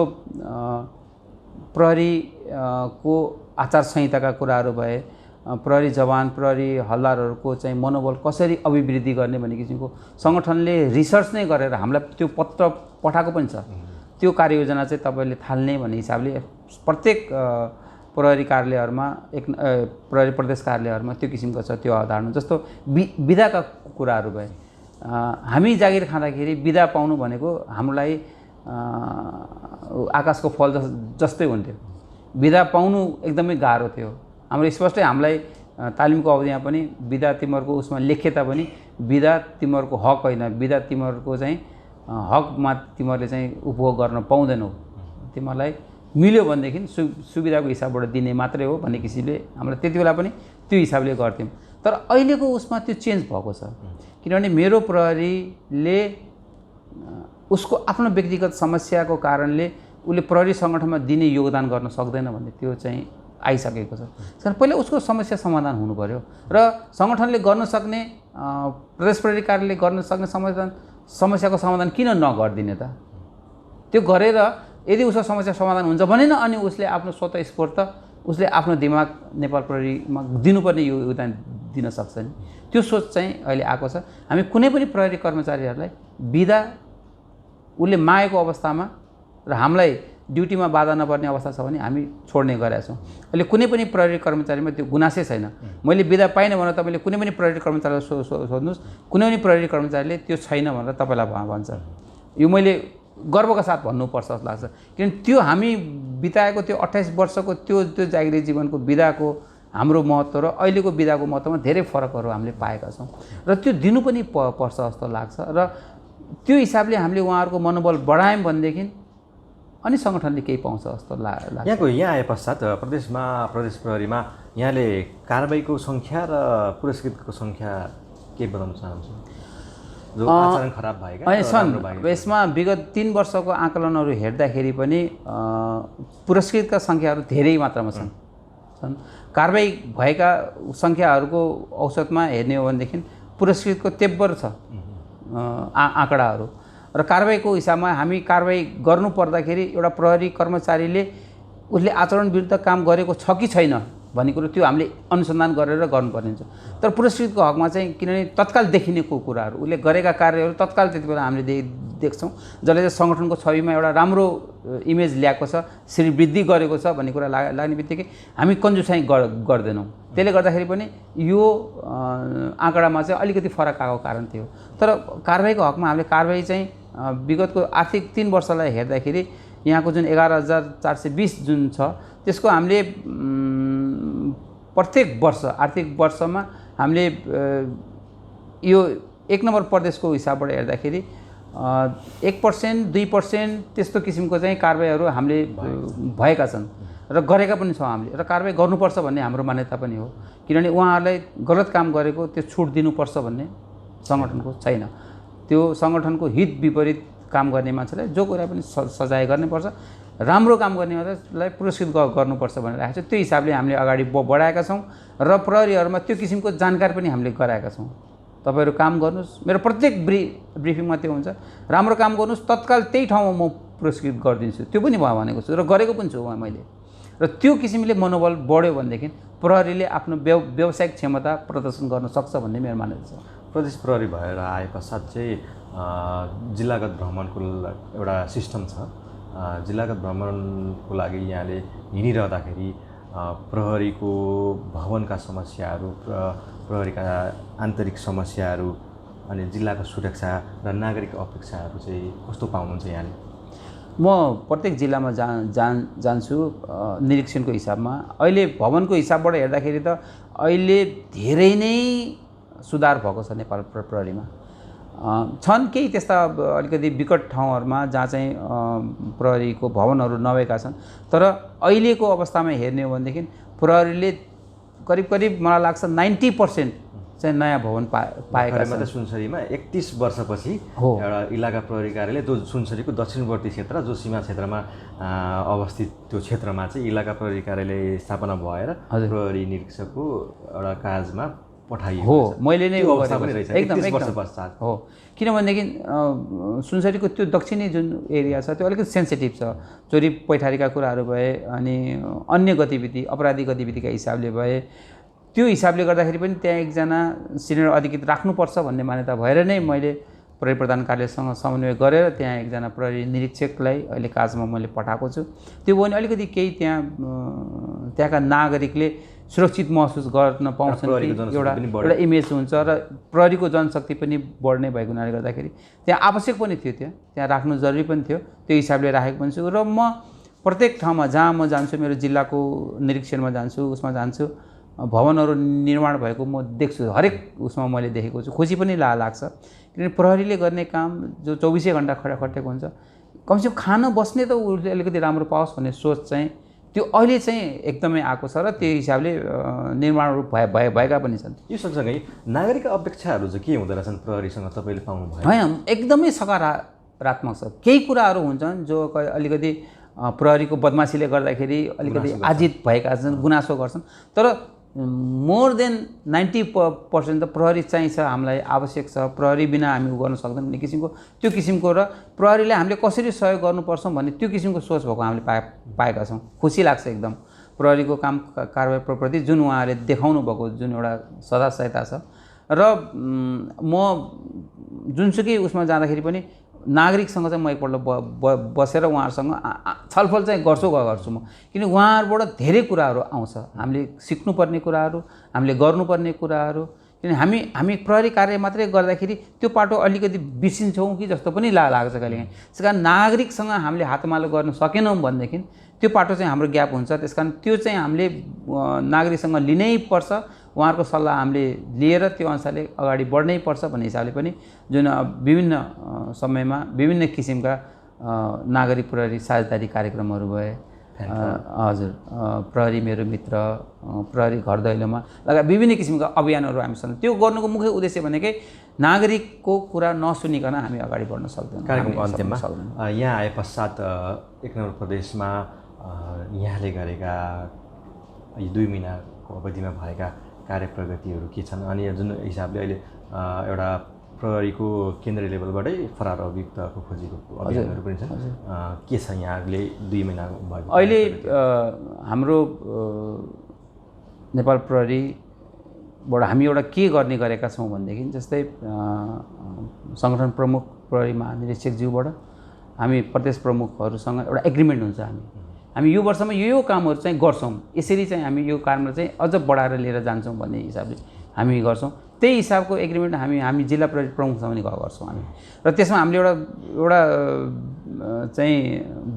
प्रहरीको आचार संहिताका कुराहरू भए, प्रहरी जवान प्रहरी हल्दारहरूको चाहिँ मनोबल कसरी अभिवृद्धि गर्ने भन्ने किसिमको सङ्गठनले रिसर्च नै गरेर हामीलाई त्यो पत्र पठाएको पनि छ। त्यो कार्ययोजना चाहिँ तपाईँले थाल्ने भन्ने हिसाबले प्रत्येक प्रहरी कार्यालयहरूमा प्रहरी प्रदेश कार्यालयहरूमा त्यो किसिमको छ त्यो अवधारणा। जस्तो बिदाका कुराहरू भए, हामी जागिर खाँदाखेरि बिदा पाउनु भनेको हामीलाई आकाशको फल जस्तै हुन्थ्यो। बिदा पाउनु एकदमै गाह्रो थियो। हाम्रो स्पष्टै हामीलाई तालिमको अवधिमा पनि बिदा तिमीहरूको उसमा लेखे तापनि बिदा तिमीहरूको हक होइन, बिदा तिमीहरूको चाहिँ हकमा तिमीहरूले चाहिँ उपभोग गर्न पाउँदैनौ, तिमीहरूलाई मिल्यो भनेदेखि सुविधाको हिसाबबाट दिने मात्रै हो भन्ने किसिमले हामीलाई त्यति बेला पनि त्यो हिसाबले गर्थ्यौँ। तर अहिलेको उसमा त्यो चेन्ज भएको छ, किनभने मेरो प्रहरीले उसको आफ्नो व्यक्तिगत समस्याको कारणले उसले प्रहरी सङ्गठनमा दिने योगदान गर्न सक्दैन भन्ने त्यो चाहिँ आइसकेको छ। तर पहिला उसको समस्या समाधान हुनु पर्यो र सङ्गठनले गर्न सक्ने प्रदेश प्रहरी कार्यालयले गर्न सक्ने समस्याको समाधान किन नगरिदिने त? त्यो गरेर यदि उसको समस्या समाधान हुन्छ भने न अनि उसले आफ्नो स्वतः स्फूर्त उसले आफ्नो दिमाग नेपाल प्रहरीमा दिनुपर्ने योगदान दिन सक्छ नि। त्यो सोच चाहिँ अहिले आएको छ। हामी कुनै पनि प्रहरी कर्मचारीहरूलाई बिदा उसले मागेको अवस्थामा र हामीलाई ड्युटीमा बाधा नपर्ने अवस्था छ भने हामी छोड्ने गरेका छौँ। अहिले कुनै पनि प्रहरी कर्मचारीमा त्यो गुनासै छैन। मैले बिदा पाइनँ भनेर तपाईँले कुनै पनि प्रहरी कर्मचारीलाई सोध्नुहोस्, कुनै पनि प्रहरी कर्मचारीले त्यो छैन भनेर तपाईँलाई भन्छ। यो मैले गर्वका साथ भन्नुपर्छ जस्तो लाग्छ, किनभने त्यो हामी बिताएको त्यो 28 वर्षको त्यो जागिरी जीवनको बिदाको हाम्रो महत्त्व र अहिलेको बिदाको महत्त्वमा धेरै फरकहरू हामीले पाएका छौँ र त्यो दिनु पनि पर्छ जस्तो लाग्छ। र त्यो हिसाबले हामीले उहाँहरूको मनोबल बढायौँ भनेदेखि अनि सङ्गठनले केही पाउँछ जस्तो लाग्छ। यहाँ आए पश्चात प्रदेश प्रहरीमा यहाँले कारबाहीको सङ्ख्या र पुरस्कृतको सङ्ख्या के बताउन चाहन्छु जो आचरण खराब भएका छन्? यसमा विगत 3 वर्षको आकलनहरू हेर्दाखेरि पनि पुरस्कृतका सङ्ख्याहरू धेरै मात्रामा छन्। कारबाही भएका सङ्ख्याहरूको औसतमा हेर्ने हो भनेदेखि पुरस्कृतको तेब्बर छ आँकडाहरू र कारबाहीको हिसाबमा हामी कारबाही गर्नु पर्दाखेरि एउटा प्रहरी कर्मचारीले उसले आचरण विरुद्ध काम गरेको छ कि छैन भन्ने कुरो त्यो हामीले अनुसन्धान गरेर गर्नुपर्ने हुन्छ। तर पुरस्कृतको हकमा चाहिँ किनभने तत्काल देखिने कुराहरू उसले गरेका कार्यहरू तत्काल त्यति बेला हामीले देख्छौँ, जसले चाहिँ सङ्गठनको छविमा एउटा राम्रो इमेज ल्याएको छ, श्रीवृद्धि गरेको छ भन्ने कुरा लाग्ने बित्तिकै हामी कन्जुसाइ गर्दैनौँ। त्यसले गर्दाखेरि पनि यो आँकडामा चाहिँ अलिकति फरक आएको कारण थियो। तर कारबाहीको हकमा हामीले कारबाही चाहिँ विगतको आर्थिक 3 वर्षलाई हेर्दाखेरि यहाँको जुन 11,420 जुन छ त्यसको हामीले प्रत्येक वर्ष आर्थिक वर्षमा हामीले यो 1 नम्बर प्रदेशको हिसाबबाट हेर्दाखेरि 1% 2% त्यस्तो किसिमको चाहिँ कारबाहीहरू हामीले भएका छन् र गरेका पनि छौँ हामीले। र कारबाही गर्नुपर्छ भन्ने हाम्रो मान्यता पनि हो, किनभने उहाँहरूलाई गलत काम गरेको त्यो छुट दिनुपर्छ भन्ने सङ्गठनको छैन। त्यो सङ्गठनको हित विपरीत काम गर्ने मान्छेलाई जो कुरा पनि सजाय गर्नुपर्छ, राम्रो काम गर्ने मान्छेलाई पुरस्कृत गर्नुपर्छ भनेर राखेको छ। त्यो हिसाबले हामीले अगाडि बढाएका छौँ र प्रहरीहरूमा त्यो किसिमको जानकारी पनि हामीले गराएका छौँ। तपाईँहरू काम गर्नुहोस्, मेरो प्रत्येक ब्रिफिङमा त्यो हुन्छ, राम्रो काम गर्नुहोस्, तत्काल त्यही ठाउँमा म पुरस्कृत गरिदिन्छु, त्यो पनि भनेको छु र गरेको पनि छु मैले। र त्यो किसिमले मनोबल बढ्यो भनेदेखि प्रहरीले आफ्नो व्यावसायिक क्षमता प्रदर्शन गर्न सक्छ भन्ने मेरो मान्यता छ। प्रदेश प्रहरी भएर आए पश्चात चाहिँ जिल्लागत भ्रमणको एउटा सिस्टम छ। जिल्लागत भ्रमणको लागि यहाँले हिँडिरहँदाखेरि प्रहरीको भवनका समस्याहरू, प्रहरीका आन्तरिक समस्याहरू अनि जिल्लाको सुरक्षा र नागरिक अपेक्षाहरू चाहिँ कस्तो पाउनुहुन्छ यहाँले? म प्रत्येक जिल्लामा जान्छु निरीक्षणको हिसाबमा। अहिले भवनको हिसाबबाट हेर्दाखेरि त अहिले धेरै नै सुधार भएको छ नेपाल प्रहरीमा। छन् केही त्यस्ता अलिकति विकट ठाउँहरूमा जहाँ चाहिँ प्रहरीको भवनहरू नभएका छन्, तर अहिलेको अवस्थामा हेर्ने हो भनेदेखि प्रहरीले करिब मलाई लाग्छ 90% चाहिँ नयाँ भवन पाएका छन्। सुनसरीमा 31 वर्षपछि एउटा इलाका प्रहरी कार्यालय जो सुनसरीको दक्षिणवर्ती क्षेत्र जो सीमा क्षेत्रमा अवस्थित त्यो क्षेत्रमा चाहिँ इलाका प्रहरी कार्यालय स्थापना भएर प्रहरी निरीक्षकको एउटा काजमा पठाइयो हो। मैले नै एकदम वर्ष पश्चात हो, किनभनेदेखि सुनसरीको त्यो दक्षिणी जुन एरिया छ त्यो अलिकति सेन्सिटिभ छ। चोरी पैठारीका कुराहरू भए अनि अन्य गतिविधि अपराधिक गतिविधिका हिसाबले भए त्यो हिसाबले गर्दाखेरि पनि त्यहाँ एकजना सिनियर अधिकृत राख्नुपर्छ भन्ने मान्यता भएर नै मैले प्रहरी प्रधान कार्यालयसँग समन्वय गरेर त्यहाँ एकजना प्रहरी निरीक्षकलाई अहिले काजमा मैले पठाएको छु। त्यो भयो भने अलिकति केही त्यहाँका नागरिकले सुरक्षित महसुस गर्न पाउँछन् कि एउटा इमेज हुन्छ र प्रहरीको जनशक्ति पनि बढ्ने भएको हुनाले गर्दाखेरि त्यहाँ आवश्यक पनि थियो, त्यहाँ राख्नु जरुरी पनि थियो। त्यो हिसाबले राखेको पनि छु र म प्रत्येक ठाउँमा जहाँ म जान्छु, मेरो जिल्लाको निरीक्षणमा जान्छु, उसमा जान्छु, भवनहरू निर्माण भएको म देख्छु, हरेक उसमा मैले देखेको छु। खुसी पनि लाग्छ किनभने प्रहरीले गर्ने काम जो 24 घण्टा खटेको हुन्छ, कमसेकम खान बस्ने त उसले अलिकति राम्रो पाओस् भन्ने सोच चाहिँ त्यो अहिले चाहिँ एकदमै आएको छ र त्यो हिसाबले निर्माणहरू भएका पनि छन्। यो सँगसँगै नागरिकका अपेक्षाहरू चाहिँ के हुँदो रहेछन् प्रहरीसँग तपाईँले पाउनुभयो? होइन, एकदमै सकारात्मक छ। केही कुराहरू हुन्छन् जो अलिकति प्रहरीको बदमासीले गर्दाखेरि अलिकति आजित भएका छन्, गुनासो गर्छन्, तर मोर देन 90% त प्रहरी चाहिन्छ, हामीलाई आवश्यक छ। प्रहरी बिना हामी गर्न सक्दैनौँ भन्ने किसिमको त्यो किसिमको र प्रहरीले हामीले कसरी सहयोग गर्नुपर्छ भन्ने त्यो किसिमको सोच भएको हामीले पाएका छौँ। खुसी लाग्छ एकदम प्रहरीको काम कारबाहीप्रति जुन उहाँहरूले देखाउनु भएको जुन एउटा सदासहायता छ। र म जुनसुकै उसमा जाँदाखेरि पनि नागरिकसँग चाहिँ म एकपल्ट बसेर उहाँहरूसँग छलफल चाहिँ गर्छु म, किन उहाँहरूबाट धेरै कुराहरू आउँछ, हामीले सिक्नुपर्ने कुराहरू, हामीले गर्नुपर्ने कुराहरू। किन हामी प्रहरी कार्य मात्रै गर्दाखेरि त्यो पाटो अलिकति बिर्सिन्छौँ कि जस्तो पनि लाग्छ कहिलेकाहीँ। त्यस कारण नागरिकसँग हामीले हातमालो गर्न सकेनौँ भनेदेखि त्यो पाटो चाहिँ हाम्रो ग्याप हुन्छ। त्यस कारण त्यो चाहिँ हामीले नागरिकसँग लिनै पर्छ, उहाँहरूको सल्लाह हामीले लिएर त्यो अनुसारले अगाडि बढ्नै पर्छ भन्ने हिसाबले पनि जुन विभिन्न समयमा विभिन्न किसिमका नागरिक प्रहरी साझेदारी कार्यक्रमहरू भए, हजुर, प्रहरी मेरो मित्र, प्रहरी घर दैलोमा लगायत विभिन्न किसिमका अभियानहरू हामीसँग त्यो गर्नुको मुख्य उद्देश्य भनेकै नागरिकको कुरा नसुनिकन हामी अगाडि बढ्न सक्दैनौँ। कार्यक्रमको अन्त्यमा यहाँ आए पश्चात 1 नम्बर प्रदेशमा यहाँले गरेका यी 2 महिनाको अवधिमा भएका कार्य प्रगतिहरू के छन्, अनि जुन हिसाबले अहिले एउटा प्रहरीको केन्द्रीय लेभलबाटै फरार अभियुक्तको खोजीको अभियानहरू पनि छन्, के छ यहाँहरूले 2 महिना भएको? अहिले हाम्रो नेपाल प्रहरीबाट हामी एउटा के गर्ने गरेका छौँ भनेदेखि जस्तै सङ्गठन प्रमुख प्रहरी महानिरीक्षकज्यूबाट हामी प्रदेश प्रमुखहरूसँग एउटा एग्रिमेन्ट हुन्छ, हामी यो वर्षमा यो कामहरू चाहिँ गर्छौँ, यसरी चाहिँ हामी यो कामलाई चाहिँ अझ बढाएर लिएर जान्छौँ भन्ने हिसाबले हामी गर्छौँ। त्यही हिसाबको एग्रिमेन्ट हामी जिल्ला प्रहरी प्रमुखसँग पनि गर्छौँ हामी, र त्यसमा हामीले एउटा चाहिँ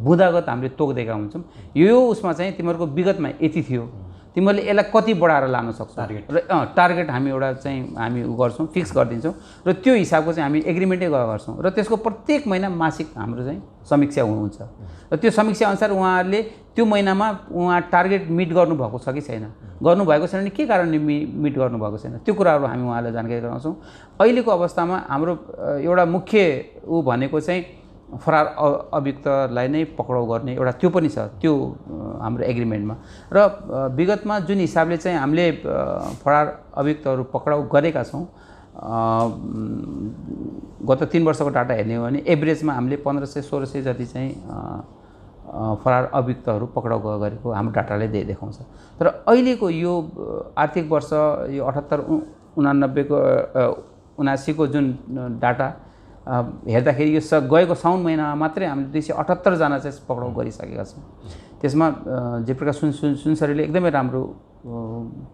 बुँदागत हामीले तोक्दिएका हुन्छौँ। यो उसमा चाहिँ तिमीहरूको विगतमा यति थियो, तिमीहरूले यसलाई कति बढाएर लान सक्छौ र टार्गेट हामी एउटा चाहिँ हामी गर्छौँ, फिक्स गरिदिन्छौँ र त्यो हिसाबको चाहिँ हामी एग्रिमेन्टै गर्छौँ र त्यसको प्रत्येक महिना मासिक हाम्रो चाहिँ समीक्षा हुन्छ र त्यो समीक्षा अनुसार उहाँहरूले त्यो महिनामा उहाँ टार्गेट मिट गर्नुभएको छ कि छैन, गर्नुभएको छैन भने के कारणले मिट गर्नुभएको छैन, त्यो कुराहरू हामी उहाँलाई जानकारी गराउँछौँ। अहिलेको अवस्थामा हाम्रो एउटा मुख्य भनेको चाहिँ फरार अभियुक्तलाई नै पक्राउ गर्ने एउटा त्यो पनि छ, त्यो हाम्रो एग्रिमेन्टमा। र विगतमा जुन हिसाबले चाहिँ हामीले फरार अभियुक्तहरू पक्राउ गरेका छौँ, गत 3 वर्षको डाटा हेर्ने हो भने एभरेजमा हामीले 1500-1600 जति चाहिँ फरार अभियुक्तहरू पक्राउ गरेको हाम्रो डाटाले देखाउँछ। तर अहिलेको यो आर्थिक वर्ष यो 78-89 को जुन डाटा हेर्दाखेरि यो गएको साउन महिनामा मात्रै हामीले 278 जना चाहिँ पक्राउ गरिसकेका छौँ। त्यसमा जयप्रकाश सुनसरीले एकदमै राम्रो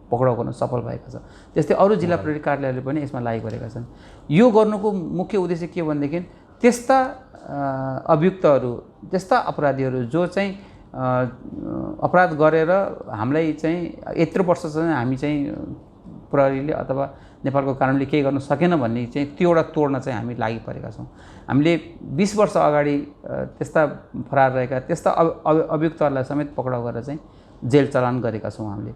पक्राउ गर्न सफल भएका छ। त्यस्तै अरू जिल्ला प्रहरी कार्यालयले पनि यसमा लागु गरेका छन्। यो गर्नुको मुख्य उद्देश्य के भनेदेखि त्यस्ता अभियुक्तहरू, त्यस्ता अपराधीहरू जो चाहिँ अपराध गरेर हामीलाई चाहिँ यत्रो वर्ष चाहिँ हामी चाहिँ प्रहरीले अथवा नेपालको कानुनले केही गर्न सकेन भन्ने चाहिँ त्यो एउटा तोड्न चाहिँ हामी लागि परेका छौँ। हामीले 20 वर्ष अगाडि त्यस्ता फरार रहेका त्यस्ता अभियुक्तहरूलाई समेत पक्राउ गरेर चाहिँ जेल चलान गरेका छौँ हामीले।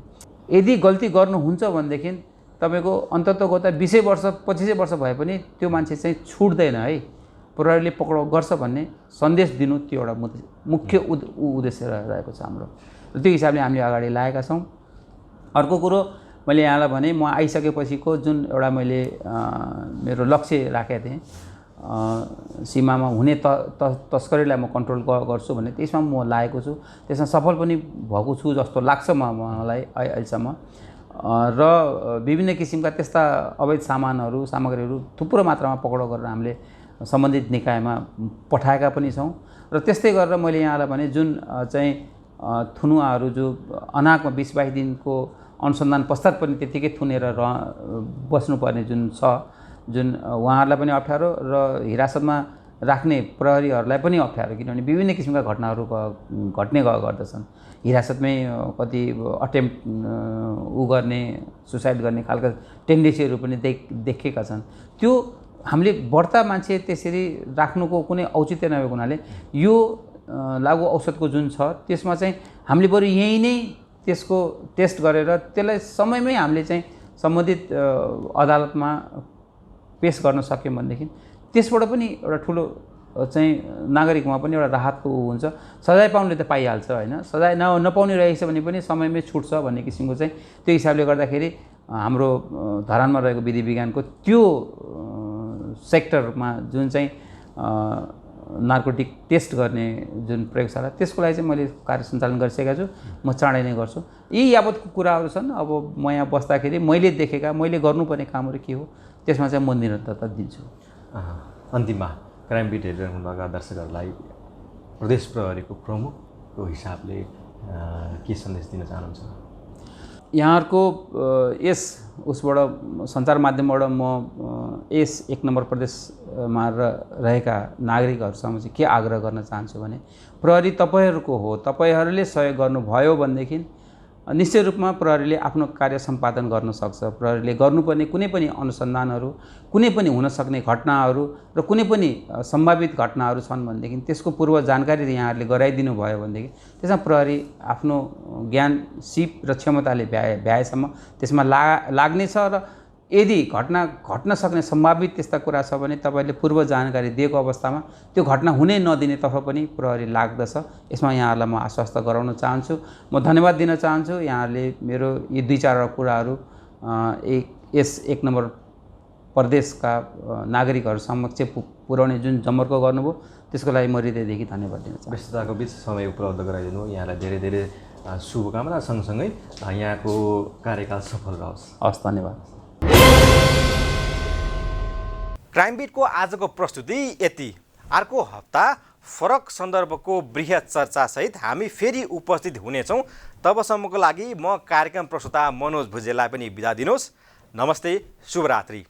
यदि गल्ती गर्नुहुन्छ भनेदेखि तपाईँको अन्ततगत 20 वर्ष 25 वर्ष भए पनि त्यो मान्छे चाहिँ छुट्दैन है, प्रहरीले पक्राउ गर्छ भन्ने सन्देश दिनु त्यो एउटा मुख्य उद्देश्य रहेको छ हाम्रो। र त्यो हिसाबले हामीले अगाडि लागेका छौँ। अर्को कुरो मैले यहाँलाई भने म आइसकेपछिको जुन एउटा मैले मेरो लक्ष्य राखेको थिएँ, सीमामा हुने तस्करीलाई म कन्ट्रोल गर्छु भन्ने, त्यसमा म लागेको छु। त्यसमा सफल पनि भएको छु जस्तो लाग्छ मलाई अहिलेसम्म। र विभिन्न किसिमका त्यस्ता अवैध सामग्रीहरू थुप्रो मात्रामा पक्राउ गरेर हामीले सम्बन्धित निकायमा पठाएका पनि छौँ। र त्यस्तै गरेर मैले यहाँलाई भने जुन चाहिँ थुनुवाहरू जो अनाकमा 20-22 दिनको अनुसन्धान पश्चात पनि त्यतिकै थुनेर बस्नुपर्ने जुन छ, जुन उहाँहरूलाई पनि अप्ठ्यारो र हिरासतमा राख्ने प्रहरीहरूलाई पनि अप्ठ्यारो, किनभने विभिन्न किसिमका घटनाहरू घट्ने गर्दछन्। हिरासतमै कति अटेम्प्ट गर्ने, सुसाइड गर्ने खालका टेन्डेन्सीहरू पनि देखेका छन्। त्यो हामीले बढ्ता मान्छे त्यसरी राख्नुको कुनै औचित्य नभएको हुनाले यो लागु औषधको जुन छ त्यसमा चाहिँ हामीले बरु यहीँ नै त्यसको टेस्ट गरेर त्यसलाई समयमै हामीले चाहिँ सम्बन्धित अदालतमा पेश गर्न सक्यौँ भनेदेखि त्यसबाट पनि एउटा ठुलो चाहिँ नागरिकमा पनि एउटा राहतको हुन्छ। सजाय पाउनेले त पाइहाल्छ होइन, सजाय नपाउने रहेछ भने पनि समयमै छुट्छ भन्ने किसिमको चाहिँ त्यो हिसाबले गर्दाखेरि हाम्रो धरानमा रहेको विधि विज्ञानको त्यो सेक्टरमा जुन चाहिँ नार्कोटिक टेस्ट गर्ने जुन प्रयोगशाला, त्यसको लागि चाहिँ मैले कार्य सञ्चालन गरिसकेका छु। म चाँडै नै गर्छु। यी यावतको कुराहरू छन्। अब म यहाँ बस्दाखेरि मैले देखेका, मैले गर्नुपर्ने कामहरू के हो त्यसमा चाहिँ म निरन्तरता दिन्छु। अन्तिममा क्राइम बिट हेरेर हुनुभएका दर्शकहरूलाई प्रदेश प्रहरीको प्रमुखको हिसाबले के सन्देश दिन चाहनुहुन्छ? यहाँहरूको यस उसबाट सञ्चार माध्यमबाट म यस 1 नम्बर प्रदेशमा रहेका नागरिकहरूसँग चाहिँ के आग्रह गर्न चाहन्छु भने, प्रहरी तपाईँहरूको हो, तपाईँहरूले सहयोग गर्नुभयो भनेदेखि निश्चित रूपमा प्रहरीले आफ्नो कार्य सम्पादन गर्न सक्छ। प्रहरीले गर्नुपर्ने कुनै पनि अनुसन्धानहरू, कुनै पनि हुन सक्ने घटनाहरू र कुनै पनि सम्भावित घटनाहरू छन् भनेदेखि त्यसको पूर्व जानकारी यहाँहरूले गराइदिनु भयो भनेदेखि त्यसमा प्रहरी आफ्नो ज्ञान, सिप र क्षमताले भ्याएसम्म त्यसमा लाग्नेछ। र यदि घट्न सक्ने सम्भावित त्यस्ता कुरा छ भने तपाईँले पूर्व जानकारी दिएको अवस्थामा त्यो घटना हुनै नदिने तर्फ पनि प्रहरी लाग्दछ। यसमा यहाँहरूलाई म आश्वस्त गराउन चाहन्छु। म धन्यवाद दिन चाहन्छु यहाँहरूले मेरो यी 2-4 कुराहरू यस 1 नम्बर प्रदेशका नागरिकहरू समक्ष पुर्याउने जुन जमर्को गर्नुभयो त्यसको लागि म हृदयदेखि धन्यवाद दिन चाहन्छु। व्यस्तताको बिच समय उपलब्ध गराइदिनु यहाँलाई धेरै धेरै शुभकामना। सँगसँगै यहाँको कार्यकाल सफल रहोस्। हस्, धन्यवाद। क्राइम बिटको आजको प्रस्तुति यति। अर्को हप्ता फरक सन्दर्भको बृहत चर्चासहित हामी फेरि उपस्थित हुनेछौँ। तबसम्मको लागि म कार्यक्रम प्रस्तुता मनोज भुजेललाई पनि बिदा दिनुहोस्। नमस्ते, शुभरात्रि।